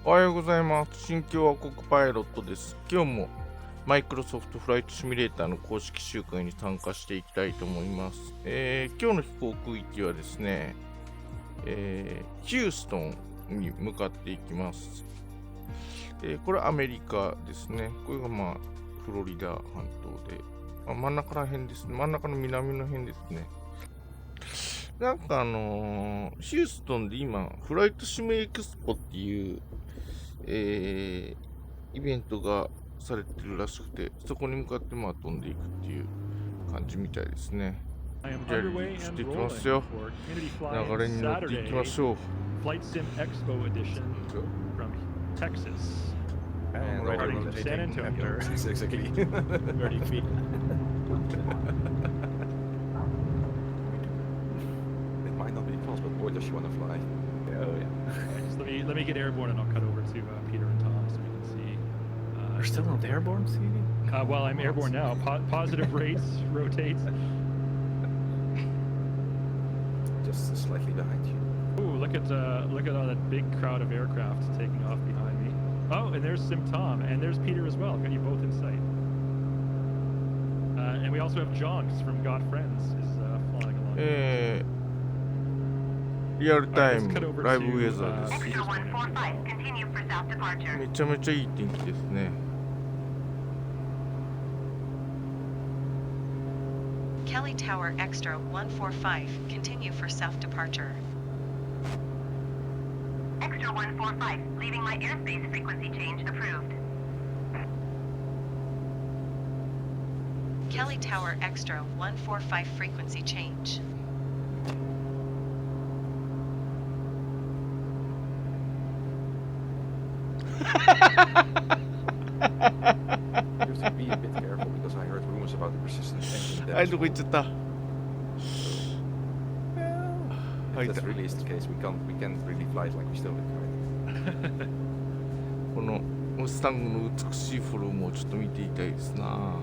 おはようございます。新共和国パイロットです。今日もマイクロソフトフライトシミュレーターの公式集会に参加していきたいと思います。今日の飛行区域はですね、ヒューストンに向かっていきます。これはアメリカですね。これがフロリダ半島で、真ん中ら辺ですね。真ん中の南の辺ですね。なんかヒューストンで今、フライトシムエクスポっていう、イベントがされてるらしくて、そこに向かって飛んでいくっていう感じみたいですね。じゃあ、していきますよ。流れに乗っていきましょう。FlightSimExpo edition from Texas. And we're heading to San Antonio. Exactly. 30 feet. It might not be possible, boy, does she want to fly? Oh yeah. So let me get airborne and I'll cut over to Peter and Tom so we can see. You're still not airborne, Stevie? Well, I'm airborne now. Positive rates, rotate. Just slightly behind you. Ooh, look at all that big crowd of aircraft taking off behind me. Oh, and there's Sim Tom, and there's Peter as well. Got you both in sight. And we also have John from God Friends is flying along. リアルタイムライブウェザーです。 Extra 145, continue for south departure. めちゃめちゃいい天気ですね。Kelly Tower Extra 145, continue for south departure. Extra 145, leaving my airspace frequency change approved. Kelly Tower Extra 145 frequency change. You have to be a bit careful because I heard rumors about the persistent engine damage. はい、どこ行っちゃった。 If that really is the case, we can't really fly it like we still did, right? このムスタングの美しいフォルムをちょっと見ていたいですな。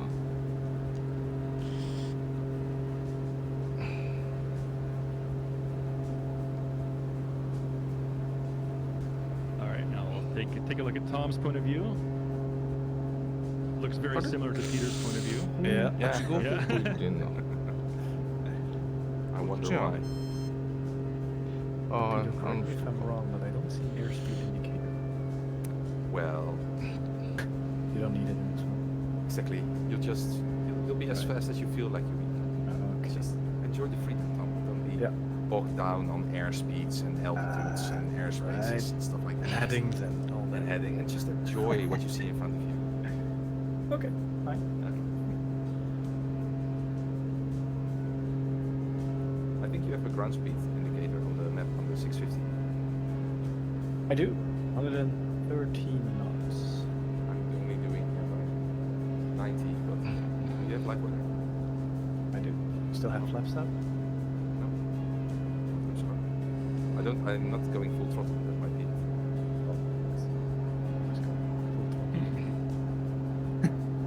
Take a look at Tom's point of view. Looks very similar to Peter's point of view. Yeah. Yeah. どこ行ってんな。 I wonder こっちやん。 why. あ Peter, correct me if I'm wrong, but I don't see airspeed indicator. Well, You don't need it in this one. exactly. You'll be as fast as you feel like you need. Okay. Just enjoy the freedom, Tom. Don't be bogged down on airspeeds and altitudes and airspaces and stuff like that. Headings and all that. And heading, and just enjoy what you see in front of you. Okay, fine. I think you have a ground speed indicator on the map on the 650. I do. 113 knots. I'm only doing 90, but you have light weather. I do. Still have flaps up? No, I'm sorry. I'm not going full throttle. That might be. Let's go.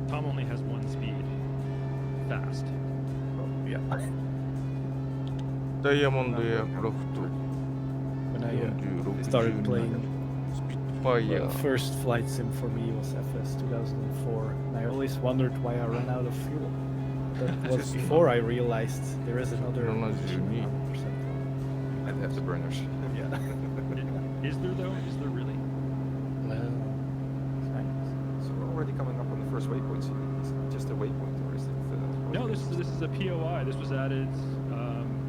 Tom only has one speed. Fast. Yeah. ダイヤモンドエアクラフト When I 46 started playing, スピットファイヤ the ー first flight sim for me was FS 2004, and I always wondered why I ran out of fuel. That was before I realized there is another 72 And afterburners. Yeah. Is there though? Is there really? Well, it's So we're already coming up on the first waypoint. Is it just a waypoint, or is it? No, this is a POI. This was added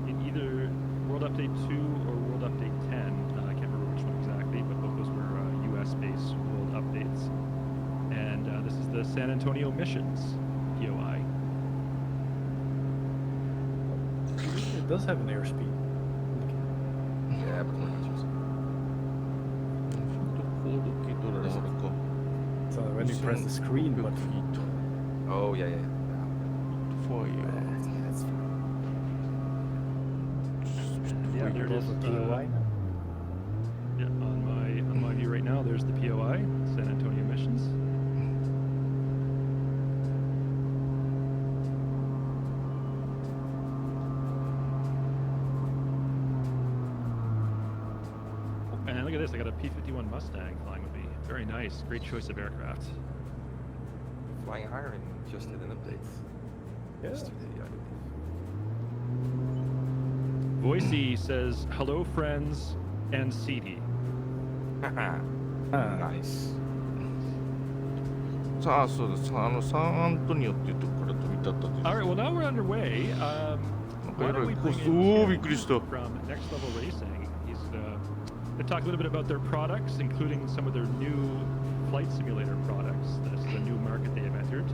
in either World Update 2 or World Update 10. I can't remember which one exactly, but both those were US-based World Updates. And this is the San Antonio Missions POI. It does have an airspeed. Yeah, but we're not using. 高度計どれだろうか。 So when you press the screen button, Oh yeah. ファイヤー That's fine. Yeah, here it is. POI now. Yeah, on my view right now, there's the POI, San Antonio Missions. And look at this. I got a P-51 Mustang flying with me. Very nice. Great choice of aircraft. Flying higher and just did an update. Yeah. Yesterday, I believe. Voicey says, hello, friends, and CD. Nice. さあ、そうです。サンアントニオっていうところから飛び立ったという。 All right, well, now we're underway. Why don't we bring in Tim from Next Level Racing? He's going to talk a little bit about their products, including some of their new flight simulator products. This is a new market they have entered.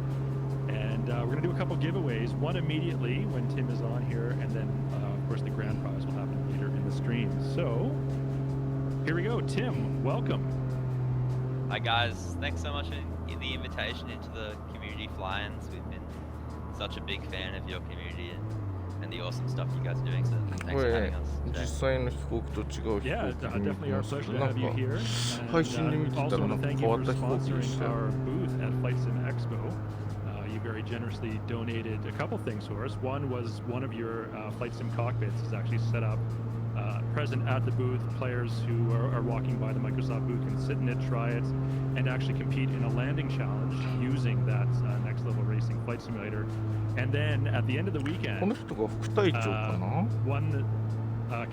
And we're going to do a couple giveaways, one immediately when Tim is on here, and then, of course, the grand prize will happen later in the stream. So, here we go. Tim, welcome. Hi guys, thanks so much for the invitation into the community fly-ins. We've been such a big fan of your community and the awesome stuff you guys are doing, so thanks for having us 実 today. 際の飛行機と違う飛行機 Yeah, を見 definitely ま our したけ pleasure ど、 to なん have you か here. 配信で見てた Also ら want な to んか thank 変わ you っ for た飛行機でし sponsoring たよ。 our booth at FlightSimExpo. You very generously donated a couple things for us. One was one of your flight sim cockpits is actually set up present at the booth. Players who are walking by the Microsoft booth can sit in it, try it, and actually compete in a landing challenge using that Next Level Racing flight simulator. And then at the end of the この weekend, 人が副隊長かな one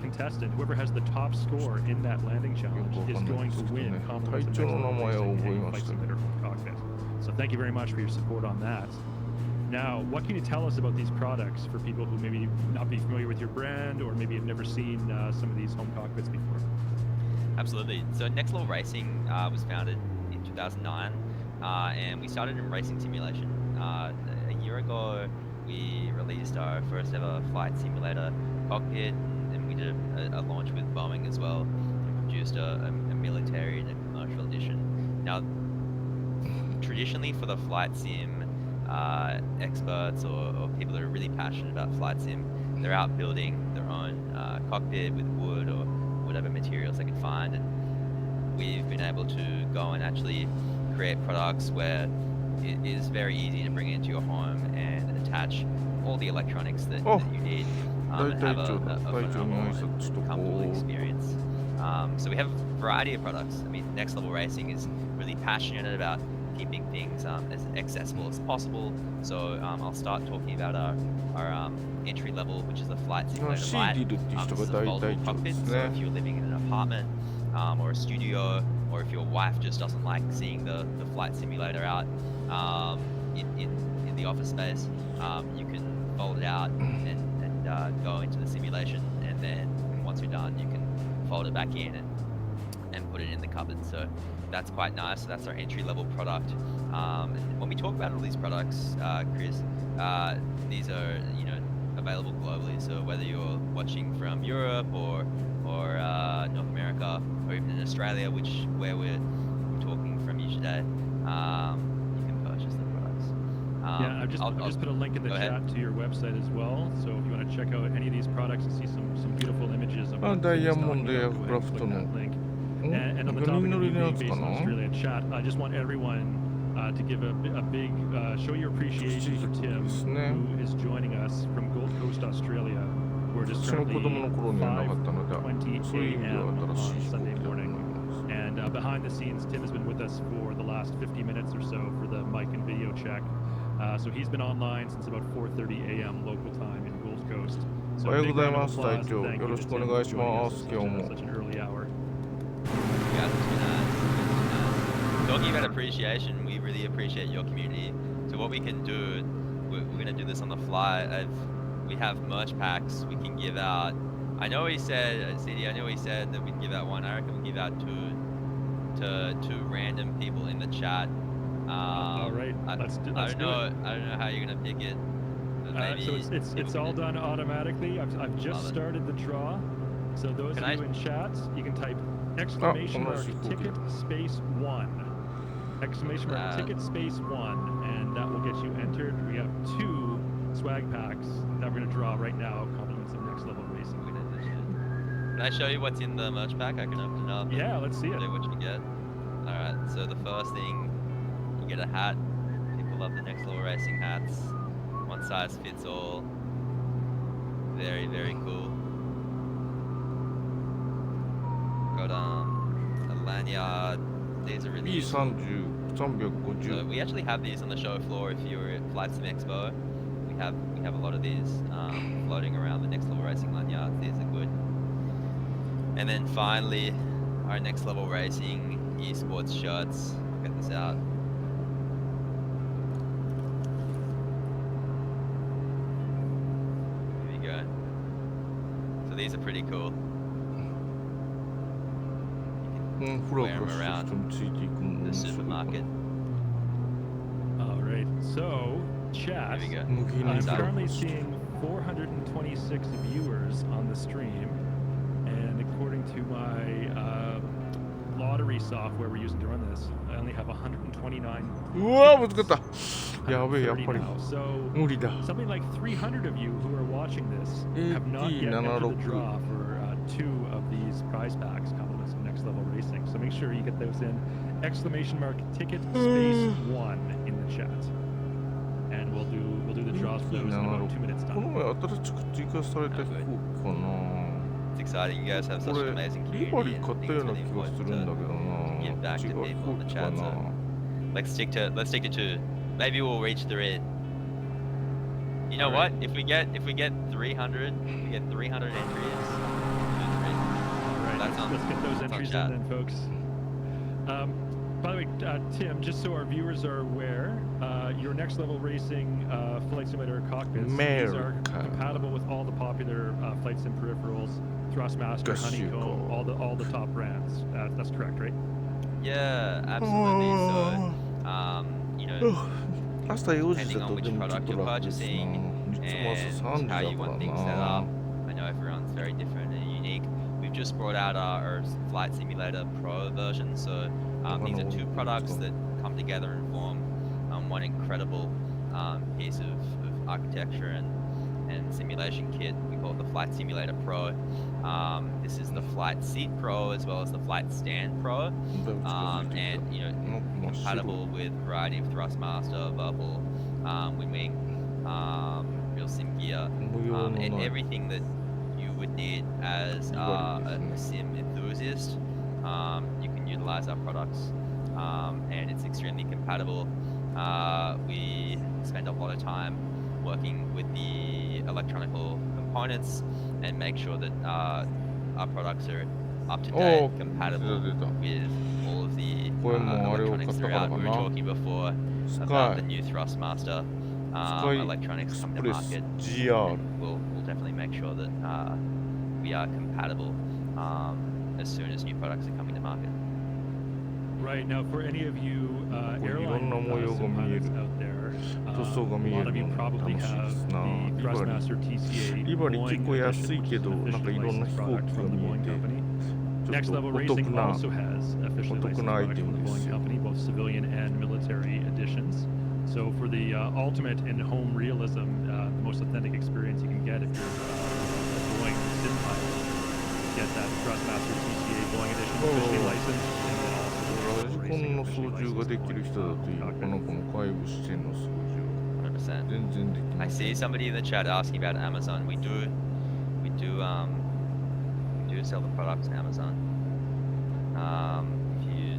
contestant, whoever has the top score in that landing challenge, is going to win compliments of Next Level Racing and flight simulator from the cockpit. So thank you very much for your support on that. Now, what can you tell us about these products for people who maybe not be familiar with your brand or maybe have never seen some of these home cockpits before? Absolutely. So Next Level Racing was founded in 2009, and we started in racing simulation. A year ago, we released our first ever flight simulator cockpit, and we did a launch with Boeing as well. We produced a military and a commercial edition. Now, traditionally for the flight sim experts or people that are really passionate about flight sim, they're out building their own cockpit with wood or whatever materials they can find, and we've been able to go and actually create products where it is very easy to bring it into your home and attach all the electronics that you need and have a phenomenal and comfortable experience. So we have a variety of products. I mean, Next Level Racing is really passionate about keeping things as accessible as possible. So I'll start talking about our entry level, which is the Flight Simulator Lite. This is a foldable cockpit, so if you're living in an apartment or a studio, or if your wife just doesn't like seeing the flight simulator out in the office space, you can fold it out and go into the simulation, and then once you're done, you can fold it back in and put it in the cupboard. So that's quite nice. So that's our entry-level product. And when we talk about all these products, Chris, these are available globally. So whether you're watching from Europe or North America, or even in Australia, where we're talking from you today, you can purchase the products. Yeah, I've just put a link in the chat to your website as well. So if you want to check out any of these products and see some beautiful images of what Tim is talking about, go ahead and click that link. And on the topic of you being based in Australia, chat, I just want everyone to give a big show your appreciation for Tim, who is joining us from Gold Coast, Australia. We're just currently 5:20 a.m. on Sunday morning. And behind the scenes, Tim has been with us for the last 50 minutes or so for the mic and video check. So he's been online since about 4:30 a.m. local time in Gold Coast. So a big round of applause and thank you to Tim for joining us at such an early hour. Yeah, it's been nice. Talking about appreciation, we really appreciate your community. So what we can do, we're going to do this on the fly. We have merch packs we can give out. I know he said, CD, I know he said that we'd give out one. I reckon we'll give out two to random people in the chat. All right, I don't know how you're going to pick it. So it's all done automatically. I've just started the draw. So those of you in chat, you can type exclamation mark ticket space 1. Exclamation mark ticket space 1, and that will get you entered. We have 2 swag packs that we're going to draw right now, compliments of Next Level Racing. Can I show you what's in the merch pack? I can open it up. Yeah, let's see it. What you get. Alright, so the first thing, you get a hat. People love the Next Level Racing hats. One size fits all. Very, very cool. Got lanyard. These are really useful. So B30、350。 we actually have these on the show floor. If you were at FlightSimExpo, we have a lot of these floating around the next level racing lanyards. These are good. And then finally, our next level racing esports shirts. Check this out. Here we go. So these are pretty cool. Wear them around the supermarket. All right, so chat. Here we go. I'm currently seeing 426 viewers on the stream, and according to my lottery software we're using to run this, I only have 129. うわー、ぶつかった。やべえ、やっぱり now. So 無理だ。 something like 300 of you who are watching this have not yet entered the draw for 2 of these prize packs, compliments of next level racing. So make sure you get those in !ticket space 1 in the chat, and we'll do the draws for those in about 2 minutes この time. 前新しく追加された飛行機かな。 It's exciting. You guys have こ such れ an amazing リ community バリー and 買った things ような really 気がす important るんだけ to どな。 give back 違 to う people 飛 in 行 the 機か chat. な。 So let's stick to maybe we'll reach 3. You know what? If we get 300, we get 300 entries. All right, That's on- let's get those that's on entries chat. in then, folks. By the way, Tim, just so our viewers are aware, your next level racing flight simulator cockpits, these are America. compatible with all the popular flight sim peripherals, Thrustmaster, Honeycomb, all the top brands. That's correct, right? Yeah, absolutely. So, you know, 朝4時 depending だ on と which でもちょっ product と you're 楽ですな。 purchasing いつも朝 and 3 how 時 you だから want things set な up. I know everyone's very different and unique. We've just brought out our Flight Simulator Pro version. So these are 2 products that come together and form one incredible piece of architecture and simulation kit. We call it the Flight Simulator Pro. This is the Flight Seat Pro as well as the Flight Stand Pro. And you know, compatible with a variety of Thrustmaster, Bubble, Wing, real sim gear, and everything that you would need as a sim enthusiast. You can utilize our products, and it's extremely compatible. We spend a lot of time working with the electronical components and make sure that our products are up to date, compatible with all of the electronics throughout. We were talking before about the new Thrustmaster electronics coming to market. We'll definitely make sure that we are compatible as soon as new products are coming to market. Right, now for any of you こういろん airline な模様が sim 見える pilots out there, 塗装が見 a え lot る of you の probably 楽しいで have すな。 the リバリー Thrustmaster TCA リバリー結 Boeing 構 edition, 安い which け is ど an なんか officially いろんな licensed 飛行 product 機が from the 見え Boeing て company. ちょっ Next と Level お得 Racing な also has officially お得 licensed なアイ products テ from ム the です Boeing よ。 company, both civilian and military editions. So for the ultimate in home realism, the most authentic experience you can get if you're a Boeing sim pilot, get that Thrustmaster TCA Boeing edition officially licensed, and then also ラ the ジ Level コン Racing の操 officially 縦が licensed できる Boeing 人だといいのかな、こ cockpit. の外部視点の操縦 100%. 全然できな I い。 see somebody in the chat asking about Amazon. We do sell the products on Amazon. If you,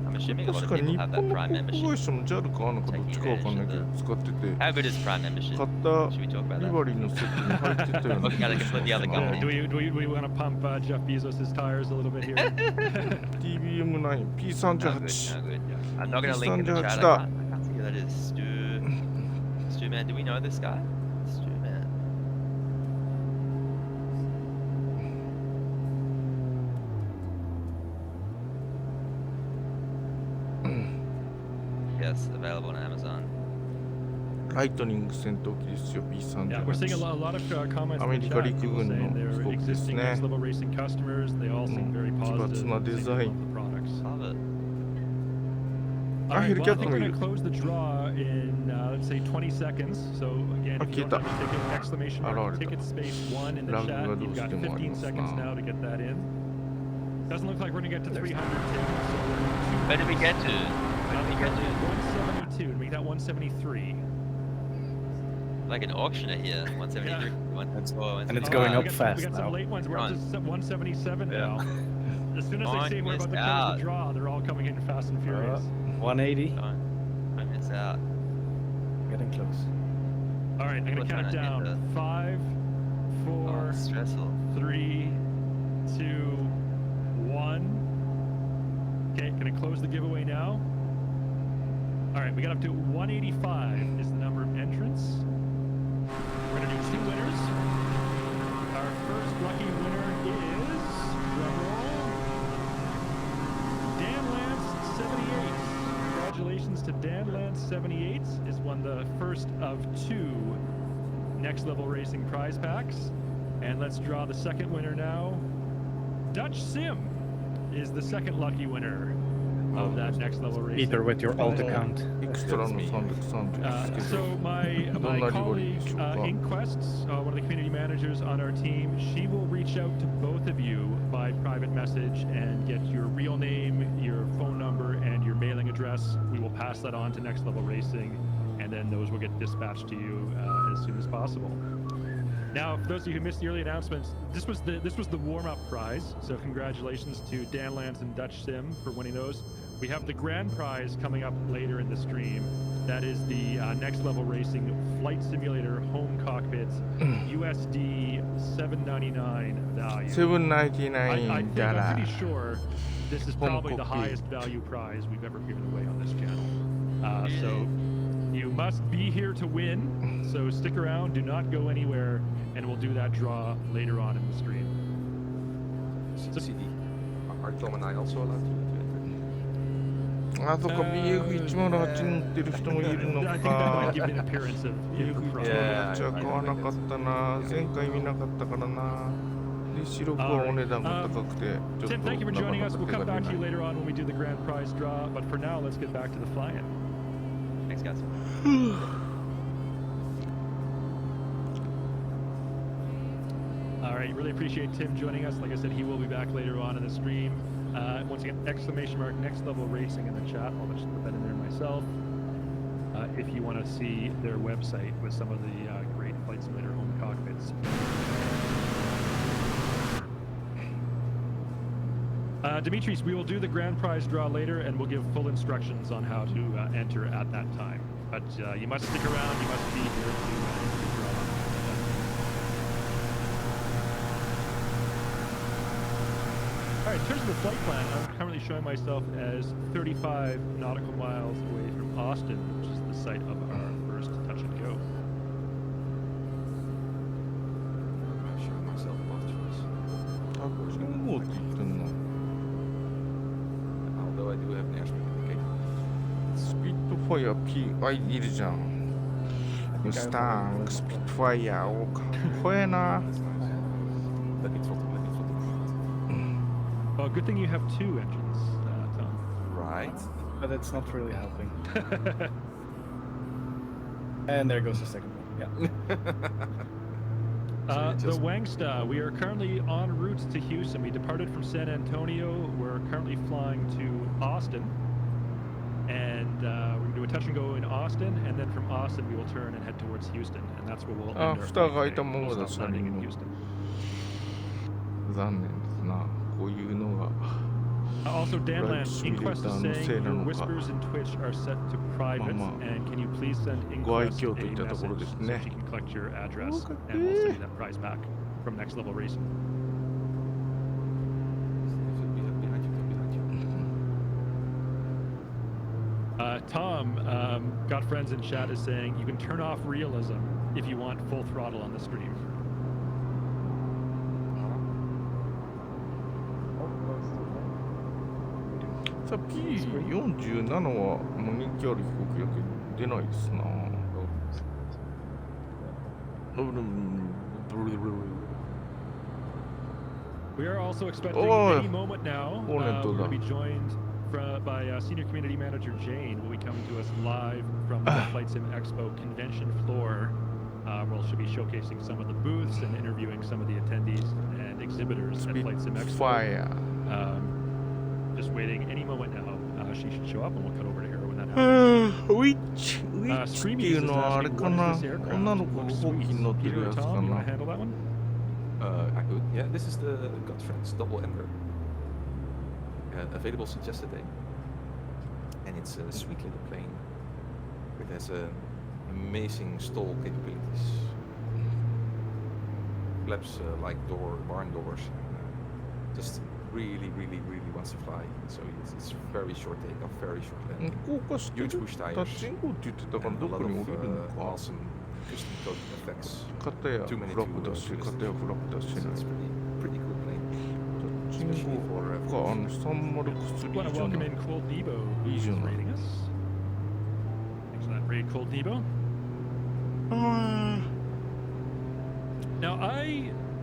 I'm assuming a lot 確 of かに people 日 have 本 that の Prime 航空 membership. 会社の JAL かなんかどっちかわかんないけど使ってて How good is Prime membership? 買った Should we talk about リ that? バリーのセットに入ってたような気 Looking at が a し completely ま other す company. な。 Do we want to pump Jeff Bezos' tires a little bit here? TBM9、No good, P38。 no good. I'm not gonna link in the chat. I can't see who that is. Stu man, do we know this guy? Stu man. Yes, available on Amazon. ライトニング戦闘機ですよ、Yeah, we're seeing a P38。 lot of comments in the アメリカ chat. 陸 People 軍 saying の they're 飛行機ですね。 existing next level racing customers. They all seem very 奇 positive. 抜な saying デ they ザイ love ン。 the products. Love it. All Ah, right, here well, I we think go. we're going to close the draw in, let's say, 20 seconds. So, again, if you don't have a ticket, exclamation mark, ticket space 1 in the chat. You've got 15 seconds now to get that in. Doesn't look like we're going to get to 300, Tim. So we're Where did we get to? Where did we get to? 172 to make that 173. Like an auctioneer here. 173. And it's going we up got, fast we got some now. late ones. We're up to 177 now. As soon as I say we're about to close the draw, they're all coming in fast and furious. 180. Don't miss out. Getting close. All right, I'm gonna People are count it trying to down. hit 5, 4, Stressful. 3, 2, 1. Okay, gonna close the giveaway now. All right, we got up to 185 is the number of entrants. We're gonna do 2 winners. Our first lucky winner is, drumroll, Dan Lance 78. Congratulations to Dan Lance 78. Is won the first of 2 Next Level Racing prize packs. And let's draw the second winner now. Dutch Sim is the second lucky winner of that Next Level Racing. Either with your alt account. エクストラの330ですけど So my どんなリボリー colleague でしょうか InkQuest, one of the community managers on our team, she will reach out to both of you by private message and get your real name, your phone number, and your mailing address. We will pass that on to Next Level Racing, and then those will get dispatched to you as soon as possible. Now, for those of you who missed the early announcements, this was the warm-up prize. So congratulations to Dan Lance and Dutch Sim for winning those. We have the grand prize coming up later in the stream. That is the Next Level Racing Flight Simulator Home Cockpit USD $799 value. 799 I'm pretty sure this is Home probably the cockpit. highest value prize we've ever given away on this channel. So you must be here to win. So stick around, do not go anywhere, and we'll do that draw later on in the stream. CD. Are Tom and I also allowed to enter? あそこ BF108 に乗ってる人もいるの I think that か might give an appearance of BF108 は買わなかったな前回見なかったからなで白くはお値段が高くてちょっ Tim, と thank you for なか joining な us. か We'll 手が come 出 back な to you い later on when we do the grand prize draw. But for now, let's get back to the fly-in. Thanks, guys. All right, really appreciate Tim joining us. Like I said, he will be back later on in the stream. Once again, exclamation mark Next Level Racing in the chat. I'll just put that in there myself. If you want to see their website with some of the great Flight Simulator home cockpits. Dimitris, we will do the grand prize draw later, and we'll give full instructions on how to enter at that time. But you must stick around. You must be here to enter the draw. All right, in terms of the flight plan, I'm currently showing myself as 35 nautical miles away from Austin, which is the site of our first touch and go. I'm showing myself both choice. あっちの方って言ってんの Although I do have an airspeed indicator. スピットファイヤー P あいるじゃんムスタングスピットファイヤーおかっこええな That's nice. Let me throttle. Well, good thing you have 2 engines, Tom. Right. But it's not really helping. And there goes the second one. Yeah. The Wangsta, we are currently en route to Houston. We departed from San Antonio. We're currently flying to Austin. And we're going to do a touch and go in Austin. And then from Austin, we will turn and head towards Houston. And that's where we'll end our flight today. We'll stop landing in Houston. 残念ですなこういうのが Also, Dan Flight Lance, InkQuest is Simulator sayingの your せいなのか。 whispers in Twitch are set to private, まあまあ and can you please send ご愛 InkQuest 嬌といった a ところ message です so ね she can collect your address, おかっけー and we'll send you that prize back from Next Level Racing. Behind you. Tom, got friends in chat is saying you can turn off realism if you want full throttle on the stream. さあ P47 はもう人気ある飛行機だけど出ないですな We are also expecting Oh, any moment now. oh, We're Toda. going to be joined by Senior Community Manager Jane, will be coming to us live from the FlightSimExpo convention floor. Where she'll be showcasing some of the booths and interviewing some of the attendees and exhibitors at FlightSimExpo. Fire Just waiting any moment now. She should show up, and we'll cut over to her when that happens. Which っていうのはあれかな女の子が飛行機に乗ってるやつか Tom, you な want to handle that one? I could. Yeah, this is the Godfriend's double ender. available since yesterday, and it's a sweet little plane. It has amazing stall capabilities. Flaps like barn doors. Just really wants to fly. So it's very short takeoff, very short landing. 高架してる Huge push タ tires ッチンコって言ってたから and ど a こ lot に降 of りるのか awesome custom coded effects. 片やフ Too many ラップ to だし list. 片やフラップだし So ない it's pretty cool plane. タッチン Especially コ for か303 Want to じゃ welcome ない in Cold Nebo, who's Regional. rating us. Thanks for that raid, Cold Nebo. Now,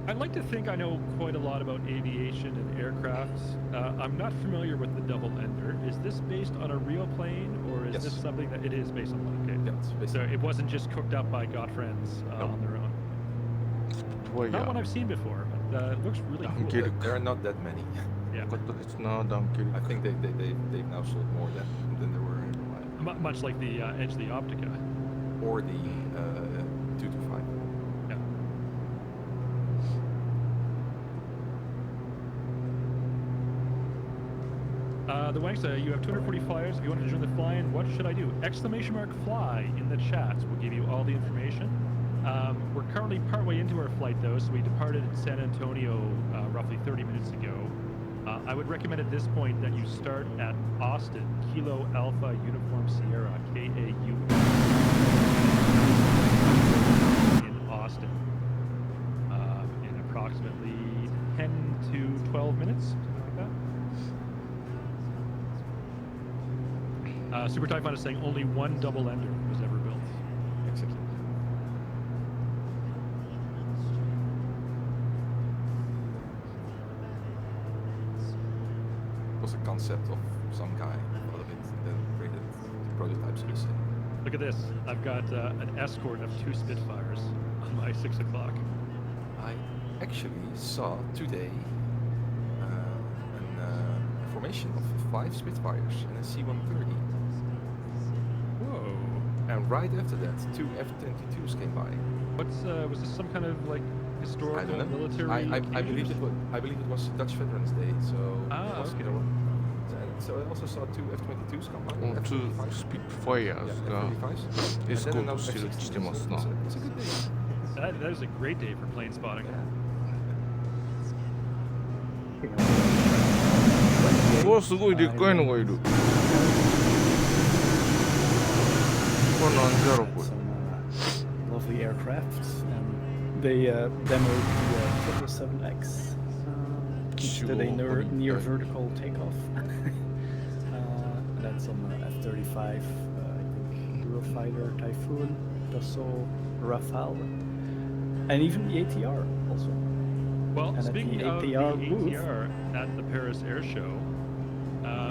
I'd like to think I know quite a lot about aviation and aircraft. I'm not familiar with the double ender. Is this based on a real plane, or is Yes. this something that it is based on one? Okay. Yeah, it's So basically it wasn't just cooked up by Godfriends No. on their own. とは Not one や I've seen before, but it looks really cool. Get it. there are not that many. Yeah. よかったですなダンケル I think they've now sold more than there were in July. Much like the Edge of the Optica. Or the 225. Yeah. The Wangsa, you have 240 flyers. If you want to join the fly-in, what should I do? !fly in the chat will give you all the information. We're currently partway into our flight, though, so we departed San Antonio roughly 30 minutes ago. I would recommend at this point that you start at Austin, Kilo Alpha Uniform Sierra, KAU. In Austin. In approximately 10 to 12 minutes, something like that. Super Typhon is saying only one double ender was ever built. Exactly. It was a concept of some guy thought of it and then created prototypes per se. Look at this. I've got an escort of 2 Spitfires on my 6 o'clock. I actually saw today a formation of 5 Spitfires and a C-130. Whoa. And right after that, 2 F-22s came by. Was this some kind of like I historical don't know. military? I occasion? believe it was Dutch Veterans Day, so Ah, it was, okay. So I also saw 2 F-22s come by. 2 F-35s. スピットファイヤー Yeah, ズが F-35s. エスコ And ー then トしてるってしてますな It's a good day. That is a great day for plane spotting. Yeah. うわすごいでっかいのがいるこれなんじゃろこれ Some lovely aircrafts, and they demoed the 777X. Did a near vertical takeoff. Then some F-35, I think Eurofighter, Typhoon, Dassault, Rafale, and even the ATR also. Well, And at speaking the of the ATR booth- ATR at the Paris Air Show,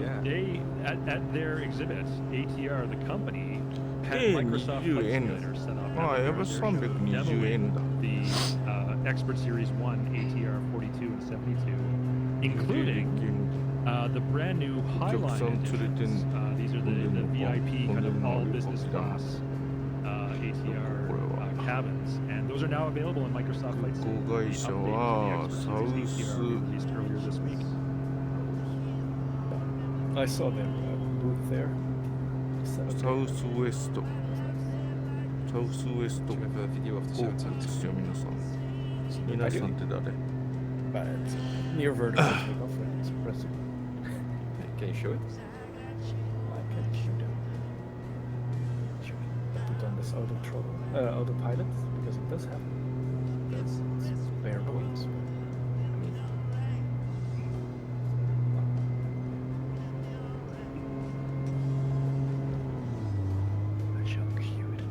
Yeah. they at their exhibit, ATR, the company, had Hey, Microsoft you Flight in. Simulator set up. Ah, at the yeah, Paris but Air Show, 320 円だ demoing the Expert Series 1 ATR 42 and 72, including the brand new Highline some editions. certain- These are the VIP kind of all business class ATR cabins, and those are now available in Microsoft Flight Simulator. 航会社 The update to the は Expert サ Series ウ ATR ス released earlier this week. I saw their booth there. So, サウスウエストサウスウエスト Do you have a video of the 航空です 777? よ皆さん皆さんって誰 but it's near vertical takeoff, and it's impressive. Can you show it? I can shoot it. Should I put on this autopilot because it does have bare bones. I shall cue it.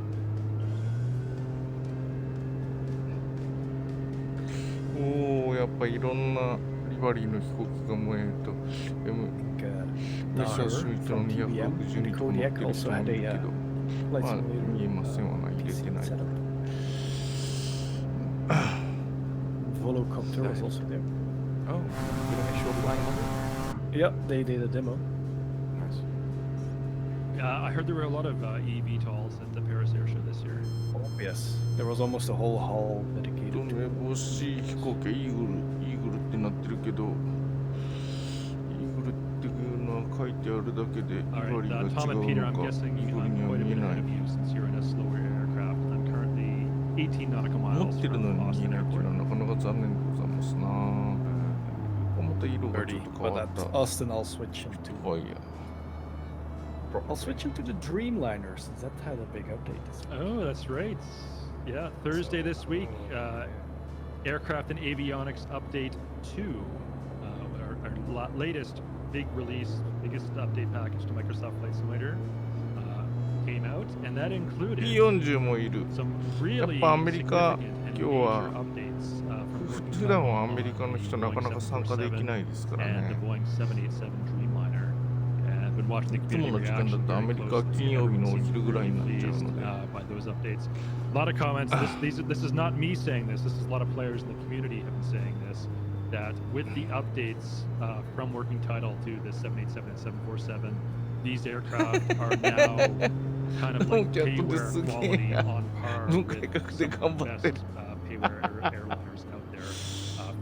おおやっぱいろんなリバリーの飛行機が燃えると Like, メッシャーシュミットの from TBM, 262 the とか持って Kodiak る also 人もい had るけ a ど flight まあ simulator 見えませんわな入れ PC てない setup. Volocopter was also there. Oh, did I show flying on Yeah, they did a demo. it? Nice. I heard there were a lot of eVTOLs at the Paris Air Show this year. Oh, yes. There was almost a whole hall dedicated と to 目星飛行機イーグルってなってるけどイーグルって書いてあるだけで、イ All バ right, リが違 Tom and う Peter, の I'm か、 guessing イバリ I'm には quite a 見え bit な ahead い。 of you since you're in a slower aircraft. I'm currently 18 nautical 持 miles ってるの from に見え Austin ないっていうの Airport. はなかなか残念でございますな。ここまた色がちょ 30, っと変 but わった at Austin I'll switch into ファイヤー。 I'll switch into the Dreamliners. That had a big update this week. Oh, that's right. Yeah, Thursday this week. Aircraft and Avionics Update 2, our latest big release, biggest update package to Microsoft Flight Simulator, came out, and that included P40 もいる。 some really やっぱアメリカ significant and 今日は major updates from working 普段はア on メリカの the 人なかなか Boeing 参加できな 747いですから and ね the。Boeing 787 Dreamliner. And I've been watching the いつも community の時間だ reaction とア very メリカは closely, 金 and 曜日 everyone のお seems 昼ぐらい really になっちゃう pleased ので。 by those updates. A lot of comments. This is not me saying this. This is a lot of players in the community have been saying this. That with the updates from working title to the 787 and 747, these aircraft are now kind of like payware quality on par with some of the best payware airliners out there.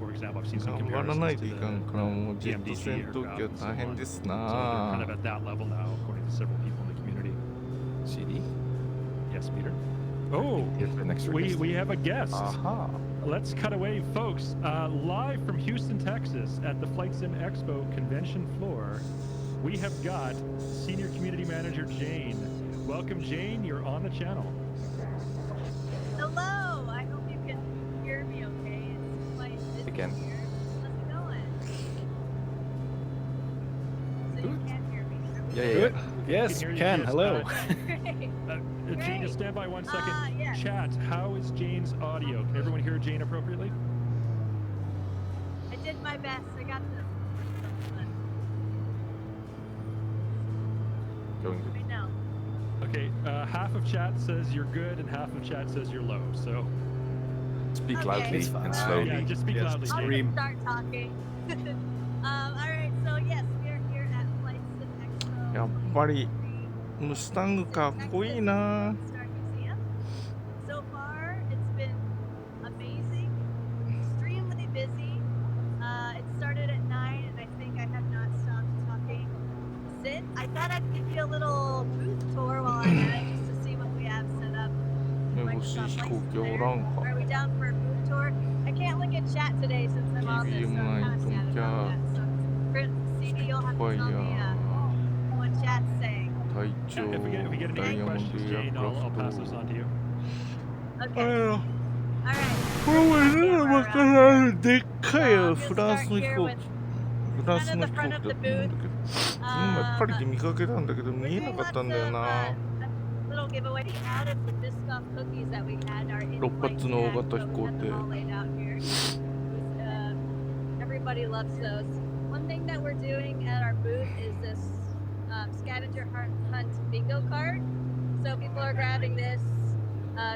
For example, I've seen some 頑張らない comparisons と to いかん the からもうジェット DMDG 戦闘機 aircraft は and so 大変 on. です So they're kind of な。 at that level now, according to several people in the community. CD. Yes, Peter. Oh, Here's an extra guest. we have a guest. Aha. Let's cut away, folks. Live from Houston, Texas, at the FlightSimExpo convention floor, we have got Senior Community Manager Jane. Welcome, Jane. You're on the channel. Hello, I hope you can hear me okay. It's quite busy Again. here. How's it going? So you can hear me. Yeah, yeah, Good. yeah. Yes, hear we you, can. yes. Hello. Great. Jane, just stand by 1 second. Yes. Chat, how is Jane's audio? Can everyone hear Jane appropriately? I did my best. I got this. Going good. I know. Okay, half of chat says you're good and half of chat says you're low. So, Speak Okay. loudly It's fine. and Yeah, slowly. yeah, just speak Yes. loudly, I'll Jane. Scream. just start talking. All right. So yes, we are here at FlightSimExpo. やっぱりムスタングかっこいいな。 Star Museum. So far, it's been amazing, extremely busy. It started at 9, and I think I have not stopped talking since. I thought I'd give you a little booth tour while I'm at it, just to see what we have set up. 欲しい飛行機おらんか。 Are we down for a booth tour? I can't look at chat today since I'm on this, so I'm kind of sad about that. So, for CD, you'll have to tell me what chat's saying. 隊長 If we get ダイ any ヤモンド questions, エア Jane, クラ I'll フ pass those ト。 on to you. Okay. あ All right. これはわからん。でっかいフランスの飛行機。フランスの飛行機だと思うんだけど。今パリで見かけたんだけど We're 見え doing なかった lots んだよ of な。 little giveaway. We added the Biscoff cookies that we had our in 6発の大型飛行 so we 艇。 had them all laid out here. It was, everybody loves those. One thing that we're doing at our booth is this scavenger hunt bingo card. So people are grabbing this,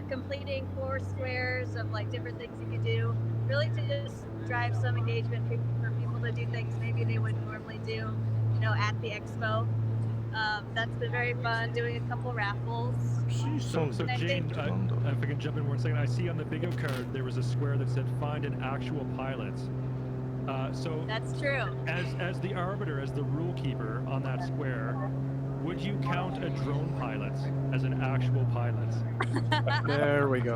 completing 4 squares of like different things you can do, really to just drive some engagement for people to do things maybe they wouldn't normally do, you know, at the expo. That's been very fun, doing a couple raffles. So, C3 I Jane, think- if I can jump in 1 second, I see on the bingo card there was a square that said "Find an actual pilot." So, That's true. as the arbiter, as the rule keeper on that square, would you count a drone pilot as an actual pilot? There we go.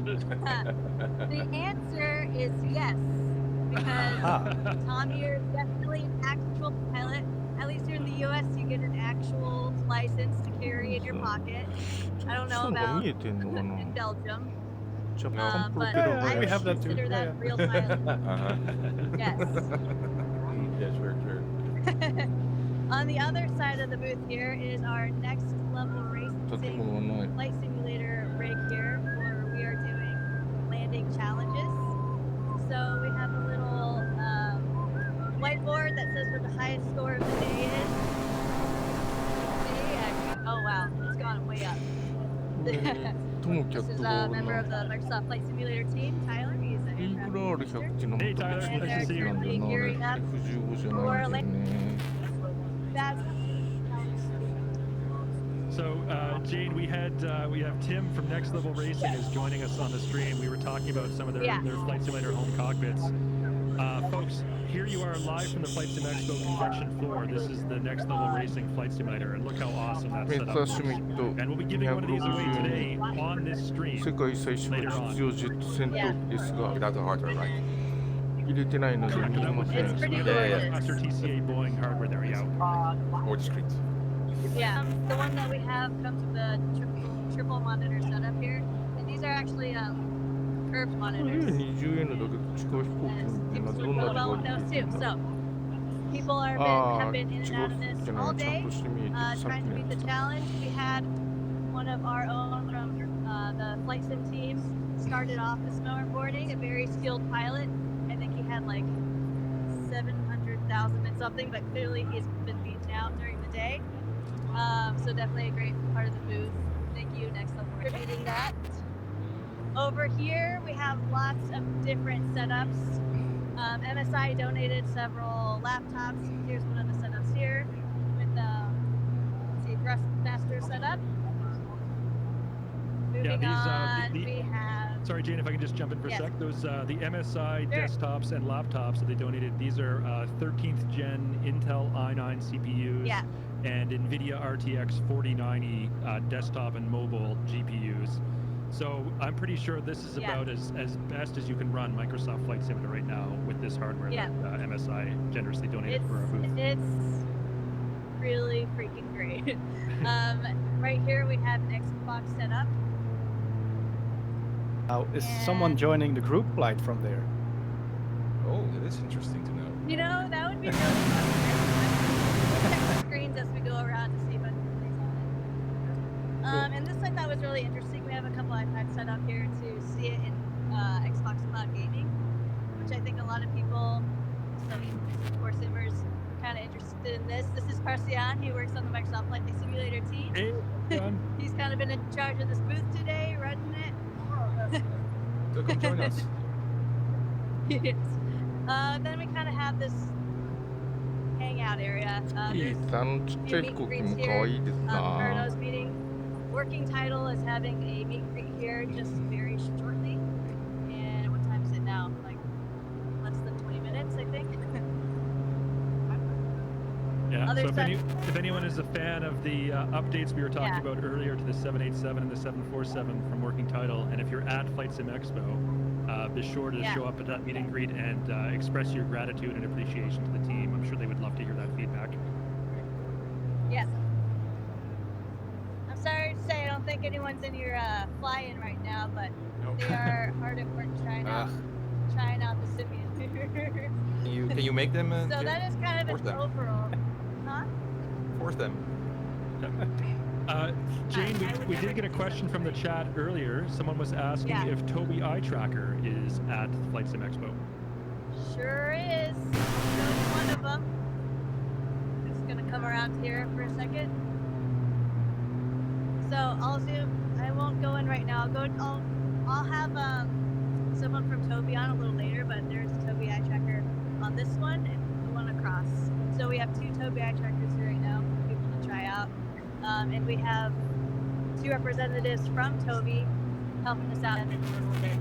The answer is yes, because Tom, you're definitely an actual pilot. At least here in the U.S., you get an actual license to carry in your pocket. I don't know そうなのが about 見えてんのかな in Belgium, じゃあカンプロ but ペラ Iが we would have that too. consider that real pilot. Uh-huh. Yes. Yeah, sure. On the other side of the booth here is our next level 建 racing 物はない flight simulator rig here, where we are doing landing challenges. So we have a little whiteboard that says what the highest score of the day is. See, oh wow, it's gone way up. トモキャ This ッ is トが a おる member of な the Microsoft Flight Simulator team, Tyler. He's an aircraft instructor. EVR100 っていうのはまた別の飛行機なんだよな、あれ F15 じゃないんだよね。 That's So, Jane, we have Tim from Next Level Racing is joining us on the stream. We were talking about some of their, Yeah. their flight simulator home cockpits. Folks, here you are live from the FlightSimExpo convention floor. This is the next level racing flight simulator, and look how awesome that メ setup タ looks. シュミット And we'll be giving one of these away 260 today on this stream. 世界最初の実用ジェット戦闘機ですが Without the hardware, right? 入れてないので Correct, 見え that ま was せん It's pretty Yeah, Master TCA Boeing hardware there, yeah. Or the screens. Yeah, the one that we have comes with the triple monitor setup here, and these are actually curved monitors. 20N だけど地下飛行機 And みたいな people どんな well のが with 出て those るん too. だ So people have ああ been in 地 and 下 out 飛 of 行 this 機じゃな all いちゃん day, として見えてさっ trying き to の beat や the つ challenge. We had one of our own from the flight sim team started off the snowboarding, a very skilled pilot. I think he had like 700,000 and something, but clearly he's been beaten out during the day. So definitely a great part of the booth. Thank you, Next Level, for reading that. Over here, we have lots of different setups. MSI donated several laptops. Here's one of the setups here with the let's see, Thrustmaster setup. Moving these, on, the- we have Sorry, Jane, if I can just jump in for Yes. a sec. Those the MSI Sure. desktops and laptops that they donated. These are 13th gen Intel i9 CPUs Yeah. and NVIDIA RTX 4090 desktop and mobile GPUs. So I'm pretty sure this is Yeah. about as best as you can run Microsoft Flight Simulator right now with this hardware Yeah. that MSI generously donated for our booth. It's really freaking great. Right here we have an Xbox setup. Now, is someone And- joining the group light from there? Oh, that is interesting to know. You know, that would be really fun. We'll check the screens as we go around to see if anything plays on it. And this I thought was really interesting. We have a couple iPads set up here to see it in Xbox Cloud Gaming, which I think a lot of people, some core simmers, kind of interested in this. This is Parsian. He works on the Microsoft Flight Simulator team. Hey, John. He's kind of been in charge of this booth today, running it. So come join us. Yes. Then we kind of have this hangout area. いい There's ですあのちっちゃい飛行機も可愛いですな Erno's meeting. Working title is having a meet and greet here just very shortly. And what time is it now? Like less than 20 minutes, I think. Yeah, Other so side- if anyone is a fan of the updates we were talking Yeah. about earlier to the 787 and the 747 from Working Title, and if you're at FlightSimExpo, be sure to Yeah. show up at that meet and greet and express your gratitude and appreciation to the team. I'm sure they would love to hear that feedback. Yes. I'm sorry to say I don't think anyone's in your fly-in right now, but Nope. they are hard at work trying out the simulator. Can you make them? So Jay? that is kind of Force an them. overall. Huh? Force them. Jane, I would we never did get a do question from the chat earlier. Someone was asking Yeah. if Tobii Eye Tracker is at FlightSimExpo. Sure is. There's one of them. Just gonna come around here for a second. So I'll zoom. I won't go in right now. I'll have someone from Tobii on a little later, but there's a Tobii Eye Tracker on this one and the one across. So we have two Tobii Eye Trackers here right now for people to try out, and we have two representatives from Tobii helping us out in a little bit.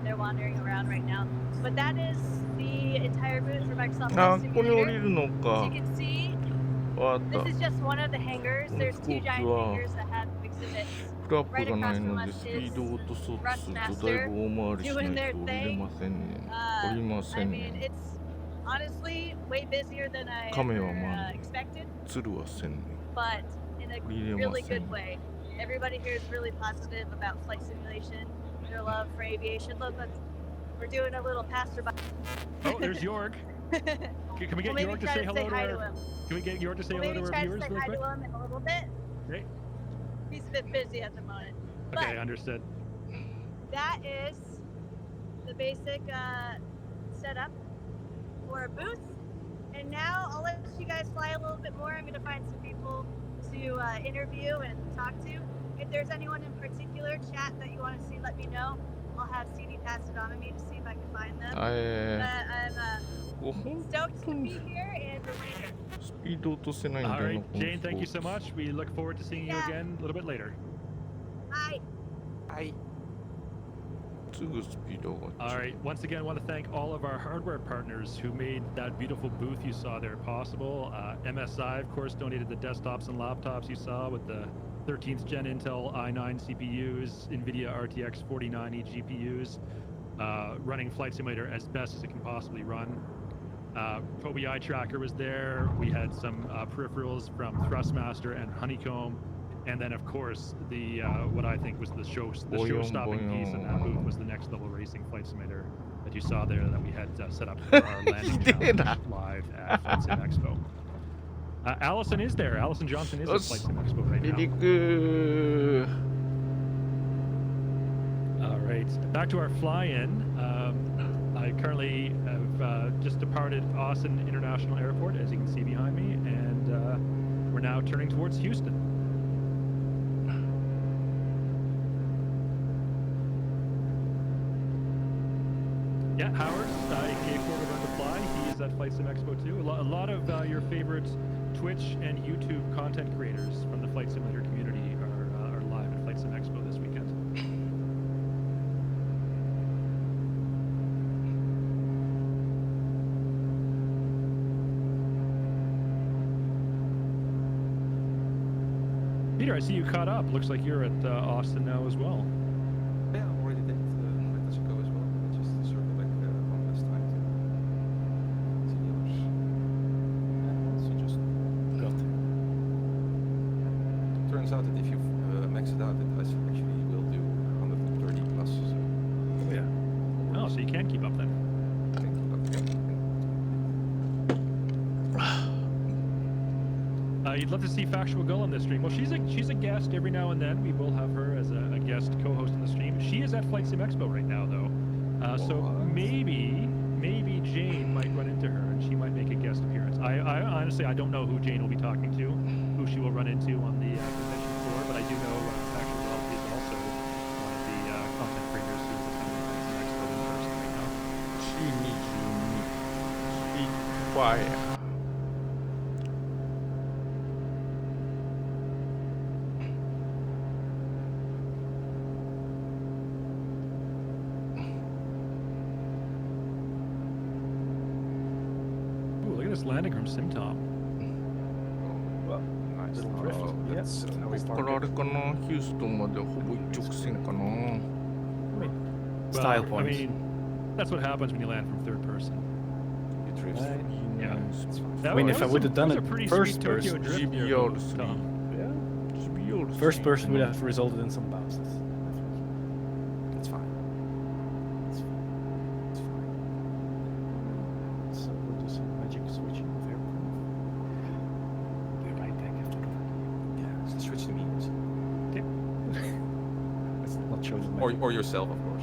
They're wandering around right now. But that is the entire booth for Microsoft あ Flight ここに降り Simulator. るの As か you can see, わかった this is just one of the hangars. Oh, There's two cool. giant Wow. hangars that have exhibits. フラップがないのでスピードを落とそうとするとだいぶ大回りしないと降りれませんね降りませ I ん mean, ね it's honestly way busier than I カメ ever, はまあ expected, 鶴はせんね but in a 降りれま really せん good way. Everybody here is really positive about flight simulation, their love for aviation. Look, we're doing a little passerby. Oh, there's York. Can we get We'll maybe York to try say to hello say to hi to our? him. Can we get York to say We'll hello maybe to try our to viewers say really hi quick? to him in a little bit. Okay. He's a bit busy at the moment. Okay, But understood. that is the basic setup for a booth. And now I'll let you guys fly a little bit more. I'm going to find some people to interview and talk to. If there's anyone in particular, chat, that you want to see, let me know. I'll have CD pass it on to me to see if I can find them. ここ本 I'm stoked to 当 be に here and related. スピード落とせないん All だよ right, なこの Jane, thank you 飛 so 行機 much. We look forward to seeing you Yeah. again a little bit later. Hi. Hi. すぐスピード上がっちゃ All う。 right. Once again, I want to thank all of our hardware partners who made that beautiful booth you saw there possible. MSI, of course, donated the desktops and laptops you saw with the 13th gen Intel i9 CPUs, NVIDIA RTX4090 GPUs, running Flight Simulator as best as it can possibly run. Tobii Eye Tracker was there. We had some peripherals from Thrustmaster and Honeycomb. And then, of course, the what I think was the show-stopping piece in that booth was the Next Level Racing Flight Simulator that you saw there that we had set up for our landing challenge live at FlightSimExpo. Allison is there. Allison Johnson is at FlightSimExpo right 離 now. 陸 All right, back to our fly-in. I currently have just departed Austin International Airport, as you can see behind me, and we're now turning towards Houston. Yeah, Howard, aka Florida Learn to Fly, he is at FlightSimExpo too. A lot of your favorite Twitch and YouTube content creators from the Flight Simulator community are live at FlightSimExpo this weekend. Peter, I see you caught up. Looks like you're at Austin now as well. Yeah, I already did Let Us Go as well. Just to circle back one last time to see the others. And also just got Turns out that if you max it out, it actually will do 130 plus. So yeah. Oh, so you can keep up then. I think You'd love to see Factual Gull on this stream. Well, she's a guest every now and then. We will have her as a guest co-host on the stream. She is at FlightSimExpo right now, though. So maybe Jane might run into her and she might make a guest appearance. I honestly I don't know who Jane will be talking to, who she will run into on the convention floor, but I do know Factual Gull is also one of the content creators who is attending FlightSimExpo in person right now. C22 Speedfire Landing from SimTom. Well, nice. little drift. That's Yes. how こ we こからあれかなヒューストンまでほぼ一直線かな I mean, I style point. mean, that's what happens when you land from third person. You drift. Right. Yeah. It's fine. That I mean, was if I would have done that was it a pretty first sweet Tokyo person, drift there, GBR3. Tom. Yeah. GBR First person would have resulted in some bounces. It's fine. It's fine. It's fine. So we'll do some magic switching of aircraft. Be right back after that. Yeah, just switch to me. Okay. Let's not show the Or, magic. or yourself, of course.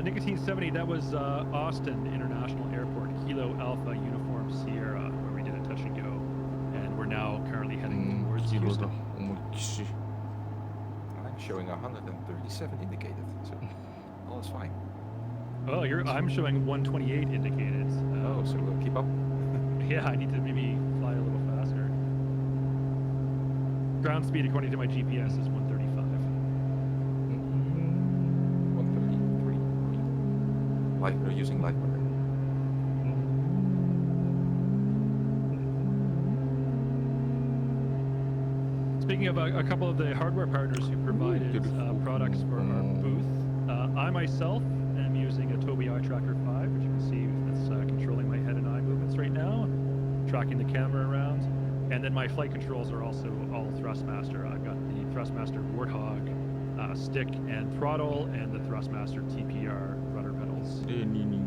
Nicotine 70, that was Austin International Airport, Kilo Alpha Uniform Sierra, where we did a touch and go. And we're now currently heading towards 黄色だ Houston. 思いっきし I'm showing 137 indicated, so all is fine. Well, I'm showing 128 indicated. Oh, so we'll keep up. Yeah, I need to maybe fly a little faster. Ground speed, according to my GPS, is 135. 133. We're using light butter. Speaking of a couple of the hardware partners who provided products for our booth, I myself am using a Tobii Eye Tracker 5, which you can see that's controlling my head and eye movements right now, tracking the camera around. And then my flight controls are also all Thrustmaster. I've got the Thrustmaster Warthog stick and throttle, and the Thrustmaster TPR rudder pedals. 0225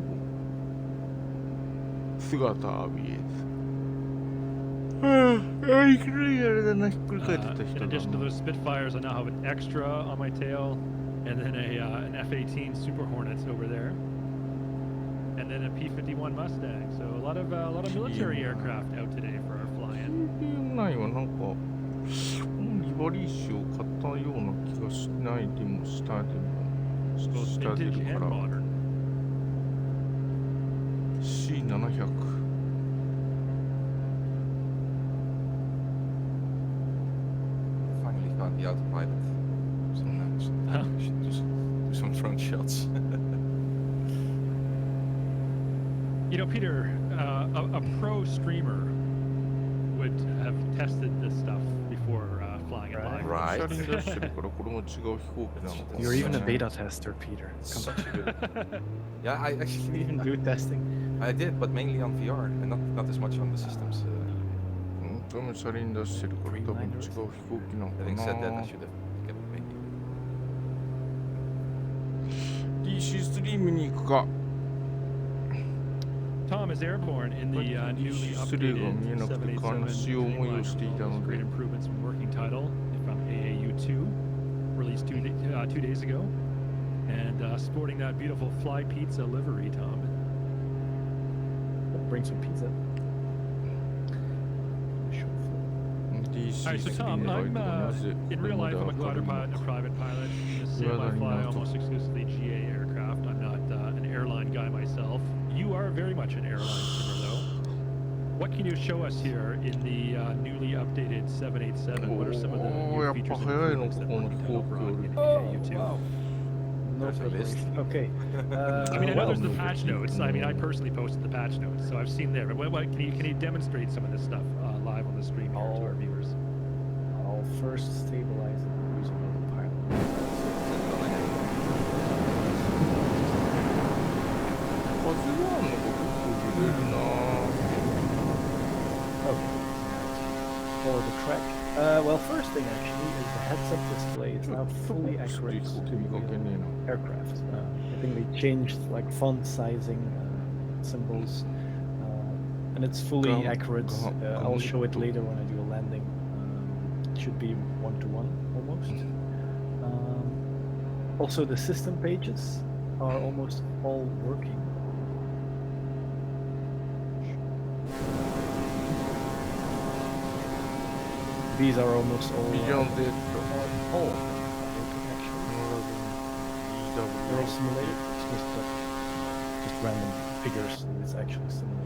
姿浴びえずいくらいあれだなひっくり返ってた In 人だ addition to な those Spitfires, I now have an extra on my tail, and then an F-18 Super Hornet over there, and then a P-51 Mustang. So a lot of military aircraft out today for our fly-in. GBR9 はなんかリバリー紙を買ったような気がしないでもしたでも Both したで vintage るか and ら modern. C700 Finally found the autopilot. So now we should do some know, Peter, a pro streamer would have tested this stuff before flying it live. Right. 車輪出してるからこれも違う飛行機なのかも You're even a ね beta tester, Peter. Come Such a good. Yeah, I on. actually Even do testing. I did, but mainly on VR and not as much on the systems. うん多分車輪出してるから多分違う飛行機なの Having か said that, I な should have kept maybe. DC3 見に行くか Tom is airborne in the newly updated 787 great improvements from working title from AAU2, released 2 days ago, and sporting that beautiful Fly Pizza livery, Tom. Bring some pizza. All right, so Tom, I'm in real life I'm a glider pilot and a private pilot. In the sim, I fly almost exclusively GA aircraft. I'm not an airline guy myself. You are very much an airline simmer, though. What can you show us here in the newly updated 787? What are some of the new features and improvements that working title brought in AAU2? No There's a list. Okay. I mean, I know there's the patch notes. I mean, I personally posted the patch notes, so I've seen there. But what can you demonstrate some of this stuff live on the stream here to our viewers? I'll first stabilize it using autopilot. 風があるのが結構揺れるな Okay. For the track. Well, first thing actually is the heads-up display is now fully accurate to aircraft. I think they changed like font sizing, symbols, and it's fully accurate. I'll show it later when I do a landing. It should be 1-to-1 almost. Also, the system pages are almost all working. These are almost all. Beyond it. All of them are working actually. They're all simulated. It's just random figures. It's actually simulated.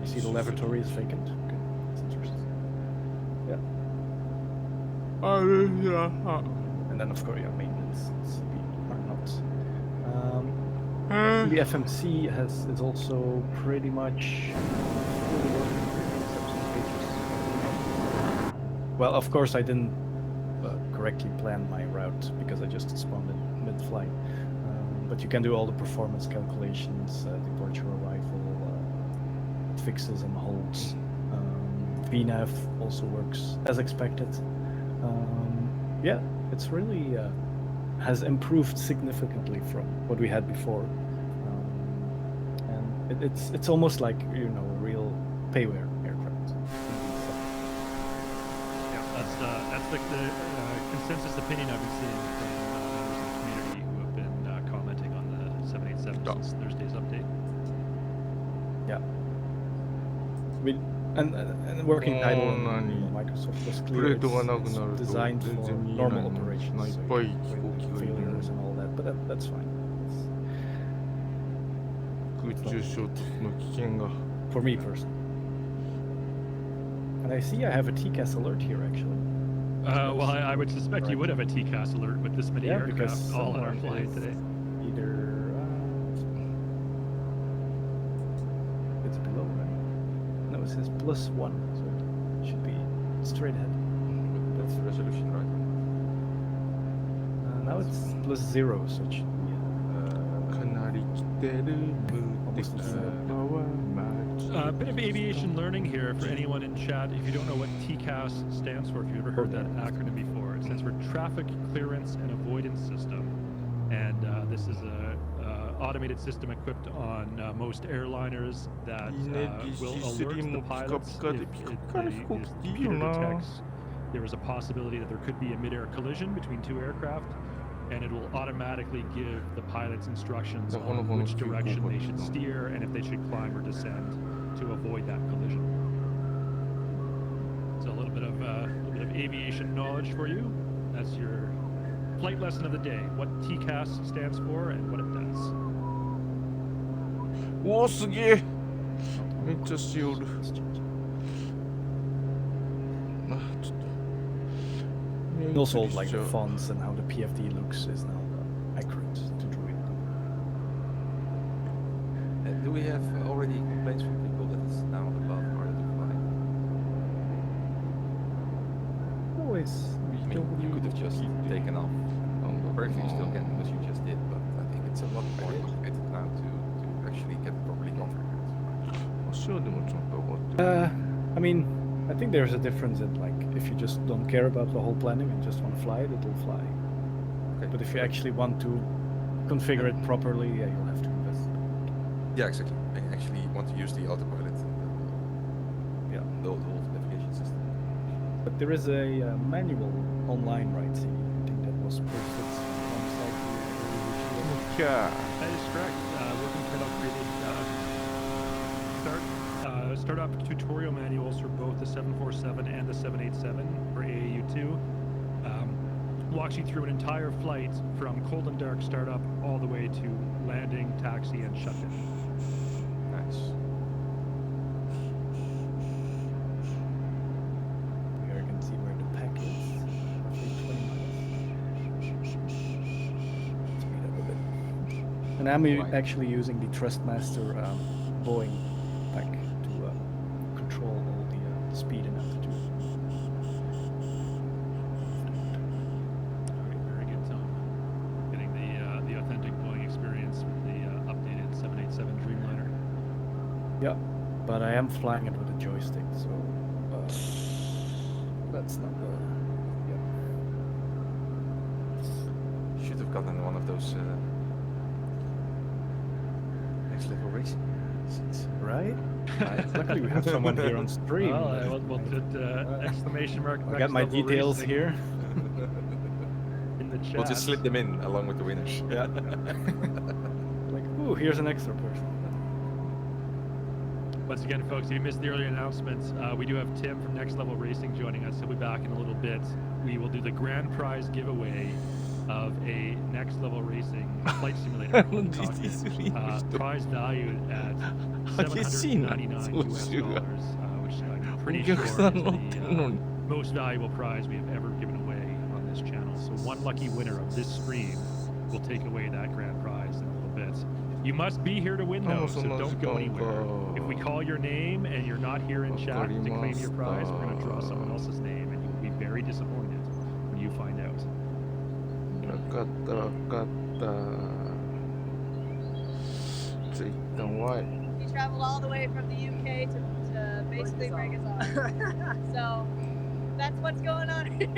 You see the lavatory is vacant. Okay, that's interesting. Yeah. And then of course, yeah, maintenance are not. The FMC is also pretty much fully working. Well, of course, I didn't correctly plan my route because I just spawned in mid-flight. But you can do all the performance calculations, departure, arrival, fixes and holds. VNAV also works as expected. Yeah, it's really has improved significantly from what we had before, and it's almost like a real payware aircraft. That's the consensus opinion I've been seeing from members of the community who have been commenting on the 787 since Thursday's update. Yeah. And working title on Microsoft was clear. It's designed for normal operations, so failures and all that, but that's fine. For me personally. And I see I have a TCAS alert here actually. Well, I would suspect you would have a TCAS alert with this many aircraft all that are flying today. Either it's below, right? No, it says +1, so it should be straight ahead. That's the resolution, right? Now it's +0, so it should be. A bit of aviation learning here for anyone in chat. If you don't know what TCAS stands for, if you've ever heard that acronym before, it stands for Traffic Clearance and Avoidance System. And this is a automated system equipped on most airliners that will alert the pilots if the computer detects there is a possibility that there could be a mid-air collision between two aircraft, and it will automatically give the pilots instructions on which direction they should steer and if they should climb or descend to avoid that collision. So a little bit of aviation knowledge for you. That's your flight lesson of the day. What TCAS stands for and what it does. おーすげえめっちゃしおるちょっと Also, like the fonts and how the PFD looks is now accurate to Druid. price. I mean, you could have just taken off. Briefly you still can, as you just did, but I think it's a lot more complicated now to actually get properly configured. 足をでもちゃんと上がってる。 I mean, I think there's a difference in like if you just don't care about the whole planning and just want to fly it, it'll fly. Okay. But if you actually want to configure it properly, yeah, you'll have to invest. Yeah, exactly. I actually want to use the autopilot, Yeah. the old navigation system. But there is a manual online right thing. I think that was posted on the site. キャー That is correct. Working title created startup tutorial manuals for both the 747 and the 787 for AAU2. Walks you through an entire flight from cold and dark startup all the way to landing, taxi, and shutdown. Nice. Here you can see where the pack is. Roughly 20 miles. Speed up a bit. And I'm actually using the Trustmaster Boeing pack to control all the speed and altitude. Very good, Tom. Getting the authentic Boeing experience with the updated 787 Dreamliner. Yeah, but I am flying it with a joystick, so that's not the. Should have gotten one of those next level racing seats. Right? Luckily, we have someone here on stream. Well, we'll put exclamation mark. I got my next level details racing here. in the chat. We'll just slip them in along with the winners. Yeah. Like, ooh, here's an extra person. Once again, folks, if you missed the earlier announcements, we do have Tim from Next Level Racing joining us. He'll be back in a little bit. We will do the grand prize giveaway of a Next Level Racing flight simulator. Prize valued at $799 US, which I'm pretty sure is the most valuable prize we have ever given away on this channel. So one lucky winner of this stream will take away that grand prize in a little bit. You must be here to win though, so don't go anywhere. If we call your name and you're not here in chat to claim your prize, we're going to draw someone else's name and you'll be very disappointed when you find out. わかったわかった。じゃあ一旦ワイ。 He traveled all the way from the UK to basically break us off. So that's what's going on here.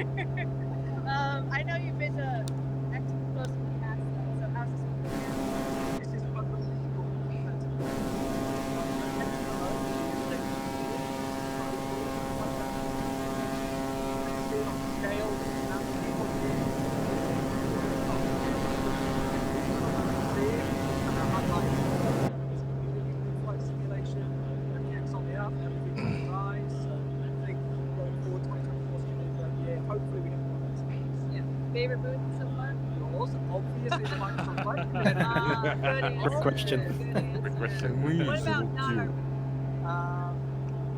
I know you've been to extra close to the past though, so how's this going? This is unbelievable. Flight simulation, FX on the up, everything's on the rise. So I think going forward, 2024 is going to be a year. Hopefully, we get one of those things. Yeah. Favorite booth so far? Yours, obviously, it's Microsoft Flight. Good answer. Good question. Good answer. 無理 What すご about く not our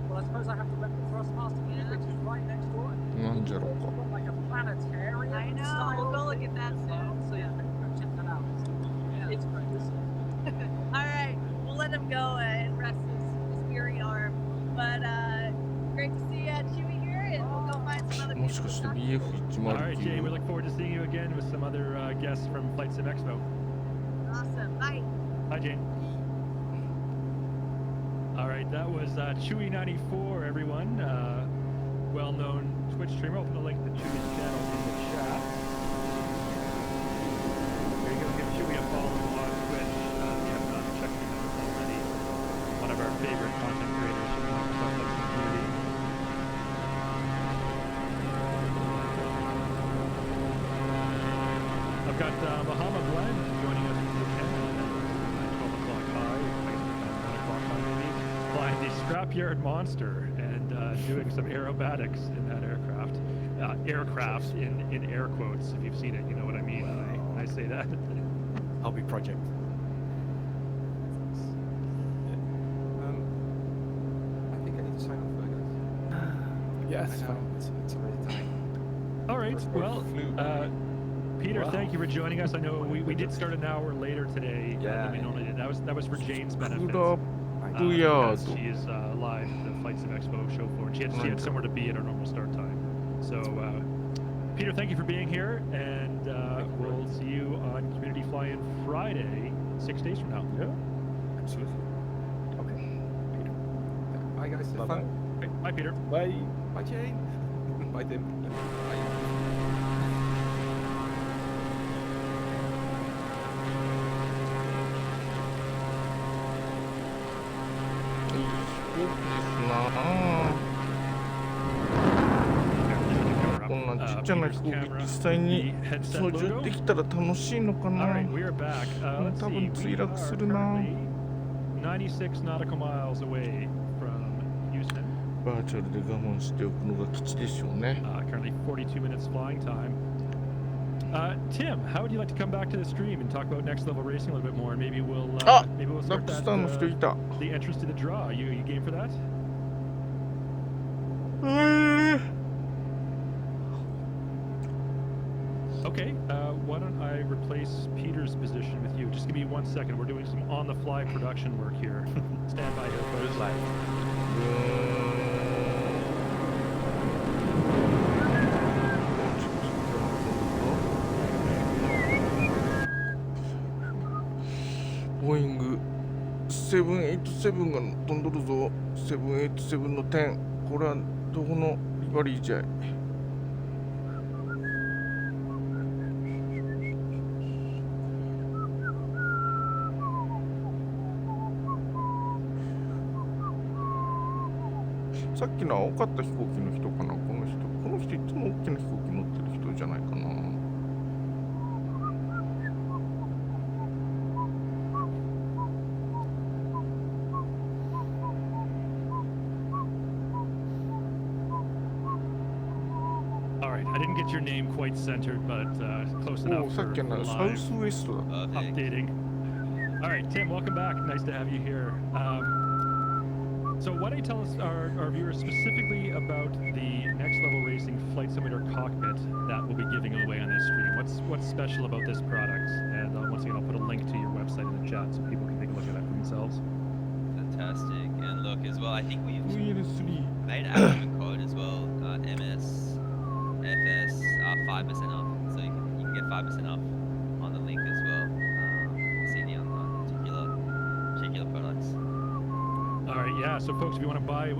Well, I suppose I have to rep the Thrustmaster booth, which is right next door. なんじゃろう We've か got like a planetarium. I know. style We'll go look at that soon. So yeah, go check that out. It's great. All right, we'll let him go and rest his weary arm. But great to see Chewy here, and we'll go find some other も people. しかして to talk to. Alright, Jay, we BF109 look forward to seeing you again with some other guests from FlightSimExpo. Awesome. Bye. Hi, Jane. Alright, that was Chewy94, everyone. Well-known Twitch streamer. I'll put a link to Chewy's channel in the chat. There you go, give Chewy a follow on Twitch if you have not checked him out already. One of our favorite content creators from the Microsoft Flight community. I've got Muhammad Blend joining us from Japan at 12 o'clock high, I guess 1 o'clock high maybe, flying the Scrapyard Monster and doing some aerobatics in that aircraft. Aircraft in air quotes, if you've seen it, you know what I mean when I say that. Hobby project. I think I need to sign off, guys. Yeah, I it's know, fine. it's already time. All right, First well, flew by. Peter, Wow. thank you for joining us. I know we did start an hour later today than we Yeah. normally did. That was for Jane's benefit. クラッ I プ know. ヤー Because ド she is live at the FlightSimExpo show floor. She had somewhere to be at her normal start time. So Peter, thank you for being here, and we'll see you on Community Fly-In Friday, 6 days from now. Yeah, absolutely. Okay. Peter. Bye guys, have Bye-bye. fun. Okay, bye, Peter. Bye. Bye Jane. Bye Tim. Bye.こんなちっちゃな飛行機実際に操縦できたら楽しいのか All な。 right, we are back. Let's 多 see. 分 We 墜落す are るな。 currently 96 nautical miles away from Houston. バーチャルで我慢しておくのが吉でしょうね。 Currently 42 minutes flying time. Tim, how would you like to come back to the stream and talk about next level racing a little bit more? And maybe we'll あ、 maybe we'll ラッ start プス that ターの人いた。 the entrance to the draw. You game for that? Okay, why don't I replace Peter's position with you? Just give me 1 second. We're doing some on-the-fly production work here. Stand by here, folks. Boeing 787が飛んどるぞ。787の10。これはどこのリバリーじゃい。さっきの青かった飛行機の人かな、この人。この人いつも大きな飛行機乗ってる人じゃないかな。All right, I didn't get your name quite centered, but close お enough お、さ for, っき for のサウ live スウエストだ。 updating. All right, Tim, welcome back. Nice to have you here. So why don't you tell us, our viewers, specifically about the next level racing flight simulator cockpit that we'll be giving away on this stream? What's special about this product? And once again, I'll put a link to your website in the chat so people can take a look at it for themselves. Fantastic. And look as well, I think we've VL3。 made an admin code as well, MSFS 5% off. So you can get 5% off on the link as well. CD on particular products. All right, yeah. So, folks, if you want to buy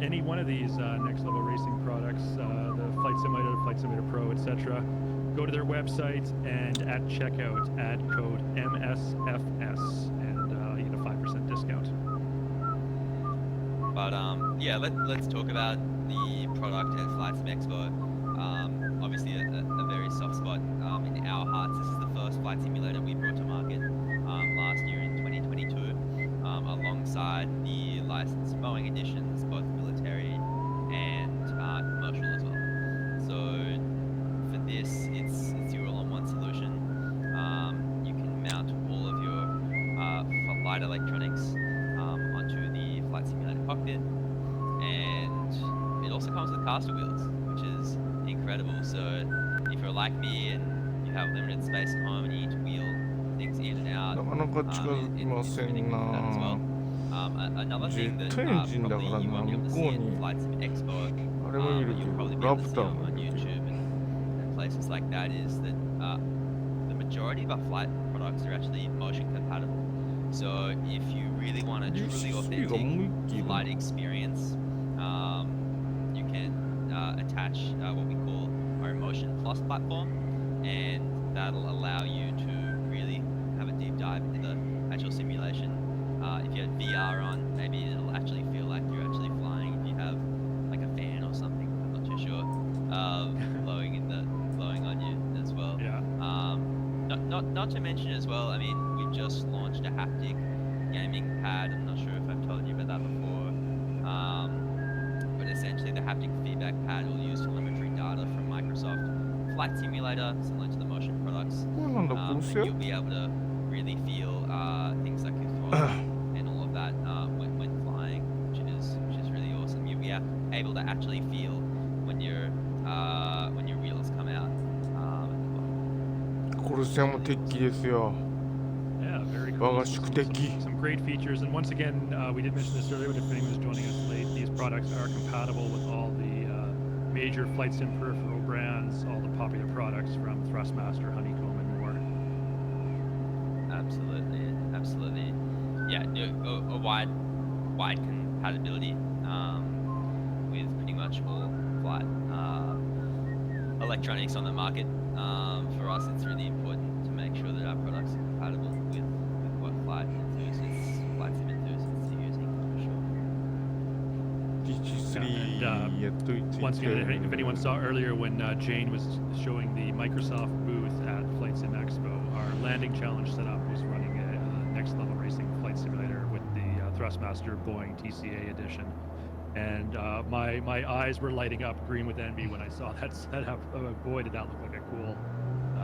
any one of these next level racing products, the Flight Simulator Pro, etc., go to their website and at checkout add code MSFS and you get a 5% discount. But yeah, let's talk about the product at FlightSimExpo. Obviously, a very soft spot in our hearts. This is the first flight simulator we brought to market last year in 2022, alongside the licensed Boeing editions, both military and commercial as well. So for this, it's your all-in-one solution. You can mount all of your flight electronics onto the flight simulator cockpit, and it also comes with caster wheels, which is incredible. So if you're like me and you have limited space at home and you need to wheel things in and out, なかなか近づきませんな。 another ジェ thing ッ that トエンジンだから probably you な、 won't be able 向 to こ see う in に FlightSimExpo, あれもいる but け you'll ど、 probably be ラ able to プ see ター on もいるけど。 YouTube and places like that is that the majority of our flight products are actually motion compatible. So if you really want a truly USC がもう authentic 一機いる。 flight experience, you can attach what we call our Emotion Plus platform, and that'll allow you to really have a deep dive into the actual simulation. If you have VR on, maybe it'll actually feel like you're actually flying. If you have like a fan or something, I'm not too sure, blowing on you as well. Yeah. Not to mention as well, I mean, we've just launched a haptic gaming pad. I'm not sure if I've told you about that before. But essentially the haptic feedback pad will use telemetry data from Microsoft Flight Simulator, similar to the motion products. これなんだ、これ And せ you'll be able to really feel things like your throttle and all of that when flying, which is really awesome. You'll be able to actually feel when your wheels come out. これせも鉄器ですよ。 Yeah, very cool. 我が宿敵。 Some great features, and once again, we did mention this earlier, but if anyone is joining us late, these products are compatible with all the major flight sim peripheral brands, all the popular products from Thrustmaster, Honeycomb, and more. Absolutely, absolutely. Yeah, a wide compatibility with pretty much all flight electronics on the market. For us, it's really important to make sure that our products are compatible with what flight sim enthusiasts are using, for sure. DG3 やっといて Once again, if anyone saw earlier when Jane was showing the Microsoft booth at FlightSimExpo, our landing challenge setup was running a next level racing flight simulator with the Thrustmaster Boeing TCA edition. And my eyes were lighting up green with envy when I saw that setup. Oh, boy, did that look like a cool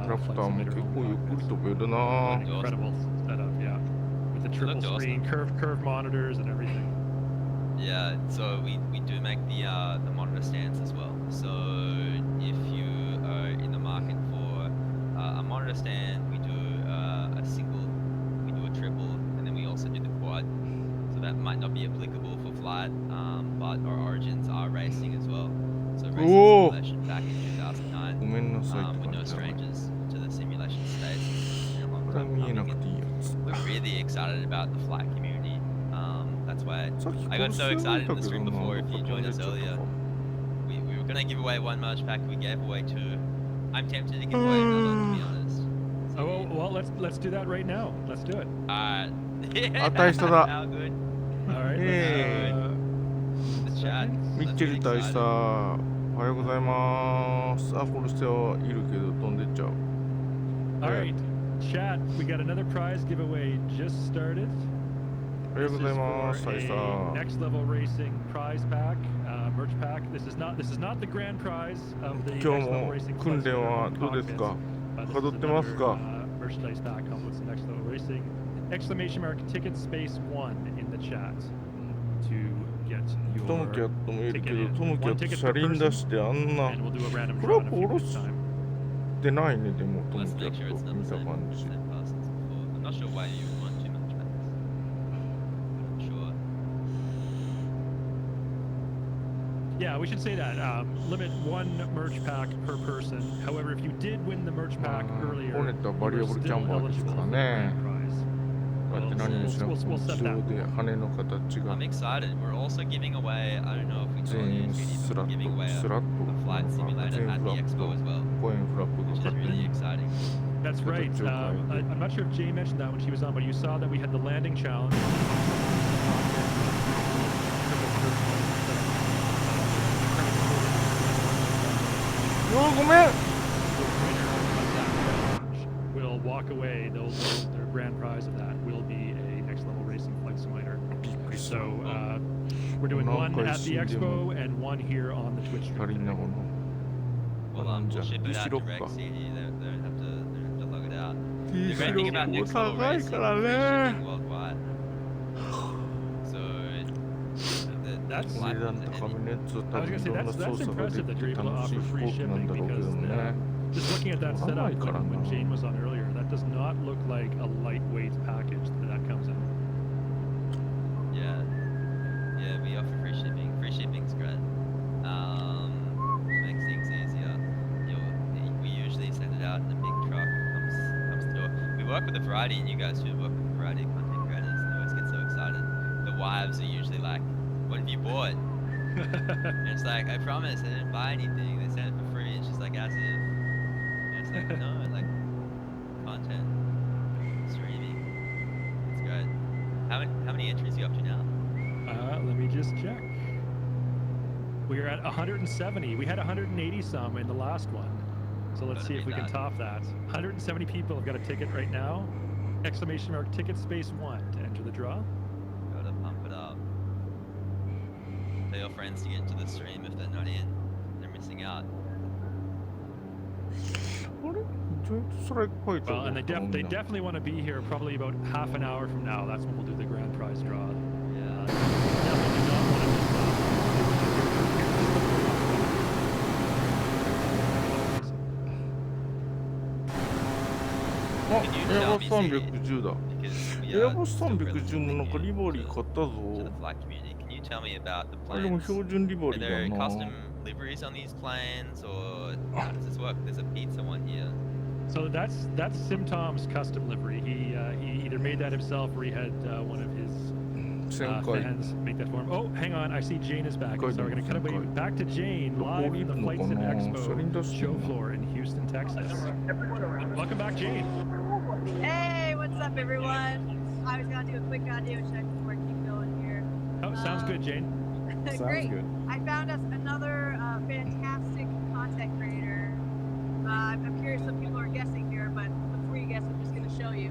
ラプ flight ターも simulator. 結構ゆっくり飛べるな An incredible setup, yeah. With the triple looked screen, curved monitors and everything. Yeah, so we do make the monitor stands as well. So if you are in the market for a monitor stand, we do a single, we do a triple, and then we also do the quad. So that might not be applicable for flight, but our origins are racing as well. So racing Whoa. simulation back in 2009, ごめんなさい we're no って感じだね strangers to the simulation space. It's been a long これは time 見えな coming, くていいやつ and we're really excited about the flight community. That's why さっき I got 殺 so され excited た in the けど stream な before なん if か you 飛ん joined でっ us ちゃった earlier. か We were gonna give away one merch pack, we gave away two. I'm tempted to give away another, to be honest. Oh well, let's do that right now. Let's do it. Alright. あ大佐だ How good. All right. Hey. The chat. ミッ Let's チェ get ル大佐 excited. おはようございますあフォルステはいるけど飛んでっちゃう All right, chat. We got another prize giveaway just started. おはよう This ご is ざいま for す大佐 a next level racing prize pack, merch pack. This is not the grand prize of the next 今日 level も racing 訓 flight 練 simulator は home どうです cockpits. か This is 飾ってますか another, merchandise pack compliments the next level racing. Exclamation mark ticket space 1 in the chat to get トムキャ your ットもいるけ ticket どトム in. キャ One ット ticket 車 per 輪 person, 出してあんな and we'll do a random これ draw は in a 下 few ろ minutes し time. てないねでもトム Let's キャ make sure ッ it's ト not 見 the た same, 感じ same persons before. I'm not sure why you would want too much packs. I'm sure. Yeah, we should say that. Limit one merch pack per person. However, if you did win the merch pack earlier, ホネットはバリア you ブ are ルキャ still ンバーです eligible か for the ね grand prize. こうやって何もしなくても We'll 自 set that 動で rule. 羽の形が I'm excited. We're also giving away, I don't know if we told 全 you, 員 Judy, ス but ラ we're ッ giving away トスラッ a ト flight なんか simulator 全 at フラ the ッ expo ト as well, コインフラップ which が is 勝手 really に exciting. That's right. I'm not sure if Jay mentioned that when she was on, but you saw that we had the landing challenge. うわごめん Will walk away. Their grand prize of that will be a next level racing flight simulator. びっくりした So we're doing one at the なんか一瞬でも expo and one here on the Twitch 足り stream. んなこの We'll, なん we'll じゃ ship ディ it シ out ロッ direct か CD. They don't have to log it out. ディ The シ great ロ thing about ッ next ク level 高い racing か is ら free ね shipping worldwide. So That's- 値段高めのやつは多 I was 分 gonna い say ろんな that's 操作がで impressive き that て you're able to 楽しい offer 飛 free 行機なん shipping だろうけ because どね just looking at that 乗らない setup から when な Jane was on earlier, that does not look like a lightweight package that comes in. yeah, we offer free shipping. Free shipping's great. Makes things easier. We usually send it out in a big truck. Comes to the door. We work with a variety, and you guys should work with a variety of content creators. They always get so excited. The wives are usually like, "What have you bought?" And it's like, "I promise, I didn't buy anything. They sent it for free." And she's like, "As if." And it's like, no, like content, streaming. It's good. How many entries you up to now? Let me just check. We are at 170. We had 180 some in the last one. So let's see if we can top that. 170 people have got a ticket right now. Exclamation mark ticket space 1 to enter the draw. Gotta pump it up. Tell your friends to get into the stream if they're not in. They're missing out. あれジョイントストライクファイター Well, and だ they ったのにな definitely want to be here probably about half an hour from now. That's when we'll do the grand prize draw. Yeah. Definitely do not want to miss that. あ Can you エア tell バ me, ス CD? 310だ Because we エア are バス still 310 もなんか relatively リボリー new 買った to ぞ the flight community. Can you tell me about the あれでも planes? 標準リバ Are リー there だな。 custom liveries on these planes, or how does this work? There's a pizza one here. So that's Simtom's custom livery. He either made that himself or he had one of his 旋回。 fans make that for him. Oh, hang on, I see Jane is back. So we're gonna cut away back to Jane live from the FlightSimExpo show floor in Houston, Texas. Welcome back, Jane. Hey, what's up, everyone? I was gonna do a quick audio check before I keep going here. Oh, sounds good, Jane. Sounds Great. good. I found us another fantastic content creator. I'm curious if people are guessing here, but before you guess, I'm just going to show you.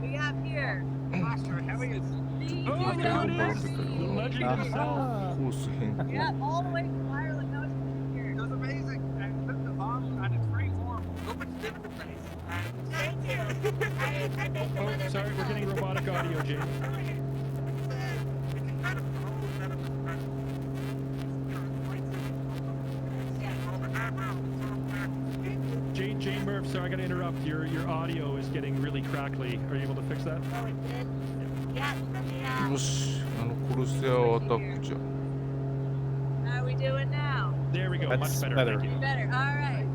We have here. Master, how are you? The Oh, there it is! The University. legend himself. コース変更。 Yeah, all the way from Ireland. That was here. It was amazing. And put the bomb and it's very warm. Look at the different place. Thank you. Oh, sorry, we're getting robotic audio, Jane. Jane Murph, sorry, I got to interrupt. Your audio is getting really crackly. Are you able to fix that? Oh, it did? Yeah. よし、コルセアアタックじゃ。 How are we doing now? There we go. Much That's better. better. Thank you. Better. All right.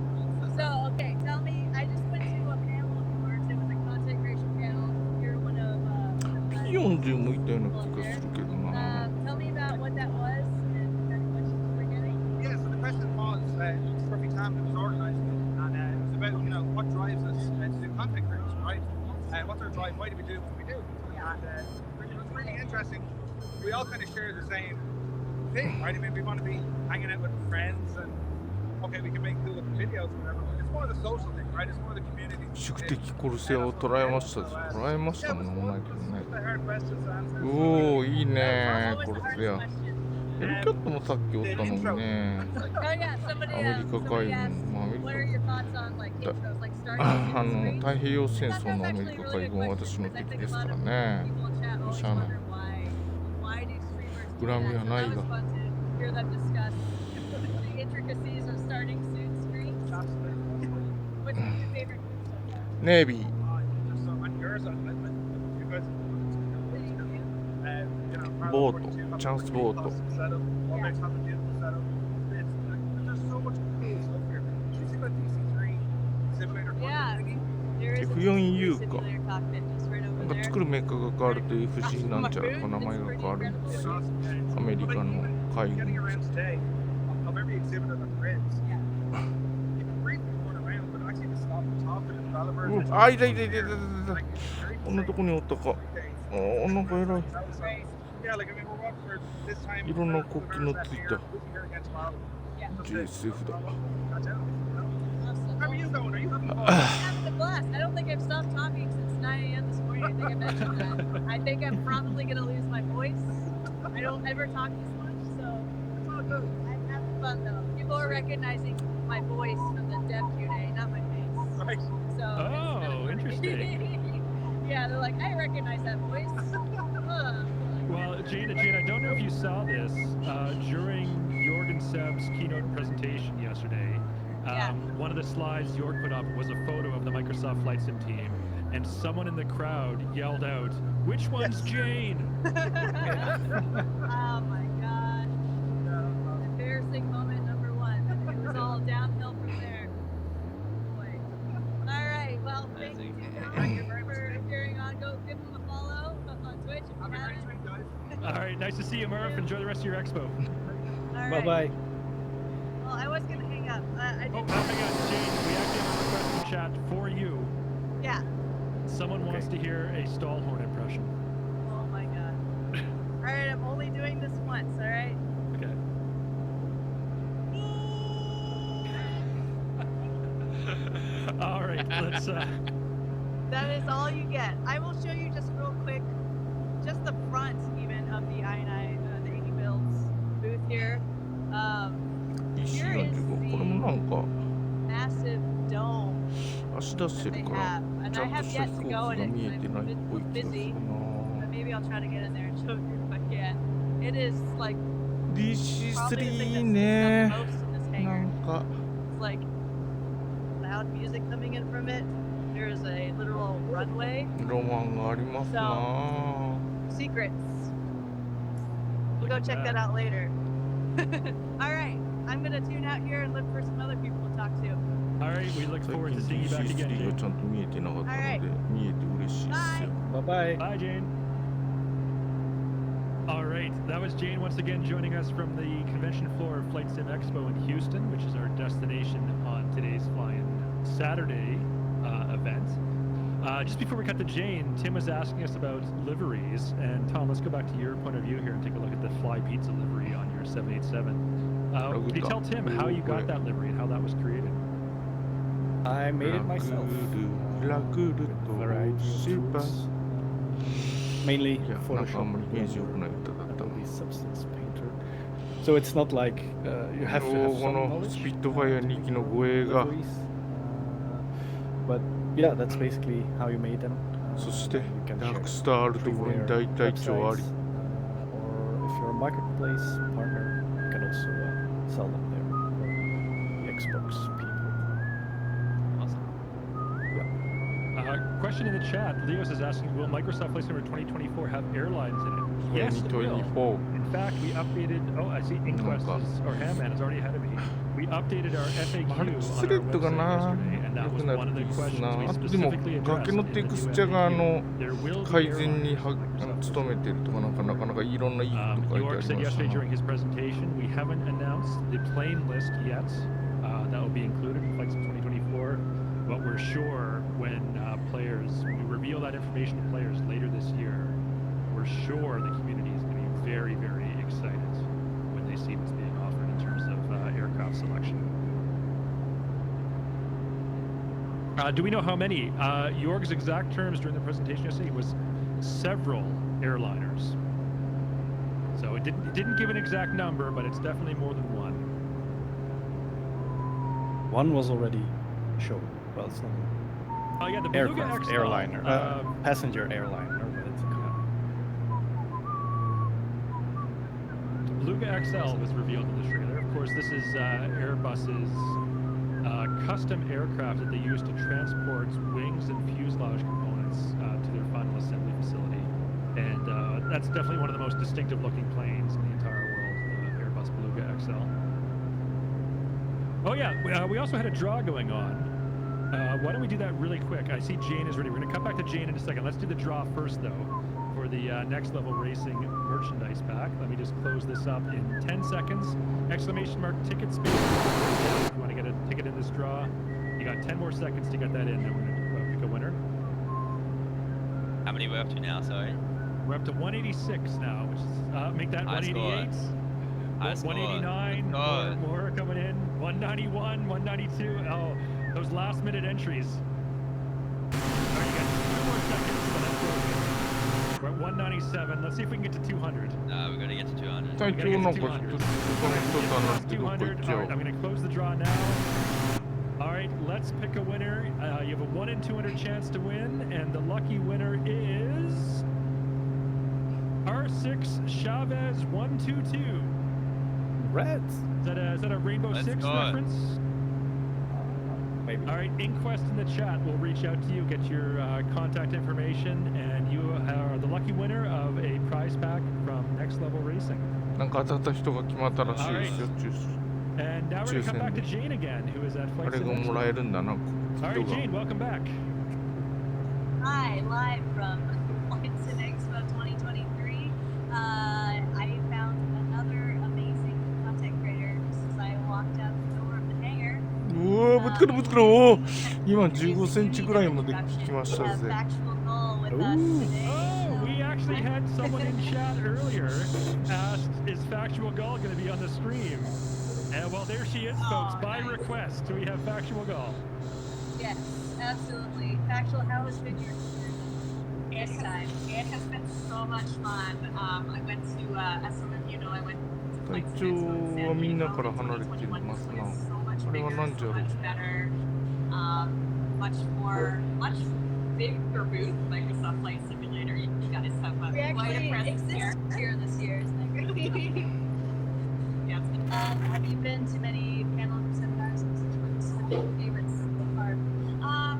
So, okay, tell me. I just went to a panel of yours. It was a content creation panel. You're one of. P40 もいたような気がするけどな。 Tell me about what that was and any questions you were getting. Yeah, so the question was, it's the perfect time it was organised, and it was about, you know, what drives us to do content creation, right? What's our drive? Why do we do what we do? And it was really interesting. We all kind of share the same thing, right? I mean, we want to be hanging out with friends, and okay, we can make cool looking videos or whatever. But it's more the social thing, right? It's more the community. 宿敵コルセアを捉えました。捉えましたもん、名前けどね。 The hard questions to answer. おお、いいね What コ was ル the セ hardest ア。 question? エルキャットもさっきおったのにね。 Oh yeah, somebody, アメリカ somebody 海 asked, 軍、まあアメリ what are your thoughts on like intros, like カ starting 太平洋戦争のアメリカ海軍は私の敵ですからね。 People in chat always しゃあない。 wonder why do streamers do 恨み that? は So ない that が。 was fun to hear them discuss the intricacies of starting soon screens. What's your favorite group so far? ネイビー。 So on yours, you guys. Boat, chance boat. Setup, all makes have a beautiful setup. It's there's so much cool stuff here. Did you see about DC3 simulator? Yeah, there is a F4U か。 simulator cockpit just right な over んか there. 作るメーカーが変わると FG なんちゃらか名前が変わるんですよ。アメリカの海 Getting 軍。 around today of every exhibitor that there is. Yeah. You can briefly run around, but actually to stop and talk to the developers. うんあ、いたいたいたいたいたいた。 Like, it's very こんなとこにおったか。 days. あ、なんか偉い。 That was, yeah, like I mean, we're walking for this time. いろんな国旗のついた We'll be here again tomorrow. Yeah. JSF だ。 That's it. Awesome. How are you going? Are you having fun? I'm having a blast. I don't think I've stopped talking since 9 a.m. this morning. I think I mentioned that. I think I'm probably going to lose my voice. I don't ever talk this much, so it's all good. I'm having fun, though. People are recognizing my voice from the dev Q&A, not my face. Right. So Oh, it's kind of interesting. yeah, they're like, I recognize that voice. Well, Jane, I don't know if you saw this during Jorgen Seb's keynote presentation yesterday. Yeah. One of the slides Jorg put up was a photo of the Microsoft Flight Sim team, and someone in the crowd yelled out, "Which one's Jane?" Oh my gosh. Embarrassing moment number 1. It was all downhill from there. Boy. All right. Well, thank you for appearing on. Go give them a follow on Twitch if you Have a great haven't. week, guys. All right, nice to see you, Murph. Enjoy the rest of your expo. All Bye right. bye. Well, I was gonna hang up. I Oh, didn't. hang on, Jane. We actually have a request in chat for you. Yeah. Someone wants to hear a Stallhorn impression. Oh my god. All right. I'm only doing this once. All right. Okay. All right, let's. That is all you get. I will show you just real quick, just the front even of the i9, the 80 builds booth here. Here is EC45 これもなんか massive dome 足出して that they るから have, and ちゃ I んと have した yet 飛 to 行機 go が in it 見え because てないっ I'm ぽい気がす busy. る But maybe I'll try to get in there and show you if I can. It is likeな probably the thing DC3 that sticks ね out the most in this な hangar. んか It's like loud music coming in from it. There is a literal runway. ロマンがありますな Secrets. Look we'll go Look at check that out later. All right, I'm gonna tune out here and look for some other people to talk to. All right, we look 最 forward to 近 seeing you back again, DC3 が Jane. ちゃんと見えてなかったので、 Alright. 見えて嬉しいですよ。 Bye bye. Bye, Jane. All right, that was Jane once again joining us from the convention floor of FlightSimExpo in Houston, which is our destination on today's Flying Saturday event. Just before we cut to Jane, Tim was asking us about liveries, and Tom, let's go back to your point of view here and take a look at the Fly Pizza livery on your 787. Can you tell Tim how you got that livery and how that was created? I made it myself. With a variety of tools. Mainly いや、なんかあんまりイメージ良くない歌だったな。 Adobe Substance Painter. So it's not like you have to have こ some の knowledge. スピットファイア2機の護衛が、 liveries. But yeah, that's basically how you made them. そして You can ダー check クスターあるところに freeware 大隊長あり、 websites, or if you're a marketplace partner, you can also sell them there for the Xbox people. Awesome. Question in the chat, Leos is asking, will Microsoft Flight Simulator 2024 have airlines in it? Yes, it will. 2024 In fact, we updated. Oh, I see. Inquest is, or Hamman is already ahead of me. We updated our FAQ あれ on ス our レッドが website な yesterday, and 良 that く was な one る of と the いいですな。 questions あ we とでも specifically 崖 addressed の in テ the ク new スチャが FAQ. There will be 改善に airlines は on Microsoft 努めてるとかなかなかいろんないいこと書いてあ York り said ました yesterday な。 during his presentation, we haven't announced the plane list yet. That will be included in Flight Sim 2024, but we're sure when players, when we reveal that information to players later this year, we're sure the community is going to be very, very excited when they see what's being offered in terms of aircraft selection. Do we know how many? Jorg's exact terms during the presentation yesterday was several airliners. So it didn't give an exact number, but it's definitely more than one. One was already shown. Well, it's not Oh yeah, the Beluga aircraft, XL. airliner, passenger airliner, but it's The Beluga XL was revealed in the trailer. Of course, this is Airbus's custom aircraft that they use to transport wings and fuselage components to their final assembly facility. And that's definitely one of the most distinctive looking planes in the entire world, the Airbus Beluga XL. Oh yeah, we also had a draw going on. Why don't we do that really quick? I see Jane is ready. We're going to come back to Jane in a second. Let's do the draw first, though, for the Next Level Racing merchandise pack. Let me just close this up in 10 seconds. Exclamation mark ticket space. If you want to get a ticket in this draw, you got 10 more seconds to get that in. Then we're going to pick a winner. How many we're up to now? Sorry. We're up to 186 now, which is make that High 188. High score. 189. Good. More coming in. 191, 192. Oh, those last minute entries. All right, you got 2 more seconds. So that's good. We're at 197. Let's see if we can get to 200. No, we're gonna get to 200. 隊 We 長 gotta なん get か to 200. 人他の人と話してどこ行っ 200. ちゃ All う right, I'm going to close the draw now. All right, let's pick a winner. You have a 1 in 200 chance to win, and the lucky winner is R6 Chavez 122. Reds. Is that a Rainbow Let's Six go. reference? Maybe. All right, Inquest in the chat will reach out to you, get your contact information, and you are the lucky winner of a prize pack from Next Level Racing. なんか当たった人が決まったらしいですよ。 And now we're going to come back to Jane again, who is at あ Flight れがもら Simulator. えるんだな。 All right, 人が Jane, welcome back. Hi, live from FlightSimExpo 2023. I found another amazing content creator just as I walked out the door of the hangar. うわぶつかるぶつかる。おお今15センチぐらいまで来ましたぜ。 Factual goal with us Ooh. today. Oh, we actually had someone in chat earlier asked, is Factual Gull going to be on the stream? And well, there she is, folks. Oh, By nice. request, we have Factual Gull. Yes, absolutely. Factual, how has been your It has been so much fun. I went to, as some of you know, I went to 隊 Flight 長 Simexpo in は San みんな Diego から in 離れてい2021. ます This な。 one is so much あれは bigger, 何じゃ so ろう。 much better, much bigger booth. Microsoft Flight Simulator. You guys have We quite a actually presence here. exist here this year, isn't that great? Yeah, it's been Have you been to many panel seminars? What's the big favorites so far? Well,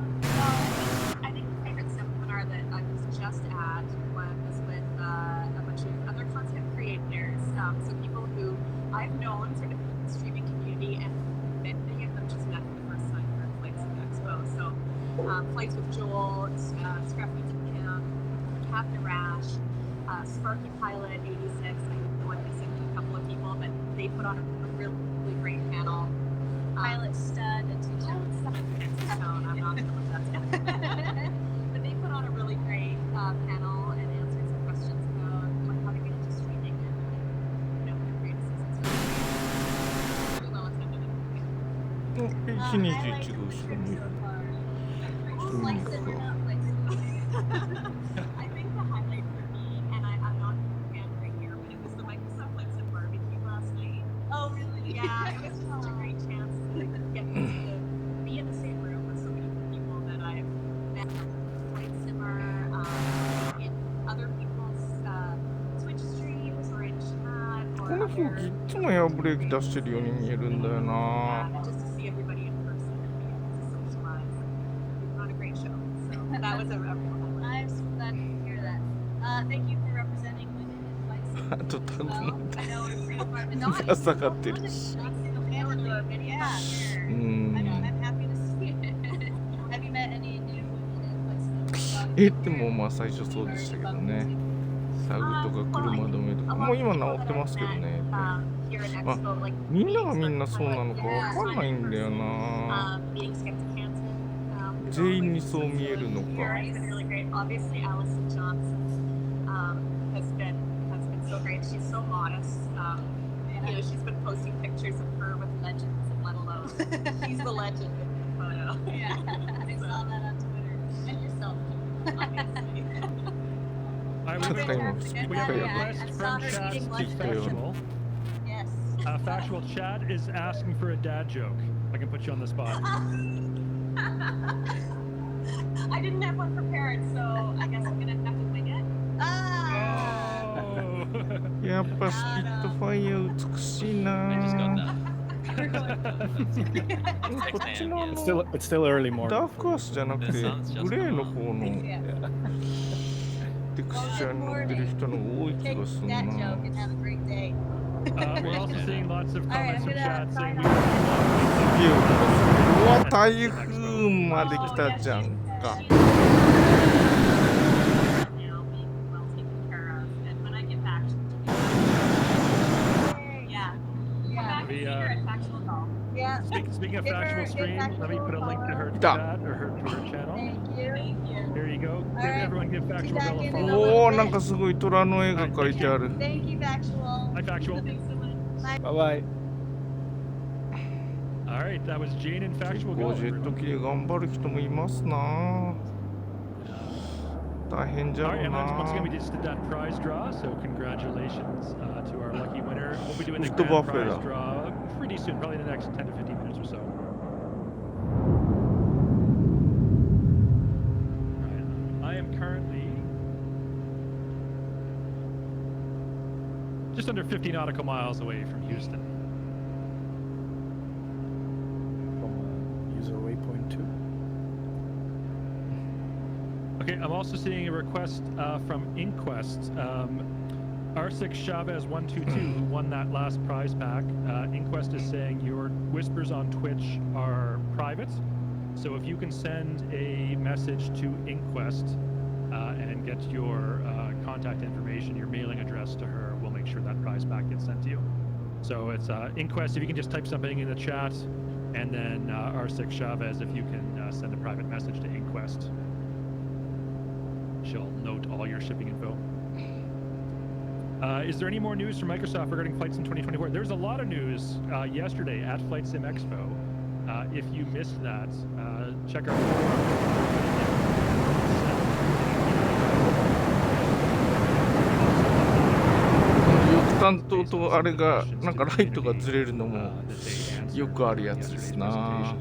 I think the favorite seminar that I was just at was with a bunch of other content creators. Flights with Joel, Scruffy Tim, Captain Rash, Sparky Pilot 86. I know I'm missing a couple of people, but they put on a really, really great panel. Pilot Stud and Two-Tone. I'm not sure what that's yet. But they put on a really great panel and answered some questions about like how to get into streaming and create assistance. Really well attended. 121が後ろにいる。 I think the highlight for me, and I'm not a fan right here, but it was the Microsoft Flights and Barbecue last night. Oh, really? Yeah, it was just such a great chance to get to be in the same room with so many people that I've met from Flight Simmer, in other people's Twitch streams or in chat こ or の飛行機いつもエアブレーキ出してるように見えるんだよな。 just to see everybody in person and be able to socialize. We put on a great show. So that was a real highlight. I'm so glad to hear that. Thank you for representing women in flight. あとタグも I know it's pretty far, but no, ぶら下がってるし。 Yeah, sure. うん。 I'm happy to see it. Have you met any new women in flight? でもまあ最初そうでしたけどね。タグとか車止めとか、もう今治ってますけどね。Here at ま Expo, like みんながみんなそうなのかわかんないんだよな。 meetings get to cancel. 全員にそう見えるのか。 It's been really great. Obviously, Allison Johnson has been so great. She's so modest. She's been posting pictures of her with legends and let alone she's the legend in the photo. Yeah, I saw that on Twitter. And yourself, obviously. All Check right, that out. we have a Yeah, request I saw from her chat eating to lunch. Factual. Yes. Factual chat is asking for a dad joke. I can put you on the spot. I didn't have one prepared, so I guess I'm gonna have to wing it. Oh. やっぱスピットファイヤー美しい I just got な。 that. こっちの It's still early morning. ダークアースじゃなくてグレーの方の Yeah. テクスチャーに乗ってる人の方が多い気 Take がする that な。 joke and have a great day. We're also seeing lots of Alright, comments I'm in chat gonna saying sign we off. 家をうわ台風まで来たじゃんか。 Now being well taken care of, and when I get back, yeah, come back and see her at Factual Golf. Yeah. Speaking of Give her- factual give stream, let me put a link to her Ita. chat or her Twitter channel. Thank you. Thank you. Here you go. Give Alright. everyone give Factual Back Bell a in follow. another- おお、なんかすごい虎の絵が描いてある。 Thank you, Factual. Hi, Factual. Thanks so much. Bye bye. All right, that was Jane and 結 Factual 構 Go. ジェット機で頑張る人もいますな。大変じゃ All ろ right, う and once again, we な。 just did that prize draw, so congratulations to our lucky winner. We'll be doing the Ufto grand Buffet prize da. draw pretty soon, probably in the next 10 to 15 minutes or so. All right, I am currently just under 50 nautical miles away from Houston. From user waypoint 2. Okay, I'm also seeing a request from Inquest. R6 Chavez 122, who won that last prize pack. Inquest is saying your whispers on Twitch are private. So if you can send a message to Inquest and get your contact information, your mailing address to her, we'll make sure that prize pack gets sent to you. So it's Inquest, if you can just type something in the chat, and then R6 Chavez, if you can send a private message to Inquest. She'll note all your shipping info. Is there any more news from Microsoft regarding flights in 2024? There's a lot of news yesterday at FlightSimExpo. If you missed that, check our forum. 担当とあれがなんかライトがずれるのもよくあるやつですな。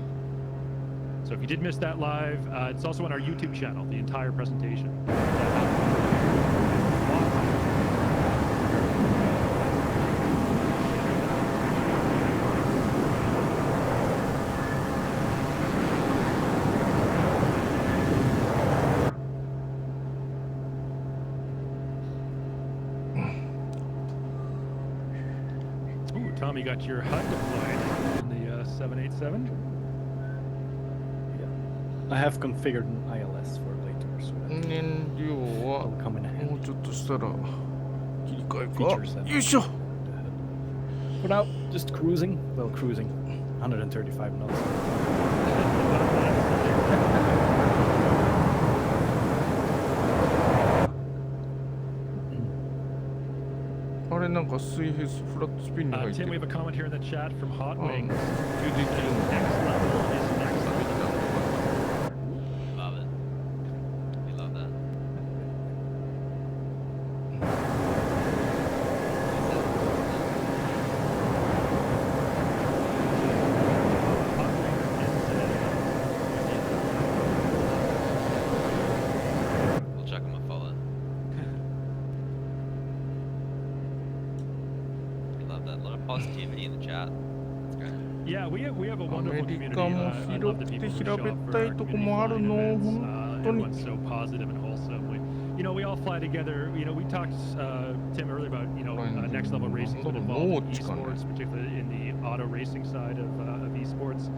So if you did miss that live, it's also on our YouTube channel, the entire presentation. Ooh, Tommy got your HUD deployed on the 787. I have configured an ILS for later, so that 燃料は will come in もう handy. ちょっとしたら切り替え Features か。 that よいしょ。 For now, just cruising. Well, cruising. 135 knots. あれなんか水平フラットスピンに入って Tim, we る have a comment here in the chat from Hot あ、充 Wings. 電 Says 切るの next level is next level. Love it. We love that. Hot We'll chuck him a follow. We love that. A lot of positivity in the chat. It's great. Yeah, we have a ア wonderful メリ community. カも I love 広 the くて people who 平 show べ up っ for た our いとこ community もある flying の events. 本当に Everyone's so positive and wholesome. We all fly together. We talked, Tim, earlier about next level racing would involve esports, particularly in the auto racing side of esports.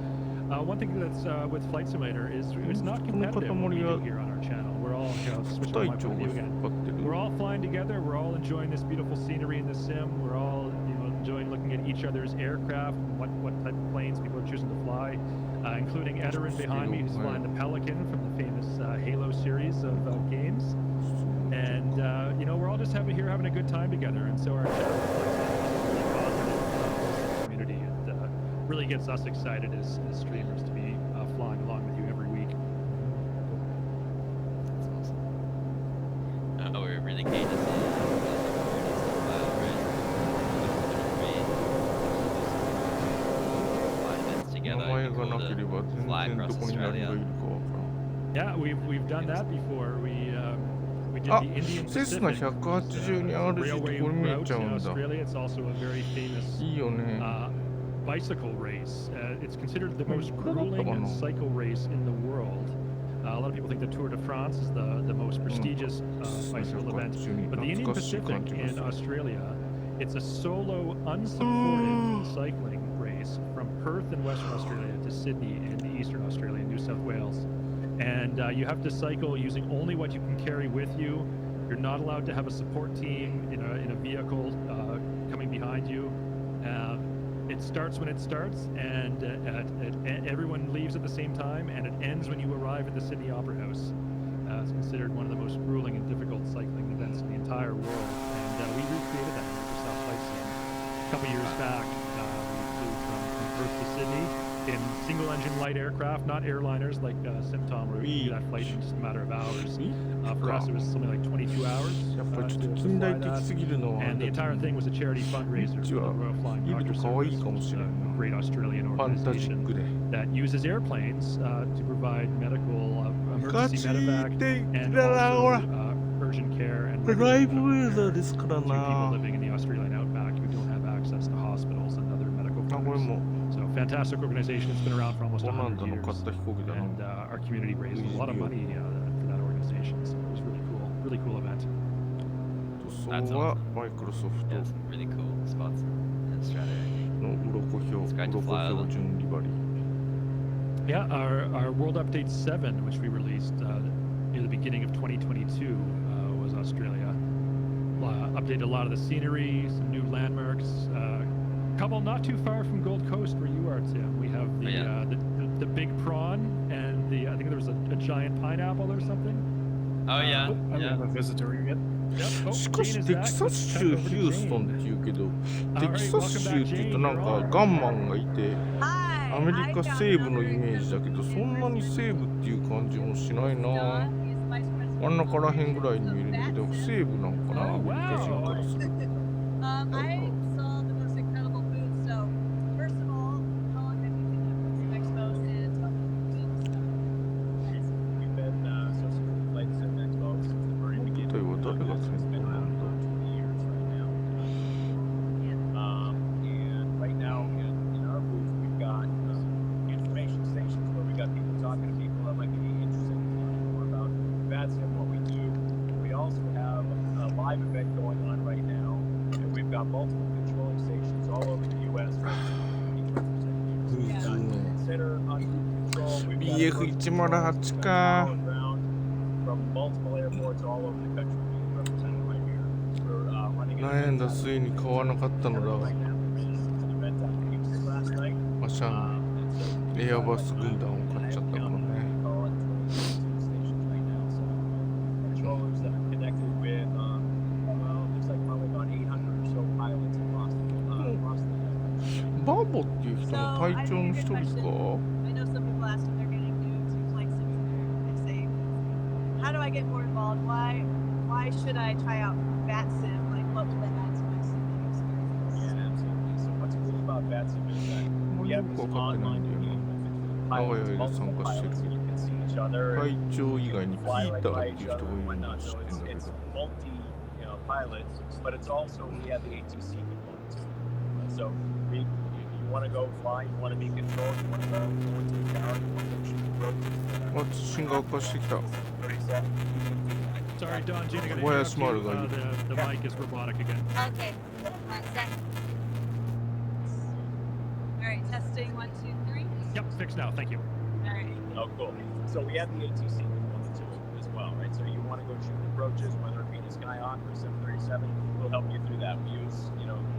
One thing that's with Flight Simulator is it's not competitive what we do here on our channel. We're all, switch 副 to 隊 my 長 point が of view 引っ again. 張ってる We're all flying together. We're all enjoying this beautiful scenery in the sim. We're all, enjoying looking at each other's aircraft and what type of planes people are choosing to fly, including Ederin behind me, who's flying the Pelican from the famous Halo series of games. And we're all just having a good time together. And so our channel reflects that really positive community. It really gets us excited as streamers to be flying along with you every week. That's awesome. We're really keen to see名前がなければ全然どこに何がいるかわからん Yeah, we've done that before. We did あ the Indian セスナ Pacific. 182 It's a に RG ってこれ見え railway ちゃ route う in んだ Australia. It's also a very famous いいよね bicycle race. It's considered the most Cool. grueling cycle race in the world. A lot of people think the Tour de France is the most prestigious bicycle event, but the Indian Pacific in Australia, it's a solo, unsupported cycling race from Perth in Western Australia to Sydney in Eastern Australia, New South Wales. And you have to cycle using only what you can carry with you. You're not allowed to have a support team in a vehicle coming behind you. It starts when it starts, and everyone leaves at the same time, and it ends when you arrive at the Sydney Opera House. It's considered one of the most grueling and difficult cycling events in the entire world, and we recreated that in Microsoft Flight Sim a couple years back. We flew from Perth to Sydney in single-engine light aircraft, not airliners like SimTom, where we can do that flight in just a matter of hours. For us, it was something like 22 hours やっぱりちょっと to 近 fly 代的 that. すぎるのは And the entire thing was a charity fundraiser for the Royal Flying 見る Doctor と可愛い Service, かも which し is れ a んな great Australian ファンタジッ organization クで that uses airplanes to provide medical ガ emergency チ medevac で and だなほら also urgent care and ライ regular ブウ medical ェザー care ですから to people な living in the Australian outback who don't have access to hospitals and other medical あこれ products. も So fantastic organization. It's been around for almost オラン 100ダの years. 買った飛行機だな And our community raised a lot of money for that organization. So it was really cool. Really cool event. 塗 That's 装は awesome. マイクロソフ Yeah, ト some really cool spots in Australia. の鱗It's great to 標 fly over. 準リバリー Yeah, our World Update 7, which we released near the beginning of 2022, was Australia. Updated a lot of the scenery, some new landmarks. Couple not too far from Gold Coast, where you are, Tim. We have the big prawn, and I think there was a giant pineapple or something. Oh yeah, I yeah. have a visitor yet. Yep. Oh, しかし Jane is テ back. キサ Let's ス cut 州 over ヒ to ューストン Jane. って言うけど All テ right, キサ welcome ス州 back, って言う Jane. となん You're か on. ガンマンがいて Hi. アメリカ I found 西部の another イメージだけどそんなに西部っていう感じもしないな Don. He's vice president 真ん中らへんぐらい of に見えるんだけど Vaccine. 西部なんかな Oh, アメリカ人からすると I saw the most incredible booth. So, first of all, how long have you been at FlightSimExpo and tell me the booth We've been associated with FlightSimExpo since the very 舞 beginning. 台は誰が It's 先 been 頭な around ん for だ 20 years right now. And right now in our booth, we've got information stations where we got people talking to people that might be interested in learning more about VATSIM, what we do. We also have a live event going on right now, and we've got multiple BF108 か。 From multiple airports all over the country being represented right here. We're running an 悩ん event だ末に買わなかったのだが、 right now. An event on Houston last night. まあ、シャン、 And so エアバス軍団を買っちゃったからね。 call it 22 stations right now. So controllers that are connected with, well, it looks like probably about 800 or so pilots across the country. バーボっていう人の隊長の一人ですか？ I know some people asked if they're getting new to Flight Simulator. I say, how do I get more involved? Why should I try out VATSIM? Like, what would that add to my simulator experience? Yeah, absolutely. So what's cool about VATSIM is that we have this online engagement between pilots, multiple pilots, so you can see each other. 隊長以外にピ Fly ー right ターっ by てい each う人 other がいる and の whatnot. 知 So ってんだけ it's ど。 multi, pilots, but it's also we have the ATC component too. So you want to go fly, you want to be in control, you want to go into the tower, you want to go shoot the road. あ、通信が悪化してきた。 Sorry, Don, Gene, I gotta Why interrupt smarter you. than you? The mic is robotic again. Okay. 1 sec. All right, testing 1, 2, 3. Yep, fixed now. Thank you. All right. Oh, cool. So we have the ATC component too as well, right? So you want to go shoot approaches, whether it be the Skyhawk or 737, we'll help you through that. We use,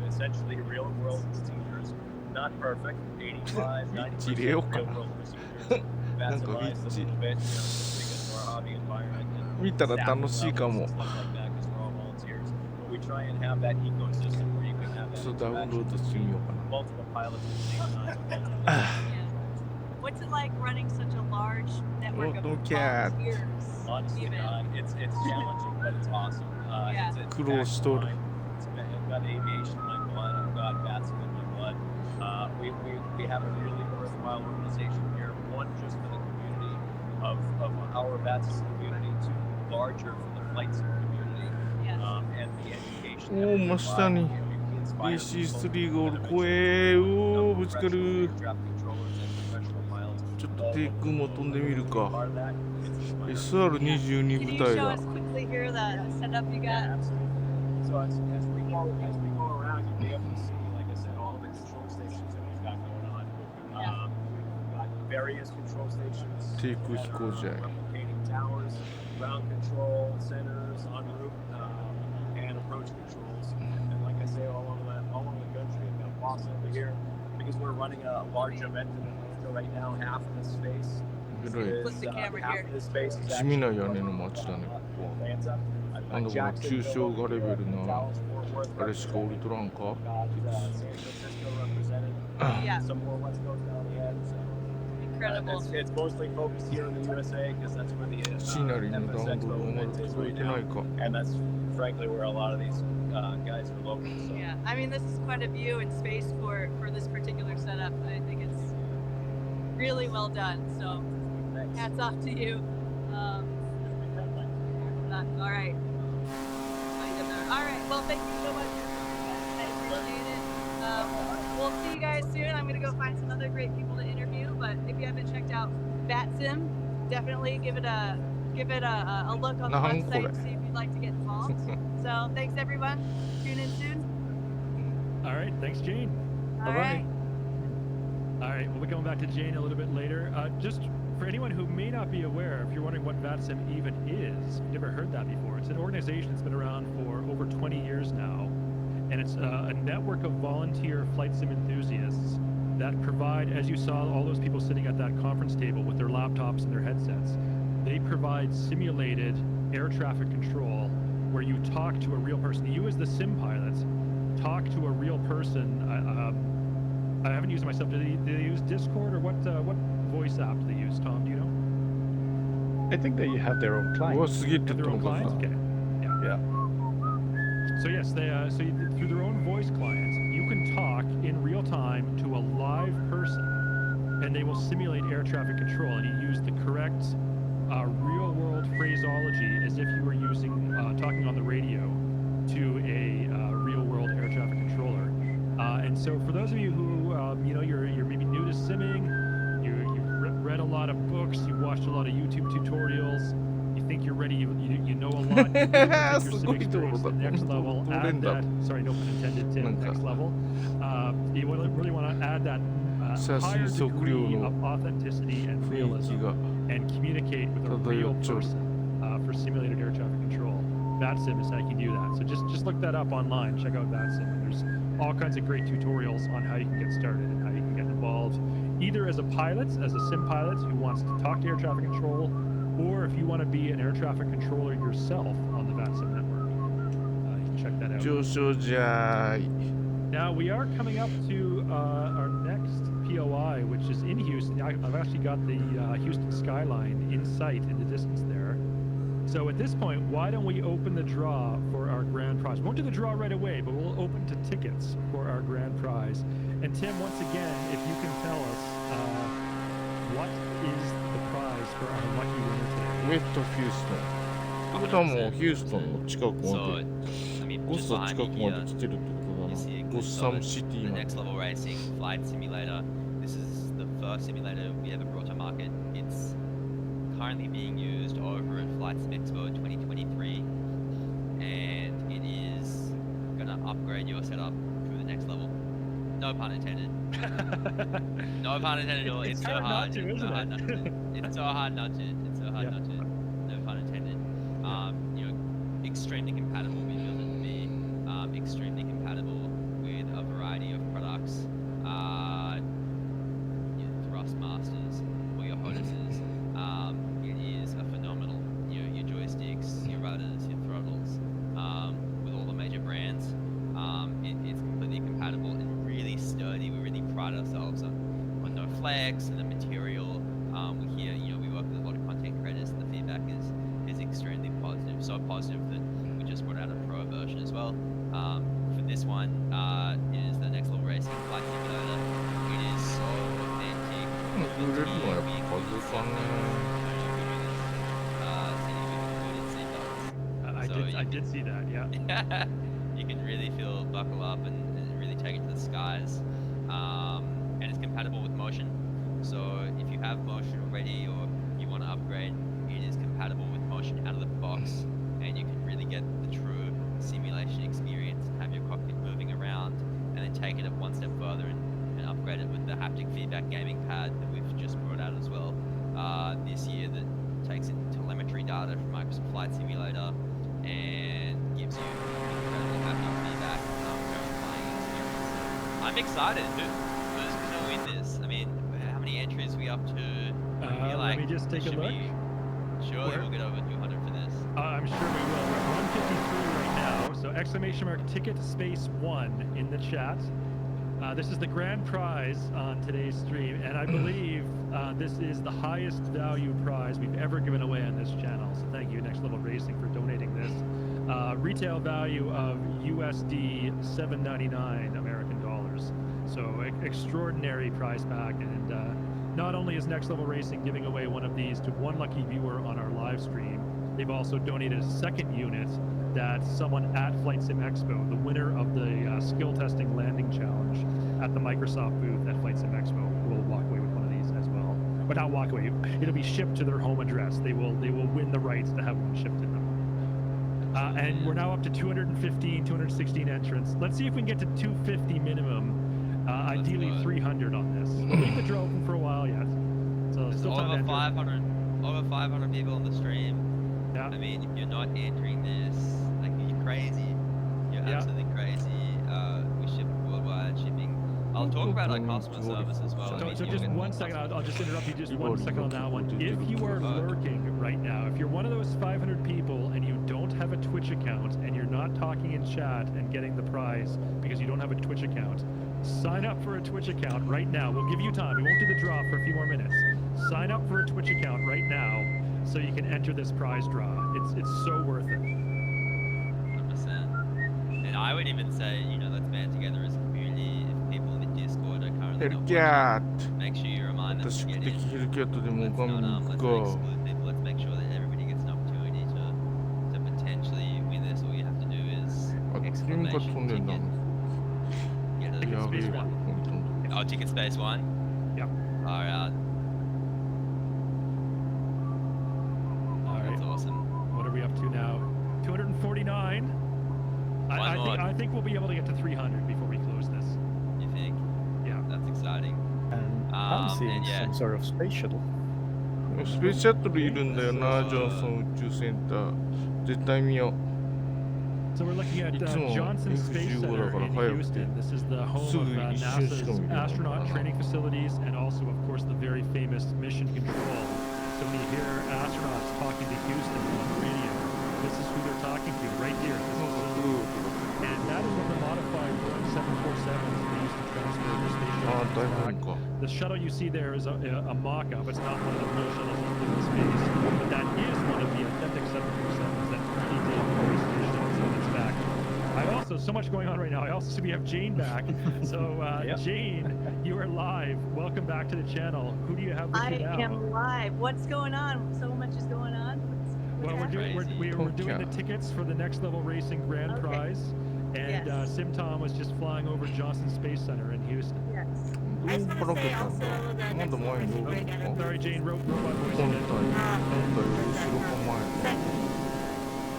essentially real-world procedures. Not perfect, 85, 90% real-world procedures. Maximize a little bit, just because of our hobby environment. 見たら楽しいかも。 Stuff like that, because we're all volunteers. But we try and have that ecosystem where you can have that ちょっとダウンロード interaction してみようか between な。 multiple pilots at the same time. Yeah. What's it like running such a large network of Don't cat. volunteers? Honestly, Even. it's challenging, but it's awesome. Yeah. It's苦労しとる。 I've got aviation in my blood. I've got VATSIM in my blood. We have a really worthwhile organization here. One, just for the community of our VATSIM community. Two, larger for the FlightSim community. Yeah. And the education. おー、真下に PC3 がおる。怖え。おー、ぶつかる。ちょっと低空も飛んでみるか。SR22 Can 部 you 隊 show が us。quickly here the setup you Yeah, got? absolutely. So as we go around, you'll be able to see, like I said, all the control stations that we've got going on. We've got various control stations. 低空飛行じゃい。 Replicating towers, ground control centers, en route, and approach controls. And like I say, all over the country, I've got a boss over here. Because we're running a large event in Atlanta right now, half of the space 広い。 Flip the camera half here. of the space is 地味な屋根の街だね、ここは。 Atlanta. なんだこの抽象画レベルな、あれしか降りとらんか。 San Francisco represented. Yeah. Some more West Coast down the end. So, Incredible. it's mostly focused here in the USA because that's where the シナリーのダウンロードがまだ MSFS is 届い right てな now. いか。 And that's frankly where a lot of these guys are local. So. Yeah. I mean, this is quite a view and space for this particular setup. I think it's really well done. So Thanks. hats off to you. All right. All right. Well, thank you so much. I appreciate it. We'll see you guys soon. I'm going to go find some other great people to interview. But if you haven't checked out VATSIM, definitely give it a look on the website and see if you'd like to get involved. So thanks, everyone. Tune in soon. All right, thanks, Jane. All right. All right, we'll be going back to Jane a little bit later. Just for anyone who may not be aware, if you're wondering what VATSIM even is, you've never heard that before. It's an organization that's been around for over 20 years now, and it's a network of volunteer flight sim enthusiasts that provide, as you saw, all those people sitting at that conference table with their laptops and their headsets. They provide simulated air traffic control where you talk to a real person. You as the sim pilot talk to a real person. I haven't used it myself. Do they use Discord or what voice app do they use? Tom, do you know? I think they have their own うわ、 client. すげえって言 Have った their の own か clients? さ。 Okay. Yeah. So yes, through their own voice clients, you can talk in real time to a live person, and they will simulate air traffic control, and you use the correct real-world phraseology as if you were talking on the radio to a real-world air traffic controller. And so, for those of you who you're maybe new to simming, you've read a lot of books, you've watched a lot of YouTube tutorials. You think you're ready, you know a lot, you really take your sim experience to the next level, add that, sorry, no pun intended, to the next level. You really want to add that higher 写真測量 degree の of authenticity and 雰囲気 realism が and communicate with a real 漂っちゃう。 person for simulated air traffic control. VATSIM is how you can do that. So just look that up online. Check out VATSIM. There's all kinds of great tutorials on how you can get started and how you can get involved, either as a pilot, as a sim pilot who wants to talk to air traffic control, or if you want to be an air traffic controller yourself on the VATSIM network. You can check that out. 上昇じゃーい。 Now we are coming up to our next POI, which is in Houston. I've actually got the Houston skyline in sight in the distance there. So at this point, why don't we open the draw for our grand prize? We won't do the draw right away, but we'll open to tickets for our grand prize. And Tim, once again, if you can tell us what is the prize for our lucky winner today? ウエストヒューストン。僕はもうヒューストンの近くま So, で、 I mean, ゴ just スの behind 近 me くま here, で来てるってことだ you な。 see a ゴ glimpse ッサ of ム it, シテ the ィまで。 next level racing flight simulator. This is the first simulator we ever brought to market. It's currently being used over at FlightSimExpo 2023, and it is gonna upgrade your setup to the next level. No pun intended. No pun intended at all. It's so hard hard. not to, It's so isn't hard it? not to. It's so hard not to. It's so hard Yeah. not to. No pun intended. You know, extremely compatible. We built it to be extremely compatible with a variety of products. You know, Thrustmasters or your Hoduses. It is a phenomenal. You know, your joysticks, your rudders, your throttles, with all the major brands. It's completely compatible and really sturdy. We really pride ourselves on no flex and the material. We hear, you know, we work with a lot of content creators, and the feedback is extremely positive. So positive that we just brought out a pro version as well. For this one, it is the next level racing flight simulator. It is so authentic. 売れるのはやっぱ風かね。I did see that, yeah. You can really feel buckle up and really take it to the skies. And it's compatible with motion. So if you have motion already or you want to upgrade, it is compatible with motion out of the box, and you can really get the true simulation experience and have your cockpit moving around, and then take it one step further and upgrade it with the haptic feedback gaming pad that we've just brought out as well this year, that takes in telemetry data from Microsoft Flight Simulator and gives you incredible haptic feedback during flying experience. I'm excited. Who's gonna win this? I mean, how many entries are we up to? I feel Let me just take a look. Surely we'll get over 200 for this. I'm sure we will. We're at 153 right now. So exclamation mark ticket space 1 in the chat. This is the grand prize on today's stream, and I believe this is the highest value prize we've ever given away on this channel. So thank you, Next Level Racing, for donating this. Retail value of USD $7.99 American dollars. So extraordinary prize pack, and not only is Next Level Racing giving away one of these to one lucky viewer on our live stream, they've also donated a second unit that someone at FlightSimExpo, the winner of the skill testing landing challenge at the Microsoft booth at FlightSimExpo, will walk away with one of these as well. But not walk away; it'll be shipped to their home address. They will win the rights to have one shipped to them. And we're now up to 215, 216 entrants. Let's see if we can get to 250 minimum. Ideally 300 on this. We'll leave the draw open for a while yet. So There's still time to over enter. 500 people on the stream. Yeah. I mean, if you're not entering this, like, you're crazy. You're Yeah. absolutely crazy. We ship worldwide shipping. I'll talk about our customer service as well. I mean, So you'll just get one more second, customers. I'll just interrupt you just 1 second on that one. If you are lurking right now, if you're one of those 500 people and you don't have a Twitch account and you're not talking in chat and getting the prize because you don't have a Twitch account, sign up for a Twitch account right now. We'll give you time. We won't do the draw for a few more minutes. Sign up for a Twitch account right now so you can enter this prize draw. It's so worth it. 100%. And I would even say, you know, let's band together as a community. If people in the Discord are currently ヘル not キャー watching, make sure you remind them 私 to 宿 get 敵 in. ヘルキャットでも Let's 画面 not, に行 let's く not か。 exclude people. Let's make sure that everybody gets an opportunity to potentially win this. All you have to do is あ、君が飛んでんだ。 ticket. Get it. やべえ、 Space こ one. こに飛んでる。 Oh, ticket space 1? Yep. Far out. All right. That's awesome. What are we up to now? 249. One more. I think we'll be able to get to 300 before we close this. You think? Yeah. That's exciting. And I'm seeing and yeah. some sort of space shuttle. スペースシャトルいるんだよな、ジョンソン宇宙センター。絶対見よう。 So we're looking at Johnson Space Center in Houston. This is the home of NASA's astronaut training facilities and also, of course, the very famous mission control. So when you hear astronauts talking to Houston on the radio, this is who they're talking to right here. And that is what the modified Boeing 747s used to transfer the space shuttle. The shuttle you see there is a mock-up. It's not one of the real shuttles that flew in space, but that is one of the authentic 747s that currently did space missions on its back. I also, so much going on right now. I also see we have Jane back. So, Jane, you are live. Welcome back to the channel. Who do you have with you now? I am live. What's going on? So much is going on. Well, we're doing the tickets for the Next Level Racing Grand Prize. And Sim Tom was just flying over Johnson Space Center in Houston. Yes. Sorry, Jane, robot voice again.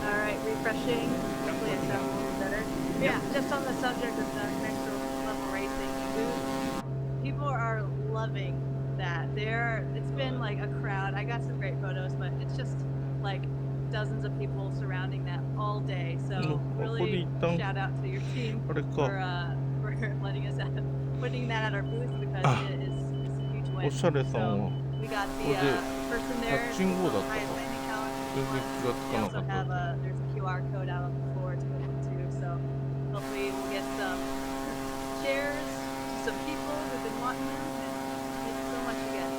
All right, refreshing. Hopefully it sounds a little better. Yeah, just on the subject of the Next Level Racing booth, people are loving that. It's been like a crowd. I got some great photos, but it's just like dozens of people surrounding that all day. So really shout out to your team for letting us putting that at our booth because it is a huge win. So we got the person there. We also have there's a QR code out on the floor to go too. So hopefully we'll get some chairs to some people who've been wanting them and it's so much again.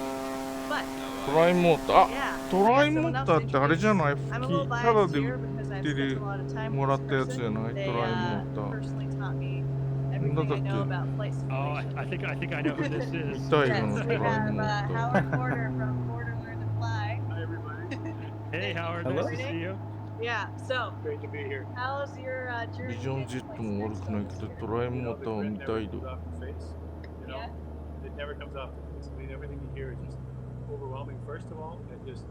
But トライモーター、あ、トライモーターってあれじゃない？ただで売ってるもらったやつじゃない？トライモーター。なんだっけ？ Oh, I think I know who this is. 見たいよな、トライモーター。 Howard Porter from Porter Learn to Fly. Hi, everybody. Hey, Howard. Nice to see you. Yeah. So. Great to be here. How's your journey? ビジョンジェットも悪くないけど、トライモーターを見たいと。 Yeah. It never comes off the face. I mean, everything you hear is just overwhelming, first of all, and just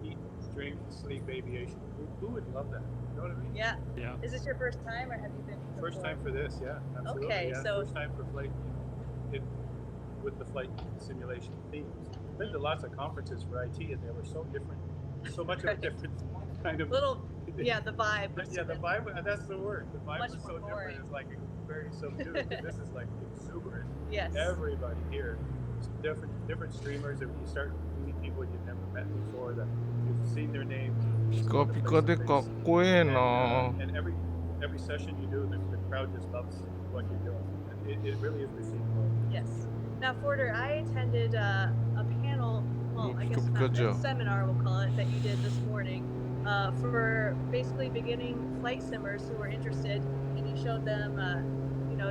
eat, drink, sleep, aviation. Who would love that? You know what I mean? Yeah. Yeah. Is this your first time, or have you been? First time for this, yeah. Absolutely. Okay, yeah. so First time for flight, with the flight simulation themes. Been to lots of conferences for IT, and they were so different. So much of a different kind of little, yeah, the vibe. Yeah, the vibe. That's the word. The vibe Much was so more boring. different. It's like very subdued. And this is like exuberant. Yes. Everybody here, different streamers. That you start meeting people you've never met before, that you've seen their names. ピカピカでかっこええな。 And every session you do, the crowd just loves what you're doing. And it really is received well. Yes. Now, Porter, I attended a panel. Well, I guess not a seminar, we'll call it, that you did this morning for basically beginning flight simmers who were interested, and you showed them,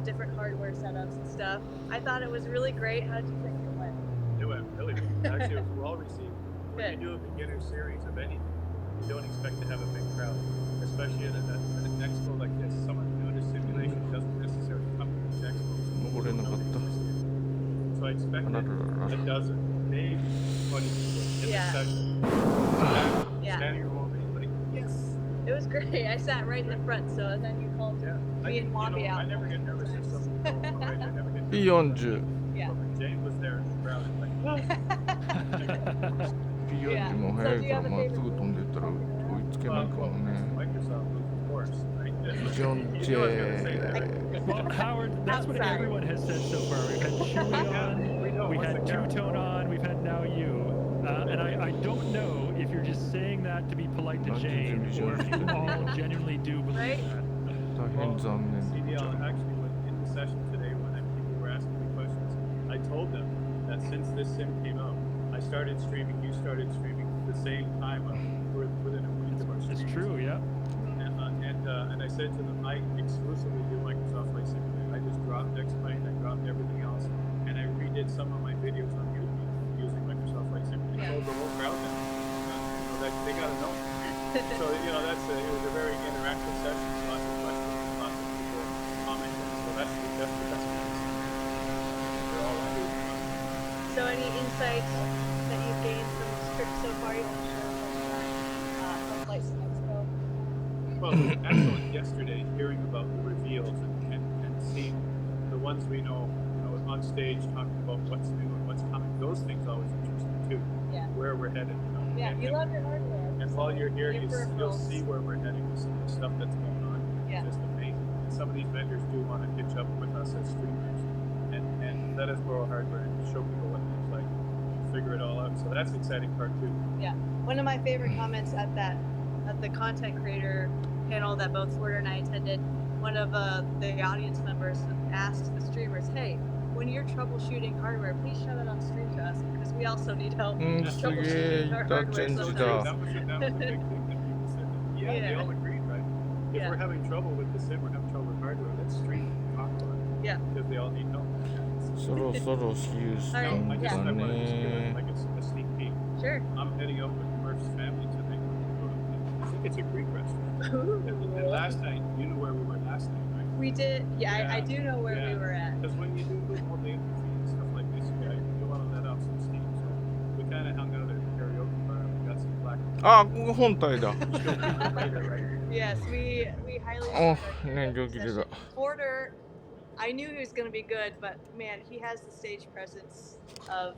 different hardware setups and stuff. I thought it was really great. How did you think it went? It went really good. Actually, it was well received. When you do a beginner series of anything, you don't expect to have a big crowd, especially at an expo like this. Someone new to simulation doesn't necessarily come to these expos. So I expected a dozen, maybe 20 people in the session. Standing room, like, yes. It was great. I sat right in the front, so then you called me and Womby out. I never get nervous if something's going right. I never get nervous. 40. Yeah. Jane was there in the crowd and like, P40 も速いから、まあすぐ飛んでったら追いつけないかもね。 Microsoft was of course, right? ビジョンジェ Well, Howard, that's what everyone has said so far. We've had Chewy on, we had Two-Tone on, we've had now you. And I don't know if you're just saying that to be polite to Jane, or if you all genuinely do believe that. 大変残念。 CDL actually went in the session today when people were asking me questions. I told them that since this sim came out, I started streaming, you started streaming at the same time within a week of our streaming. It's true, yeah. And I said to them, I exclusively do Microsoft Flight Simulator. I just dropped X-Plane, I dropped everything else, and I redid some of my videos on YouTube using Microsoft Flight Simulator. I told the whole crowd that they got to know. So it was a very interactive session. Lots of questions, lots of people commenting. So that's the best part. They're all happy. So any insights that you've gained from this trip so far you want to share with us from FlightSimExpo? Well, it was excellent yesterday hearing about the reveals and seeing the ones we know, on stage talking about what's new and what's coming. Those things always interest me too. Yeah. Where we're headed. You know? Yeah, you love your hardware. And while you're here, Your you'll peripherals. see where we're heading. You see the stuff that's going on. Yeah. It's just amazing. And some of these vendors do want to hitch up with us as streamers and let us borrow hardware and show people what it looks like, figure it all out. So that's the exciting part too. Yeah. One of my favorite comments at the content creator panel that both Porter and I attended, one of the audience members asked the streamers, "Hey, when you're troubleshooting hardware, please show that on stream to us because we also need help troubleshooting our hardware sometimes." That was a big thing that people said. Yeah, they all agreed, right? If we're having trouble with the sim, we're having trouble with hardware, let's stream and talk about it. Yeah. Because they all need help. そろそろヒューストン I だ wanted to just give it ね。 like a sneak peek. Sure. I'm heading out with Murph's family tonight. I think it's a Greek restaurant. And last night, you know where we were last night, right? We did. Yeah, I do know where we were at. Because when you do all the interviews and stuff like this, you want to let off some steam. So we kind of hung out at the karaoke bar and we got some black. あ、ここ本体だ。 later, right? Yes, we highly. あ、 recommend 燃料切れだ。 Porter, I knew he was going to be good, but man, he has the stage presence of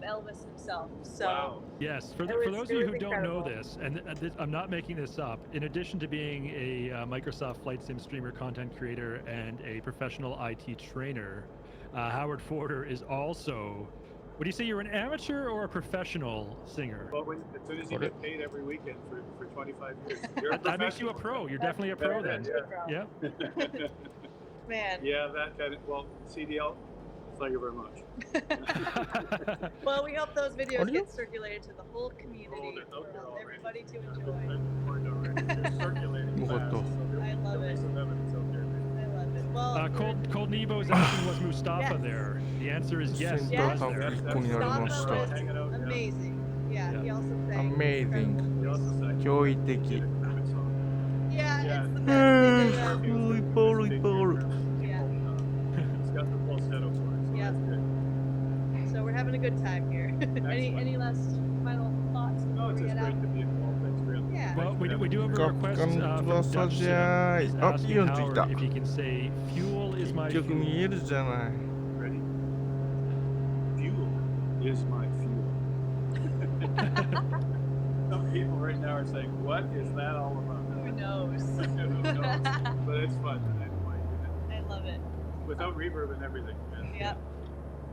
Elvis himself. So. Wow. Yes, for It those was of you who don't incredible. know this, and I'm not making this up, in addition to being a Microsoft Flight Sim streamer, content creator, and a professional IT trainer, Howard Porter is also, would you say you're an amateur or a professional singer? Well, as soon as you get paid every weekend for 25 years, you're a That makes you a pro. You're definitely a pro then. Yeah. Man. Yeah, that kind of, well, CDL, thank you very much. Well, we hope those videos get circulated to the whole community for everybody to enjoy. They're circulating fast, so I love there'll be it. some evidence out there. I love it. Well, Cold Nebo is asking, was Mustafa Yes. there? The answer is yes. he Yes. was there. 1個になりまし Mustafa た。 was amazing. Yeah, he also sang. Amazing. He also sang 驚異的。 a good song. Yeah, Yeah. it's the best thing ever. いっぱいあるいっぱいある。 Yeah. He's got the falsetto for it, so Yeah. that's good. So we're having a good time here. any last final thoughts No, before it's we just get out? great to be involved. Thanks for Yeah. Well, we do have a request from ガッカン Dutch 翼 Sim. じゃーい。 He's あ、イ asking オンつい Howard た。 if he can say, fuel is 結 my 局見 fuel. えるじゃない。 Ready? Fuel is my fuel. Some people right now are saying, what is that all about? Who knows? Who knows? But it's fun. I don't mind doing I love it. it. Without reverb and everything. Man. Yep.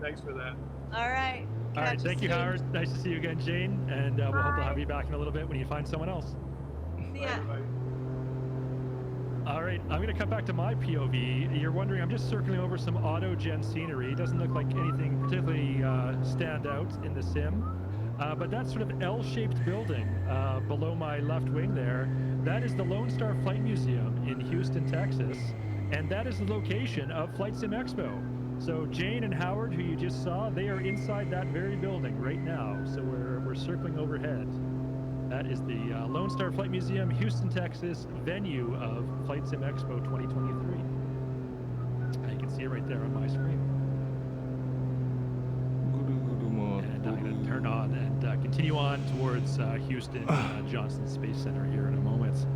Thanks for that. All right. All right, Catch thank you, soon. Howard. Nice to see you again, Jane. And we'll hope to have Bye. you back in a little bit when you find someone else. See ya. Bye. All right, I'm going to cut back to my POV. You're wondering, I'm just circling over some auto-gen scenery. It doesn't look like anything particularly stand out in the sim. But that sort of L-shaped building below my left wing there, that is the Lone Star Flight Museum in Houston, Texas. And that is the location of FlightSimExpo. So Jane and Howard, who you just saw, they are inside that very building right now. So we're circling overhead. That is the Lone Star Flight Museum, Houston, Texas, venue of FlightSimExpo 2023. You can see it right there on my screen. ぐるぐる回 And っ I'm と going to る。 turn on and continue on towards Houston Johnson Space Center here in a moment.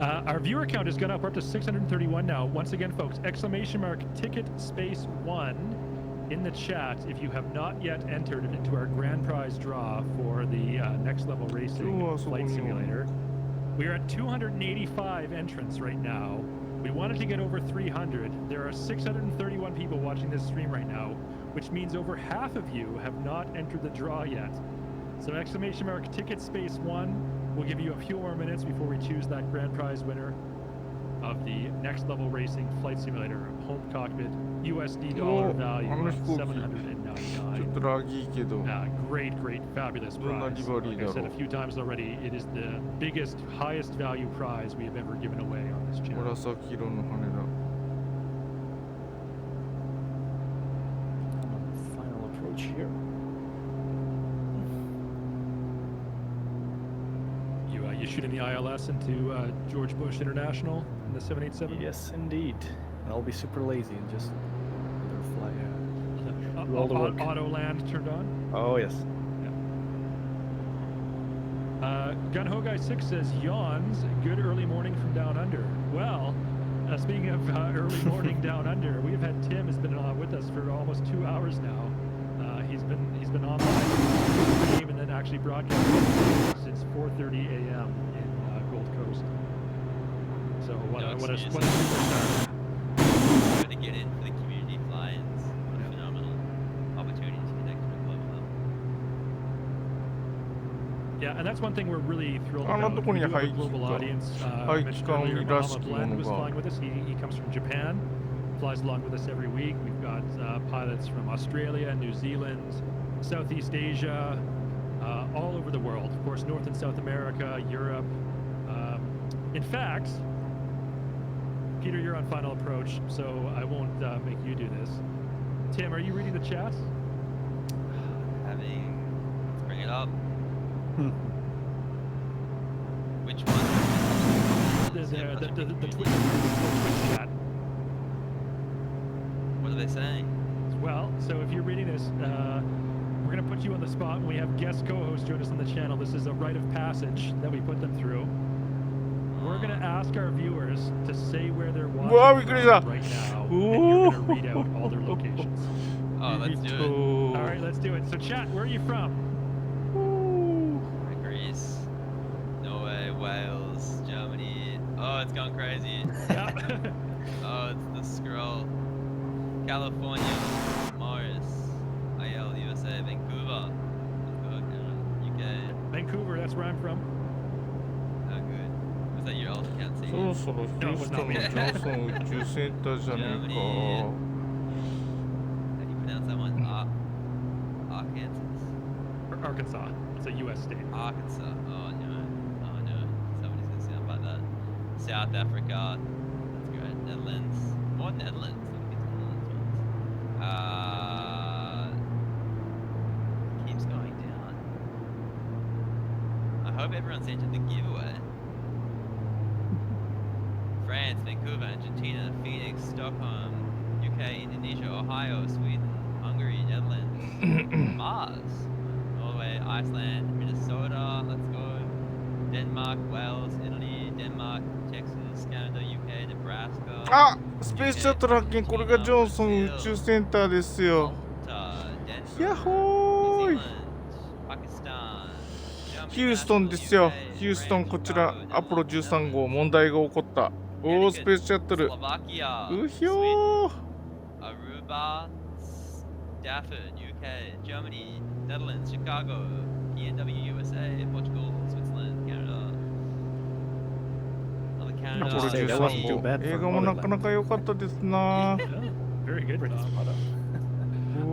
Our viewer count has gone up. We're up to 631 now. Once again, folks, !ticket space 1 in the chat if you have not yet entered into our grand prize draw for the next level racing flight simulator. We are at 285 entrants right now. We wanted to get over 300. There are 631 people watching this stream right now, which means over half of you have not entered the draw yet. So !ticket space 1 will give you a few more minutes before we choose that grand prize winner of the next level racing flight simulator home cockpit USD dollar value of ちょっと $799. ラギーけど。 Great, fabulous どんな prize. リバリー Like I だ said ろ a few times already, it is the biggest, highest value prize we have ever given away on this う。 channel. 紫色の羽だ。 Final approach here. You shooting the ILS into George Bush International in the 787? Yes, indeed. I'll be super lazy and just fly. Do all the work. Auto land turned on? Oh yes. Gun Ho Guy 6 says, yawns, good early morning from down under. Well, Speaking of early morning down under, we've had Tim has been with us for almost 2 hours now. He's been online and then actually broadcasting since 4:30 a.m. in Gold Coast. So what a superstar! Going to get in for the community fly-ins. What a phenomenal opportunity to connect to a global level. Yeah, and that's one thing we're really thrilled あんな about. とこ We に do have a 廃棄 global か audience. 廃 I 棄 mentioned 管 earlier, 理らし Bahama きも Blend の was が flying with us. He comes from Japan, flies along with us every week. We've got pilots from Australia, New Zealand, Southeast Asia, all over the world. Of course, North and South America, Europe. In fact, Peter, you're on final approach, so I won't make you do this. Tim, are you reading the chat? Let's bring it up. Which one? The Twitch chat. What are they saying? Well, so if you're reading this, we're going to put you on the spot when we have guest co-hosts join us on the channel. This is a rite of passage that we put them through. We're going to ask our viewers to say where they're watching Wow, from right now, and you're going to read out all their locations. Oh, let's do it. All right, let's do it. So chat, where are you from? Greece, Norway, Wales, Germany. Oh, it's gone crazy. Oh, it's the scroll. California, Morris, IL, USA, Vancouver, Canada, UK. Vancouver, that's where I'm from. Oh, good. Was that your alt account? そろそろヒューストンのジョンソン宇宙センターじゃねえ How do you pronounce that one? Arkansas? Arkansas. It's a U.S. state. Arkansas. Oh no. Oh no. Somebody's gonna sound like that. South Africa. That's great. Netherlands. More Netherlands. Let me get to the Netherlands ones. Keeps going down. I hope everyone's entered the giveaway. France, Vancouver, Argentina, Phoenix, Stockholm, UK, Indonesia, Ohio, Sweden, Hungary, Netherlands, Mars, Norway, Iceland, Minnesota, let's go, Denmark, Wales, Italy, Denmark, Texas, Canada, UK, Nebraska. あ、スペースシャトル発見。これがジョンソン宇宙センターですよ。ヤッホーイ。ヒューストンですよ。ヒューストン、こちらアポロ13号問題が起こった。おー、スペースシャトル。うひょー。Aruba, Stafford, UK, Germany, Netherlands, Chicago, PNW, USA, Portugal, Switzerland, Canada. Another ア Canada. ポロ Say that 13 wasn't too 号。 bad 映 for 画もなかなか良かったですな。 Very good. Pretty spot on.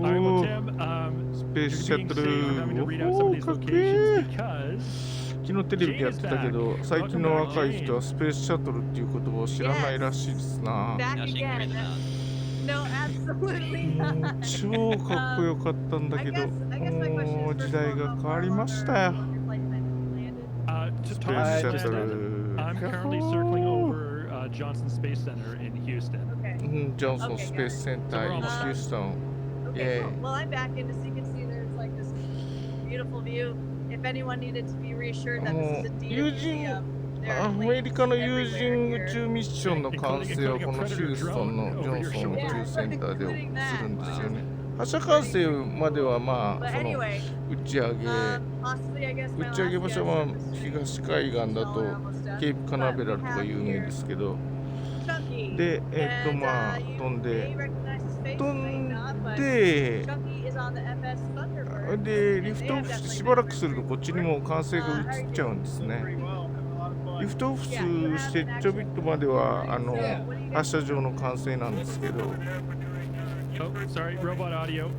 All right, well, おー、 Tim, スペースシャ you're ト being ル。 safe. I'm having to read out お some of ー、 these かっけ locations ー。 because 昨日テレビでやってたけど、最近の若い人はスペースシャトルっていう言葉を知らないらしいですな。 Back Now she can read again. them out. No, absolutely も not. う超かっこよかったんだけど、 I guess my question もう is 時 first 代 of all, が how 変わ far り along ましたよ。 your flight plan landed? to スペ talk ースシャ about ト that, ル。 I'm currently circling over Johnson Space Center in Houston. Okay. うん、ジョンソンスペースセンター、インヒューストン。 Okay, Yeah. cool. Well, I'm back in, so you can see there's like this beautiful view. If anyone needed to be reassured that も this is う indeed 友 a 人、 museum, there are アメリカの planes 友人 everywhere 宇 here. 宙ミッションの完成をこのヒューストンのジョンソン宇宙センターでするんですよね。発射管制まではまあ But その anyway, 打ち上げ、 possibly I guess my 打ち上げ last 場 guess 所は is this 東海岸だ small と or almost done. ケープカナベラルと But we か have 有名 here ですけど、 Chunky. で、 And, まあ you 飛ん may で、 recognize his face, 飛 you may ん not, but で、 Chunky is on the FS Thunderbird. で、 and リフ they トオ have フして definitely しばら been くすると through こっちにも管制が移っちゃうんですね。 Pretty well, having a lot of fun. リフトオフしてちょびっとまでは発射場の完成なんですけど、 Oh, sorry, robot audio.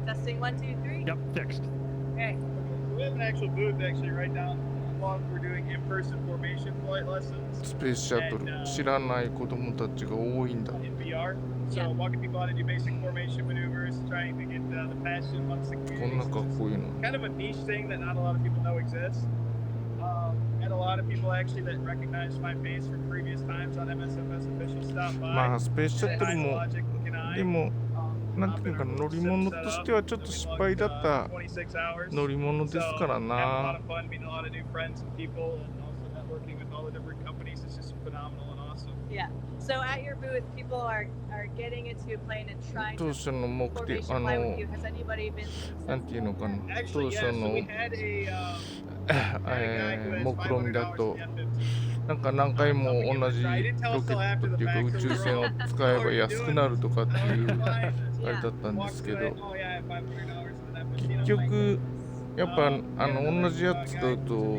Testing 1, 2, 3. Yep, fixed. Okay. We have an actual booth actually right down along. We're doing in-person formation flight lessons スペースシャトル知らない子供たちが多いんだ。 in VR. So walking people how to do basic formation maneuvers, trying to get the passion amongst the こんな community. かっこいいの。 Kind of a niche thing that not a lot of people know exists. And a lot of people actually that recognize my face from previous times on MSFS official stop by. まあスペースシャトル Say hi to も Logic, looking eye. でもなんていうか乗り物としてはちょっと失敗だった乗り物ですからな。working with all the different companies is just phenomenal and awesome. Yeah. So at your booth, people are getting into a plane and trying 当 to 初の目的 formation fly with you. Has anybody been なんていうのかな、当 Actually, 初 yeah. So の we had a guy who has 目論見だ $500 と in the F-15. なんか何回も同じロケットっていうか宇宙船を使えば安くなるとかっていうあれだったんですけど、 Oh yeah, $500 in that 結局やっぱ同じやつだと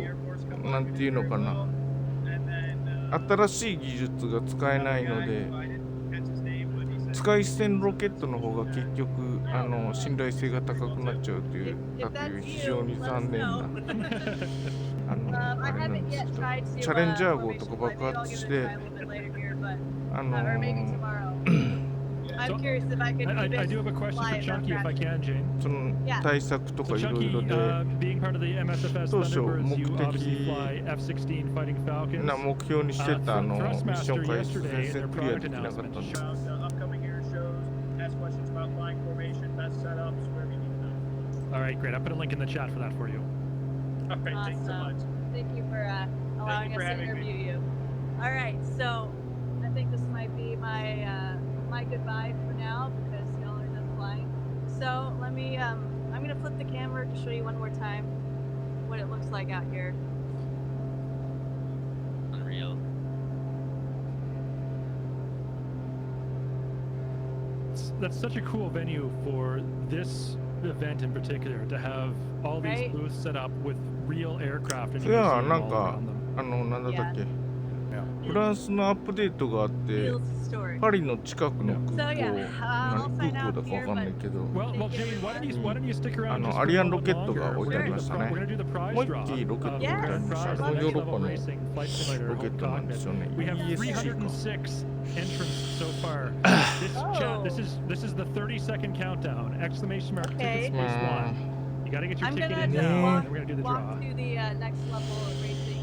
なんていうのかな、新しい技術が使えないので使い捨てのロケットの方が結局信頼性が高くなっちゃうという非常に残念なあれなんですけど、チャレンジャー号とか爆発してI'm curious if I could I do have a question for Chunky if I can, Jane. その対策と So かいろい Chunky, ろで being part of the MSFS 当初 Thunderbirds, 目 you 的 obviously fly F-16 Fighting Falcons. な目標にしてたミッション回数 Thrustmaster 全 yesterday 然 in ク their リア product できなかったん announcement です。 About the upcoming air shows, ask questions about flying formation, best setups, wherever you need to know. All right, great. I'll put a link in the chat for that for you. All right, thanks so much. Thank you for allowing for us to having me. interview you. All right, so I think this might be my my goodbye for now because y'all are done flying. So let me I'm gonna flip the camera to show you one more time what it looks like out here. Unreal. That's such a cool venue for this event in particular to have all these Right? booths set up with real aircraft and そ you れ can は see な them ん all か around them. なんだっけ Yeah. フランスのアップデートがあって Feels historic. パリの近くの空 So yeah, 港 I'll 何 sign 空港 out だかわ here, かんない but けど Well, Jane, why don't you stick around just ア for リ a アンロ little ケ bit ットが longer? 置いてありましたね。 We're gonna do the prize もう draw 一機ロケット of 置いてありました。あれもヨーロッパの Racing Flight Simulator ロケッ Home トなんで Cockpit. すよね。We have ESG か。 306 entrants so far. This chat, this is the 30-second countdown! Exclamation mark! Okay. Ticket space one. You gotta get your I'm ticket gonna in just now, walk, and we're gonna do the walk draw. to the next level of racing.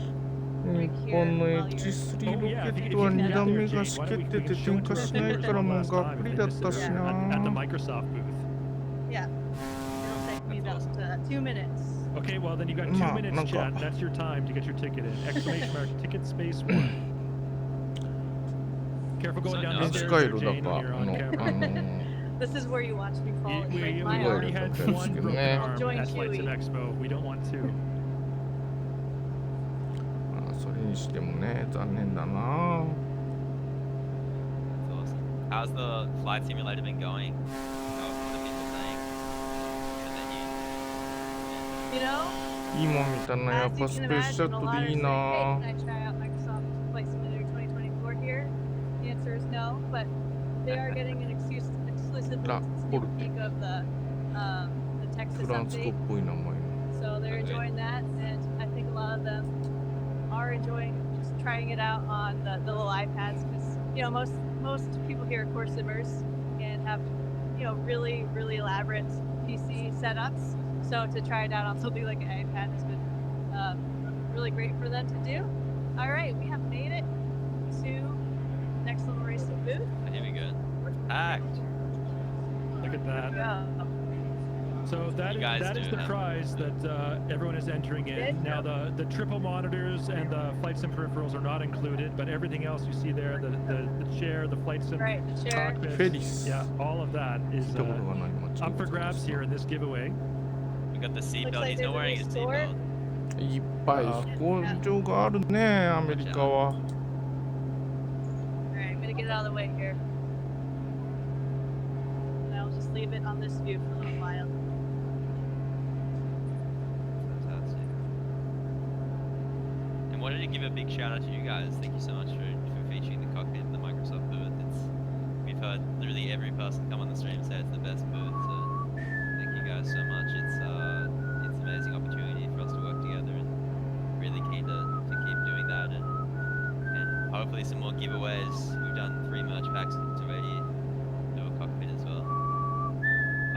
日本の H3 ロケットは2段目がしけってて点火しないからもうがっくりだったしな。 At the Microsoft booth. Yeah. It'll take me about 2 minutes. Okay, well then you got 2 まあ minutes, なんか chat. That's your time to get your ticket in. Exclamation mark! Ticket space one. Careful going down 電 the 子 stairs 回 there, 路だ Jane, か when you're on camera. This is where you watch me fall and break We my already arm. had one broken arm Join at Huey. FlightSimExpo. We don't want to. それにしてもね残念だな。 That's awesome. How's the flight simulator been going? What are people saying? The venue? You know, いいもん見たな。やっ as you ぱス can ペースシャ imagine, ト a ル lot い are い saying, な。 hey, can I try out Microsoft Flight Simulator 2024 here? The answer is no, but they are getting an exclusive La sneak Porte. peek of the Texas フランス語っ update. ぽい名前の。 So they're Okay. enjoying that, and I think a lot of them are enjoying just trying it out on the little iPads because you know most people here are core simmers and have really elaborate PC setups. So to try it out on something like an iPad has been really great for them to do. All right, we have made it to next level racing booth. Here we go. Packed. Look at that. Go. So that You is, guys that is do the have- prize that everyone is entering in. Now the triple monitors and the flight sim peripherals are not included, but everything else you see there, the chair, the flight sim Right, the chair. cockpit, フェリス。 yeah, all of that is 聞いたことがない街 up for でございま grabs す here in this giveaway. We got the Looks seatbelt. like He's there's not a wearing his new seatbelt. いっぱい飛行場があるねアメリカは。 All right, I'm gonna get it out of the way here. And I'll just leave it on this view for a little while. Fantastic. And wanted to give a big shout out to you guys. Thank you so much for featuring the cockpit in the Microsoft booth. We've heard literally every person come on the stream say it's the best booth. So thank you guys so much. It's an amazing opportunity for us to work together and really keen to keep doing that and hopefully some more giveaways. We've done 3 merch packs already. Do a cockpit as well.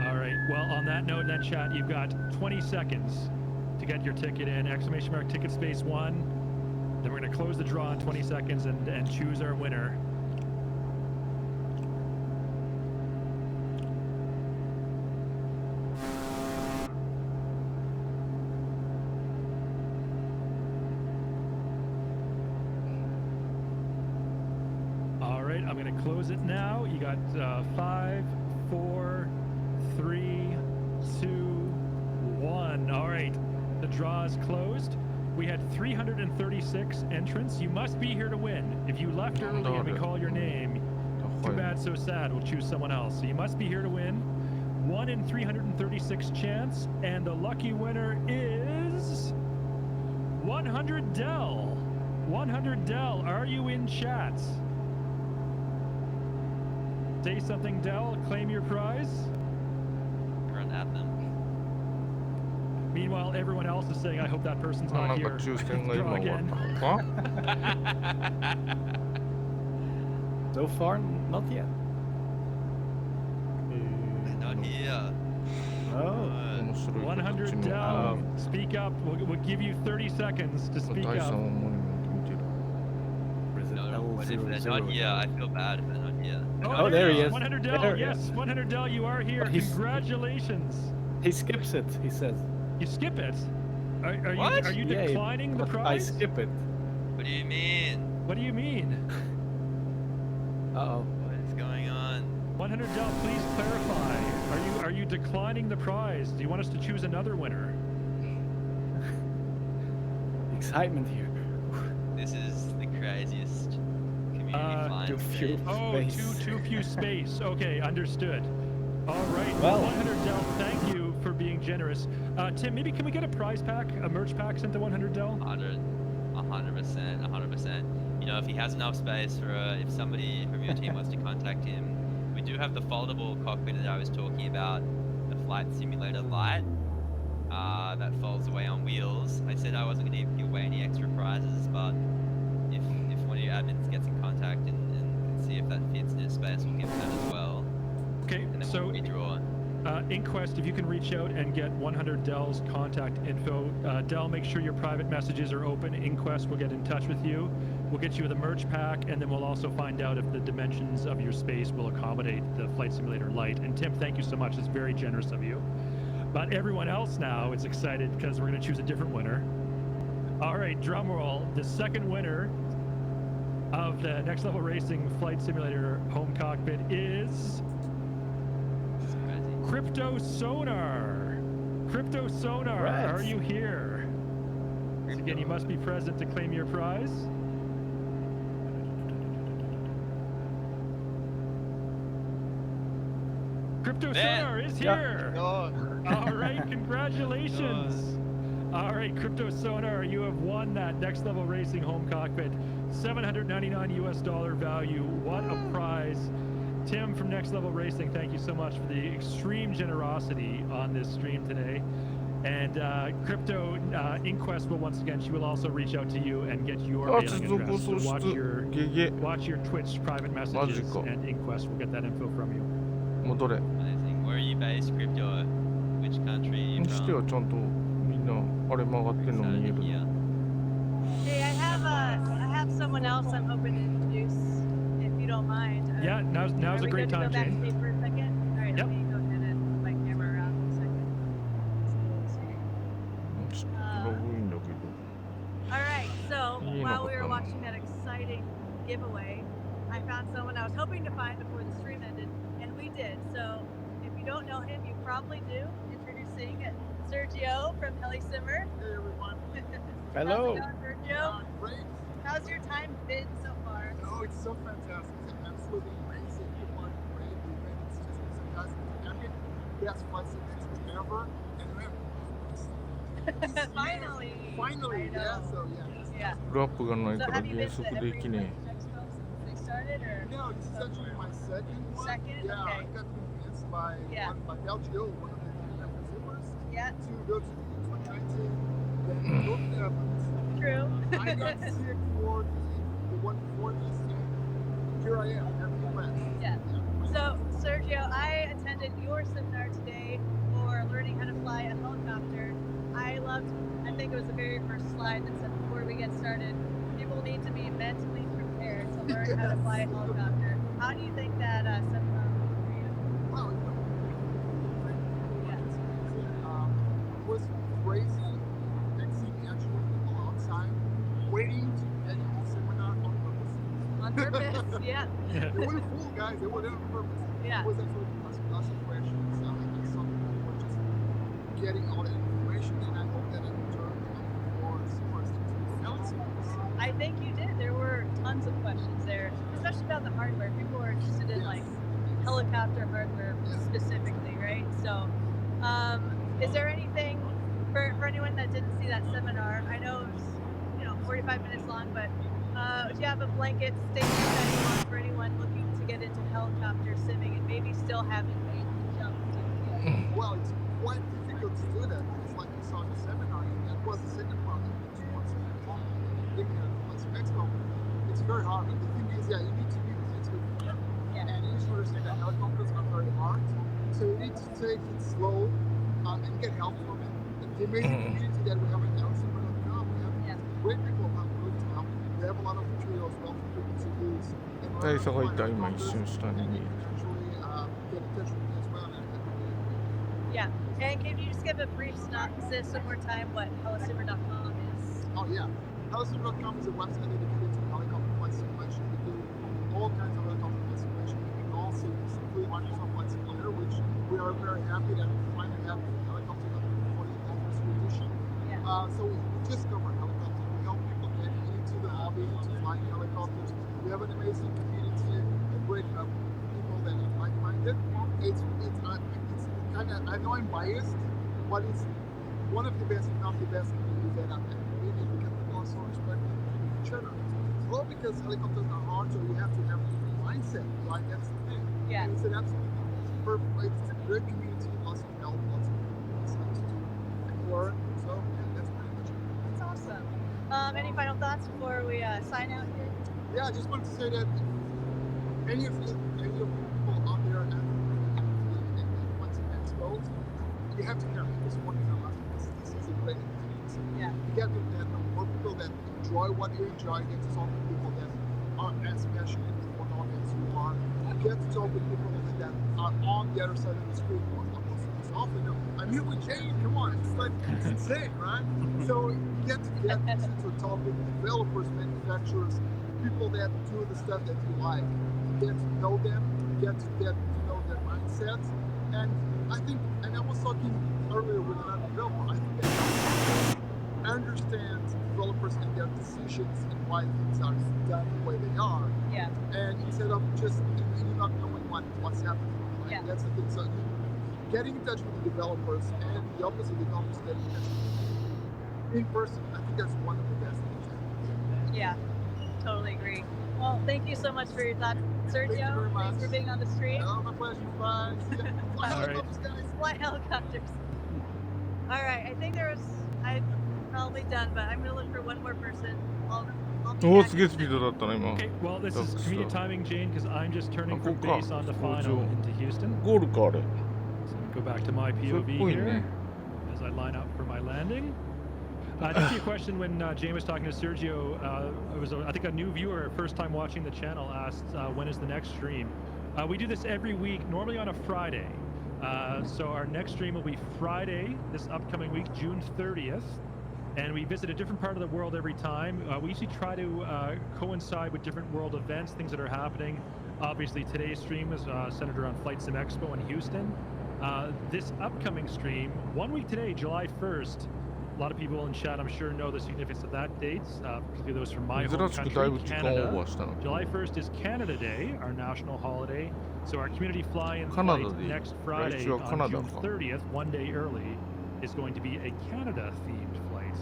All right. Well, on that note, then chat, you've got 20 seconds to get your ticket in. Exclamation mark ticket space one. Then we're gonna close the draw in 20 seconds and choose our winner. going to close it now. You got 5, 4, 3, 2, 1. All right. The draw is closed. We had 336 entrants. You must be here to win. If you left early and we call your name, too bad, so sad. We'll choose someone else. So you must be here to win. 1 in 336 chance, and the lucky winner is 100 Dell. 100 Dell, are you in chat? Say something, Dell. Claim your prize. Run at them. Meanwhile, everyone else is saying, I hope that person's not here. Draw again. So far, not yet. They're not here. Oh. 100 Dell. Speak up. We'll give you 30 seconds to speak up. No, but if they're not here, I feel bad if they're not here. Oh, there he is. 100 Dell, There, yes. yeah. 100 Dell, you are here. Congratulations. He skips it, he says. You skip it? What? Are you Yeah, declining the I prize? skip it. What do you mean? What do you mean? Uh-oh. What is going on? 100 Dell, please clarify. Are you declining the prize? Do you want us to choose another winner? Excitement here. This is the craziest community find. Too few Oh, space. too few space. Okay, understood. All right. Well. 100 Dell, thank you for being generous. Tim, maybe can we get a prize pack, a merch pack sent to 100 Dell? 100%. You know, if he has enough space for, if somebody from your team wants to contact him, we do have the foldable cockpit that I was talking about, the Flight Simulator Lite, that folds away on wheels. I said I wasn't going to give away any extra prizes, but if one of your admins gets in contact and can see if that fits in his space, we'll give that as well. Okay, And then so we'll redraw. Inquest, if you can reach out and get 100 Dell's contact info. Dell, make sure your private messages are open. Inquest will get in touch with you. We'll get you the merch pack, and then we'll also find out if the dimensions of your space will accommodate the Flight Simulator Lite. And Tim, thank you so much. It's very generous of you. But everyone else now is excited because we're going to choose a different winner. All right, drum roll. The second winner of the Next Level Racing Flight Simulator home cockpit is Crypto Sonar. Crypto Sonar, Right. are you here? So again, you must be present to claim your prize. Crypto Sonar is here. All right, congratulations. All right, Crypto Sonar, you have won that Next Level Racing home cockpit, $799 US value. What a prize. Tim from Next Level Racing, thank you so much for the extreme generosity on this stream today. And Crypto Inquest will once again, she will also reach out to you and get your mailing address. So watch your Twitch private messages, and Inquest will get that info from you. Amazing. Where are you based, Crypto? Which country are you にしては from? ちゃんとみんなあれ曲がってんの見える。 Yeah. Hey, I have someone else I'm hoping to introduce, if you don't mind. Yeah, now's a great time, Are we Jane. good to go backstage for a second? All right, Yep. let me go ahead and move my camera around for a second. ちょっとログインだけど。 All right, so Yeah, while no we were problem. watching that exciting giveaway, I found someone I was hoping to find before the stream ended, and we did. So if you don't know him, you probably do. Introducing Sergio from Simmer. Hey everyone. How's Hello. it going, Sergio? Great. How's your time been so far? Oh, it's so fantastic. It's absolutely amazing. People are great. The event is just fantastic. Epic. Best flight simulator ever. And Finally. Finally. I know. Yeah. So yeah. Yeah. ラップがない So から have you 減 been to 速 every できね Expo since they started, or? No, this is actually my second one. Second? Yeah, Okay. I got convinced by Yeah. by LGO, one of the consumers, Yeah. to go to the 2019. Then go to the True. I got sick for the one before this, and here I am, everything went. Yeah. So, Sergio, I attended your seminar today for learning how to fly a helicopter. I think it was the very first slide that said before we get started, people need to be mentally prepared to learn how to fly a helicopter. How do you think that seminar went for you? Wow, it was crazy and seeing actual people outside waiting to get in the seminar on purpose. On purpose. Yeah. They weren't fool, guys. They were there on purpose. Yeah. It was actually lots of questions. And some people were just getting all the information, and I hope that I turned more into selling series. I think you did. There were tons of questions there, especially about the hardware. People were interested in like helicopter hardware specifically, right? So, is there anything for anyone that didn't see that seminar? I know it was 45 minutes long, but do you have a blanket statement that you want for anyone looking to get into helicopter simming and maybe still haven't made the jump to it? Well, it's quite difficult to do that because, like you saw in the seminar, and that was the second part of the 2 months FlightSimExpo. It's very hard. But the thing is, you need to be with it. And you should understand that helicopters are very hard, so you need to take it slow and get help from it. The amazing community that we have in LCM.com, we have great people who are willing to help. We have a lot of materials well for people to use. And we're 大佐がいた、今 going 一瞬下 to に。 actually get in touch with me as well. And Yeah. And can you just give a brief synopsis one more time what HelloSimmer.com is? oh yeah, HelloSimmer.com is a website dedicated to helicopter flight simulation. We do all kinds of helicopter flight simulation, including all series, including Microsoft Flight Simulator, which we are very happy that we finally have the helicopter for the anniversary edition. So we just cover helicopters. We help people get into the hobby, into flying helicopters. We have an amazing community, a great people that are like-minded. It's kind of, I know I'm biased, but it's one of the best, if not the best communities that I've ever been in, because we also respect each other. Well, because helicopters are hard, so you have to have a different mindset, right? That's the thing. Yeah. And it's an absolutely perfect place. It's a great community, lots of help, lots of stuff to do and learn. So yeah, that's pretty much it. That's awesome. Any final thoughts before we sign out here? Yeah, I just wanted to say that any of you people out there at FlightSimExpo, you have to care because one thing I'm asking this is a great experience. Yeah. You get to get more people that enjoy what you enjoy, get to talk with people that are as passionate or not as you are. You get to talk with people that are on the other side of the screen more often. I'm here with Jane, come on, it's insane, right? So you get to talk with developers, manufacturers, people that do the stuff that you like. You get to know them, you get to know their mindset. And I think, and I was talking earlier with another developer, I think that understand developers and their decisions and why things are done the way they are. Yeah. And instead of just not knowing what's happening. Right? Yeah. That's the thing. So getting in touch with the developers and the opposite developers that you can in person, I think that's one of the best things. Yeah, totally agree. Well, thank you so much for your thoughts, Sergio. Thank you very much. Thanks for being on the stream. Oh, my pleasure. Bye. Fly helicopters, guys. Fly helicopters. All right, I think I'm probably done, but I'm gonna look for one more person. I'll be おお、 back すげえ in ス a ピー minute. ドだったな、今。 Okay, well, this is That's convenient stuff. timing, Jane, because I'm just turning Ah, from cool. base onto Cool. final into Houston. ゴールか、あれ。 So go back to my それっ POV ぽい here ね。 as I line up for my landing. To see a question when Jane was talking to Sergio, it was, I think, a new viewer, first time watching the channel, asked when is the next stream. We do this every week, normally on a Friday. So our next stream will be Friday, this upcoming week, June 30th. And we visit a different part of the world every time. We usually try to coincide with different world events, things that are happening. Obviously, today's stream is centered around FlightSimExpo in Houston. This upcoming stream, 1 week today, July 1st, a lot of people in chat, I'm sure, know the significance of that date, particularly those from my home 珍しくだいぶ country, 時間オー Canada. バーしたな。 July 1st is Canada Day, our national holiday. So our community fly-in カナ flight ダで next Friday 来週はカナ on ダ June か。 30th, 1 day early, is going to be a Canada-themed flight.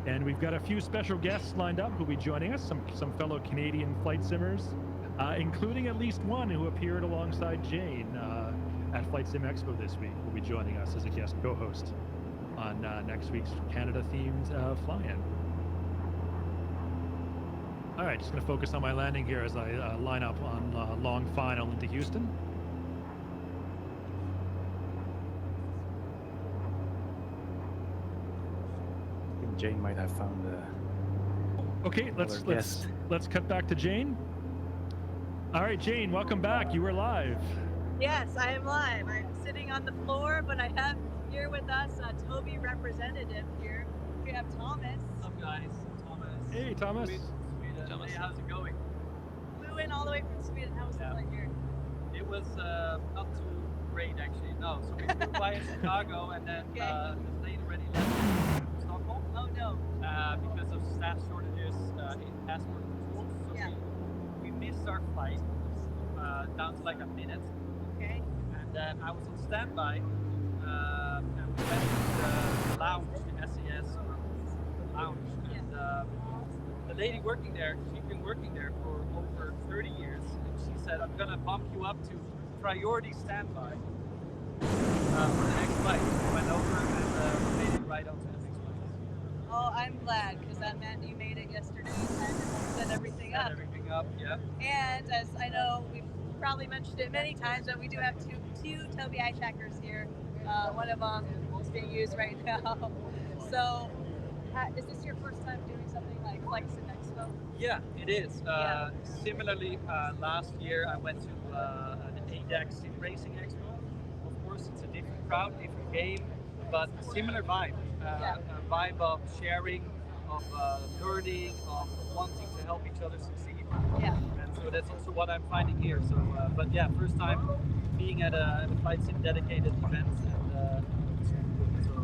And we've got a few special guests lined up who'll be joining us, some fellow Canadian flight simmers, including at least one who appeared alongside Jane at FlightSimExpo this week, will be joining us as a guest co-host on next week's Canada-themed fly-in. All right, just going to focus on my landing here as I line up on long final into Houston. I think Jane might have found Okay, let's cut back to Jane. All right, Jane, welcome back. You were live. Yes, I am live. I'm sitting on the floor, but I have here with us a Toby representative here. We have Thomas. What's up, guys? Thomas. Hey, Thomas. Hey, how's it going? Flew flew in all the way from Sweden. How was the flight here? It was not too great actually. No, so we flew via Chicago and then the plane already left Stockholm. Oh no. Because of staff shortages in passport controls. So we missed our flight down to like a minute. Okay. And then I was on standby and we went to the lounge in SES lounge. And the lady working there, she's been working there for over 30 years. And she said, I'm gonna bump you up to priority standby for the next flight. We went over and made it right onto the next flight. Oh, I'm glad because that meant you made it yesterday and set everything up. Set everything up, yeah. And as I know, we've probably mentioned it many times, but we do have two Tobii eye trackers here. One of them is being used right now. So, is this your first time doing something like FlightSimExpo? Yeah, it is. Similarly, last year I went to the ADAC Sim Racing Expo. Of course, it's a different crowd, different game, but similar vibe. A vibe of sharing, of learning, of wanting to help each other succeed. Yeah. And so that's also what I'm finding here. So, but yeah, first time being at a Flight Sim dedicated event. And,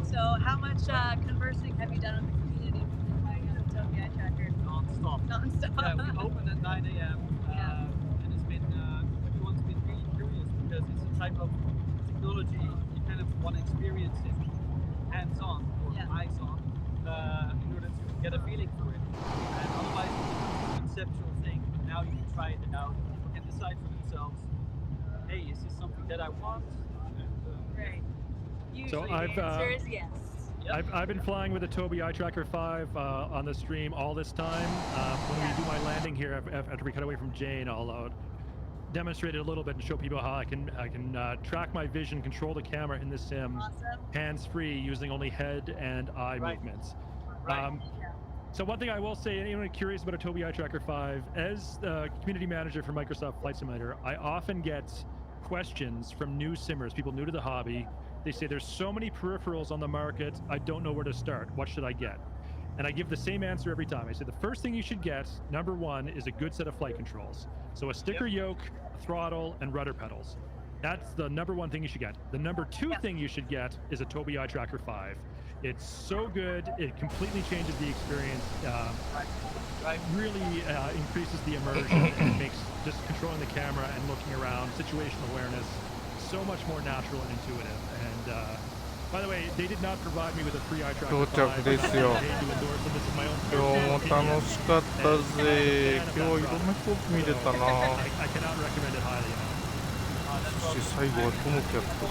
so how much conversing have you done with the community before buying a Tobii eye tracker? Non-stop. Non-stop. Yeah, we opened at 9 a.m. And it's been, everyone's been really curious because it's a type of technology you kind of want to experience it hands-on or eyes-on in order to get a feeling for it. And otherwise it's a conceptual thing. Now you can try it out and decide for themselves, hey, is this something that I want? And, Right. Usually So the answer is yes. I've been flying with the Tobii Eye Tracker 5 on the stream all this time. When we do my landing here, after we cut away from Jane, I'll demonstrate it a little bit and show people how I can track my vision, control the camera in the sim, hands-free, using only head and eye movements. So one thing I will say, anyone curious about a Tobii Eye Tracker 5, as the community manager for Microsoft Flight Simulator, I often get questions from new simmers, people new to the hobby. They say there's so many peripherals on the market, I don't know where to start. What should I get? And I give the same answer every time. I say the first thing you should get, number one, is a good set of flight controls. So a sticker yoke, a throttle, and rudder pedals. That's the number one thing you should get. The number two thing you should get is a Tobii Eye Tracker 5. It's so good, it completely changes the experience. Really increases the immersion and makes just controlling the camera and looking around, situational awareness, so much more natural and intuitive. And by the way, they did not provide me with a free eye tracker 5. ですよ。今日も楽しかったぜ。今日いろんな飛行機見れたな。そして最後はトモキャット。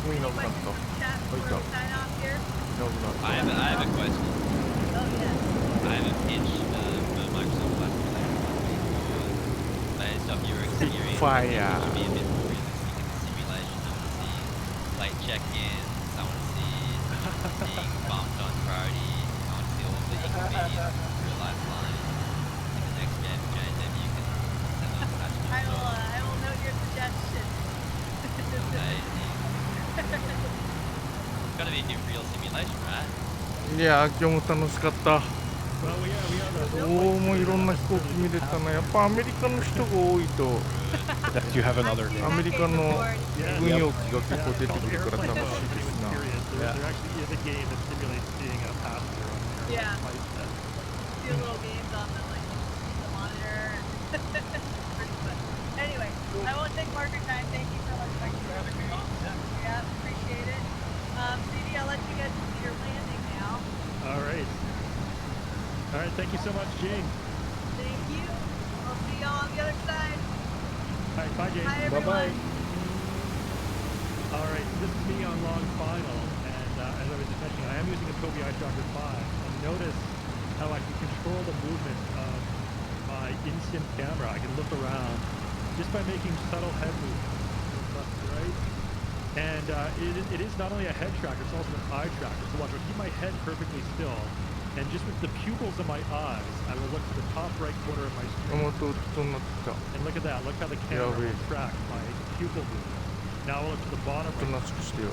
いなくなった。いた。I have a question. I have a pitch for Microsoft Flight Simulator. Based off your experience, Fire. It should be a bit more realistic in the simulation. I want to see flight check-ins. I want to see being bumped on priority. I want to see all the inconvenience of real-life flying. In the next game, Jane, maybe you can send those attachments. I will note your suggestion. Amazing. It's gotta be a new real simulation, right? いやー、今日も楽しかった。どうもいろんな飛行機見れたな。やっぱアメリカの人が多いと、アメリカの軍用機が結構出てくるから楽しいですな。Yeah. Do little games on the monitor. Pretty fun. Anyway, I won't take more of your time. Thank you so much for having me on. Yeah, appreciate it. CD, I'll let you get to your landing now. All right. All right, thank you so much, Jane. Thank you. I'll see y'all on the other side. All right, bye, Jane. Bye, everyone. All right, this is me on long final, and as I was just mentioning, I am using a Tobii Eye Tracker 5, and notice how I can control the movement of my in-sim camera. I can look around just by making subtle head movements from left to right. And it is not only a head tracker, it's also an eye tracker. So watch, I'll keep my head perfectly still, And just with the pupils of my eyes, I will look to the top right corner of my あ、ま screen. た音になってきた。 And look at that. Look how the camera Yeah, will track my pupil movement. Now I'll look to the bottom おと right. なしくしてよ。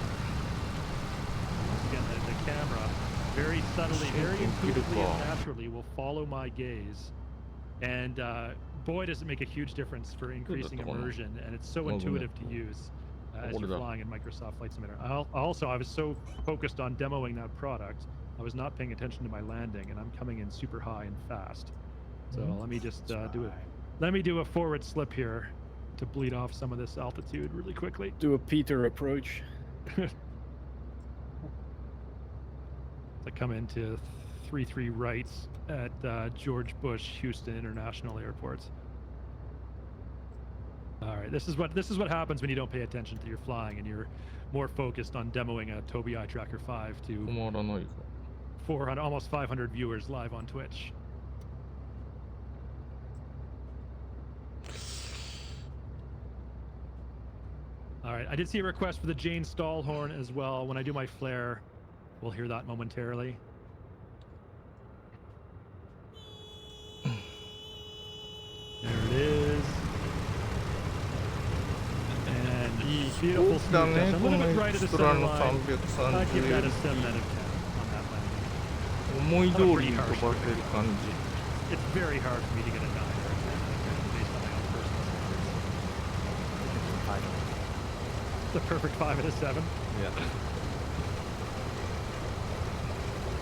Once again, the camera very subtly, very intuitively and naturally will follow my gaze. And boy, does it make a huge difference for increasing immersion. And it's so intuitive to use as you're flying in Microsoft Flight Simulator. I was so focused on demoing that product, I was not paying attention to my landing, and I'm coming in super high and fast. So let me just do a forward slip here to bleed off some of this altitude really quickly. Do a Peter approach. I come into 3-3 right at George Bush Houston International Airport. All right, this is what happens when you don't pay attention to your flying and you're more focused on demoing a Tobii Eye Tracker 5 to 止まらないか。 400, almost 500 viewers live on Twitch. All right, I did see a request for the Jane Stallhorn as well. When I do my flare, we'll hear that momentarily. There it is. And beautiful smooth touch. A little bit right at the center line. I'd give that a 7 out of 10 on that landing. 思い通りに飛ばせる感じ。 It's very hard for me to get a 9 or a 10 based on my own personal standards. The perfect 5 out of 7. Yeah.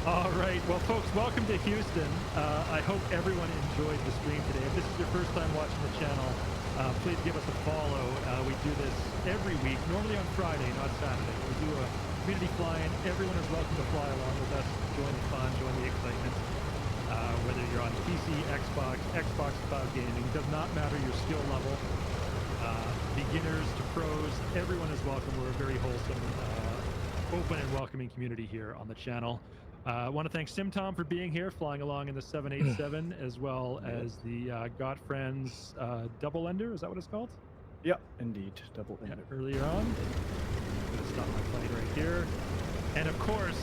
All right, well, folks, welcome to Houston. I hope everyone enjoyed the stream today. If this is your first time watching the channel, please give us a follow. We do this every week, normally on Friday, not Saturday. We do a community fly-in. Everyone is welcome to fly along with us, join the fun, join the excitement. Whether you're on PC, Xbox cloud gaming, does not matter your skill level. Beginners to pros, everyone is welcome. We're a very wholesome, open and welcoming community here on the channel. I want to thank SimTom for being here, flying along in the 787, as well as the Got Friends double ender. Is that what it's called? Yeah, indeed, double ender. Earlier on. I'm going to stop my plane right here. And of course,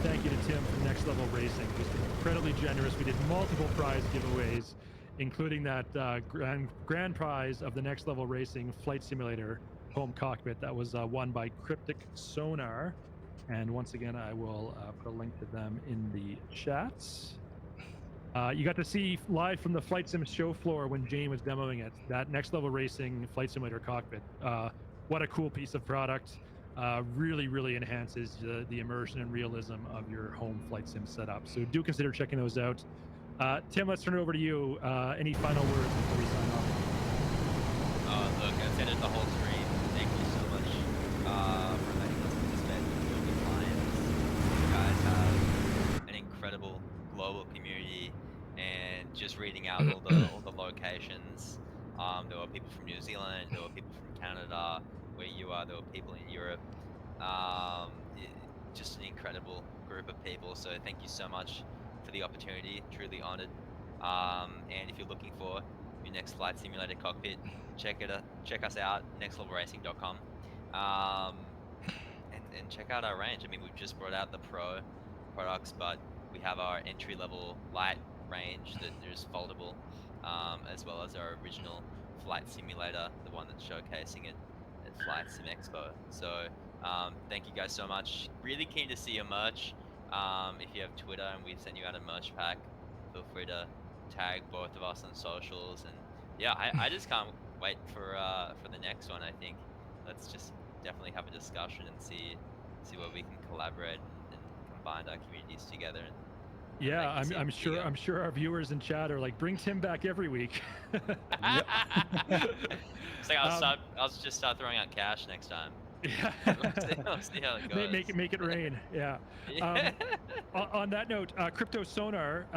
thank you to Tim from Next Level Racing, who's been incredibly generous. We did multiple prize giveaways, including that grand prize of the Next Level Racing Flight Simulator home cockpit that was won by Cryptic Sonar. And once again, I will put a link to them in the chats. You got to see live from the Flight Sim show floor when Jane was demoing it, that Next Level Racing Flight Simulator cockpit. What a cool piece of product. Really, really enhances the immersion and realism of your home flight sim setup. So do consider checking those out. Tim, let's turn it over to you. Any final words before we sign off? Look, I've said it the whole stream. Thank you so much for letting us participate with the clients. You guys have an incredible global community, and just reading out all the locations. There were people from New Zealand, there were people from Canada, where you are, there were people in Europe. Just an incredible group of people. So thank you so much for the opportunity. Truly honored. And if you're looking for your next flight simulator cockpit, check us out, nextlevelracing.com. And check out our range. I mean, we've just brought out the Pro products, but we have our entry-level light range that is foldable, as well as our original flight simulator, the one that's showcasing it at FlightSimExpo. So thank you guys so much. Really keen to see your merch. If you have Twitter and we've sent you out a merch pack, feel free to tag both of us on socials. And yeah, I just can't wait for the next one. I think let's just definitely have a discussion and see where we can collaborate and combine our communities together. And yeah, I'm sure our viewers in chat are like, bring Tim back every week. It's like I'll just start throwing out cash next time. Yeah. I'll see how it goes. Make it rain. Yeah. On that note, Crypto Sonar,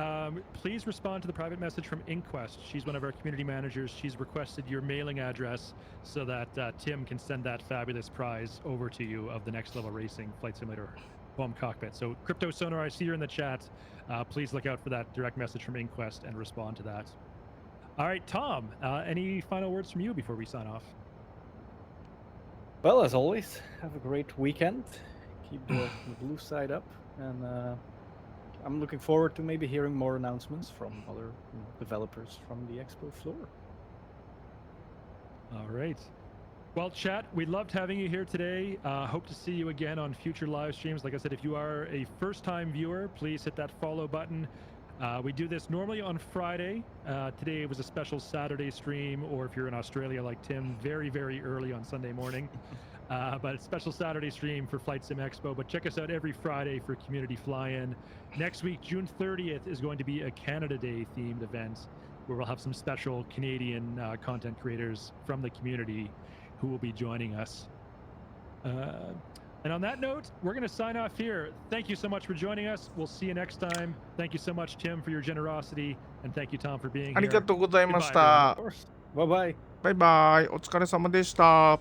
please respond to the private message from Inquest. She's one of our community managers. She's requested your mailing address so that Tim can send that fabulous prize over to you of the Next Level Racing Flight Simulator home cockpit. So Crypto Sonar, I see you in the chat. Please look out for that direct message from Inquest and respond to that. All right, Tom, any final words from you before we sign off? Well, as always, have a great weekend. Keep the blue side up, and I'm looking forward to maybe hearing more announcements from other developers from the expo floor. All right. Well, chat, we loved having you here today. Hope to see you again on future live streams. Like I said, if you are a first-time viewer, please hit that follow button. We do this normally on Friday. Today was a special Saturday stream, or if you're in Australia like Tim, very, very early on Sunday morning. But it's special Saturday stream for FlightSimExpo. But check us out every Friday for Community Fly-In. Next week, June 30th, is going to be a Canada Day themed event where we'll have some special Canadian content creators from the community who will be joining us. And on that note, we're going to sign off here. Thank you so much for joining us. We'll see you next time. Thank you so much, Tim, for your generosity. And thank you, Tom, for being here. ありがとうございまし Goodbye, た。 Bye bye. バイバイ。お疲れ様でした。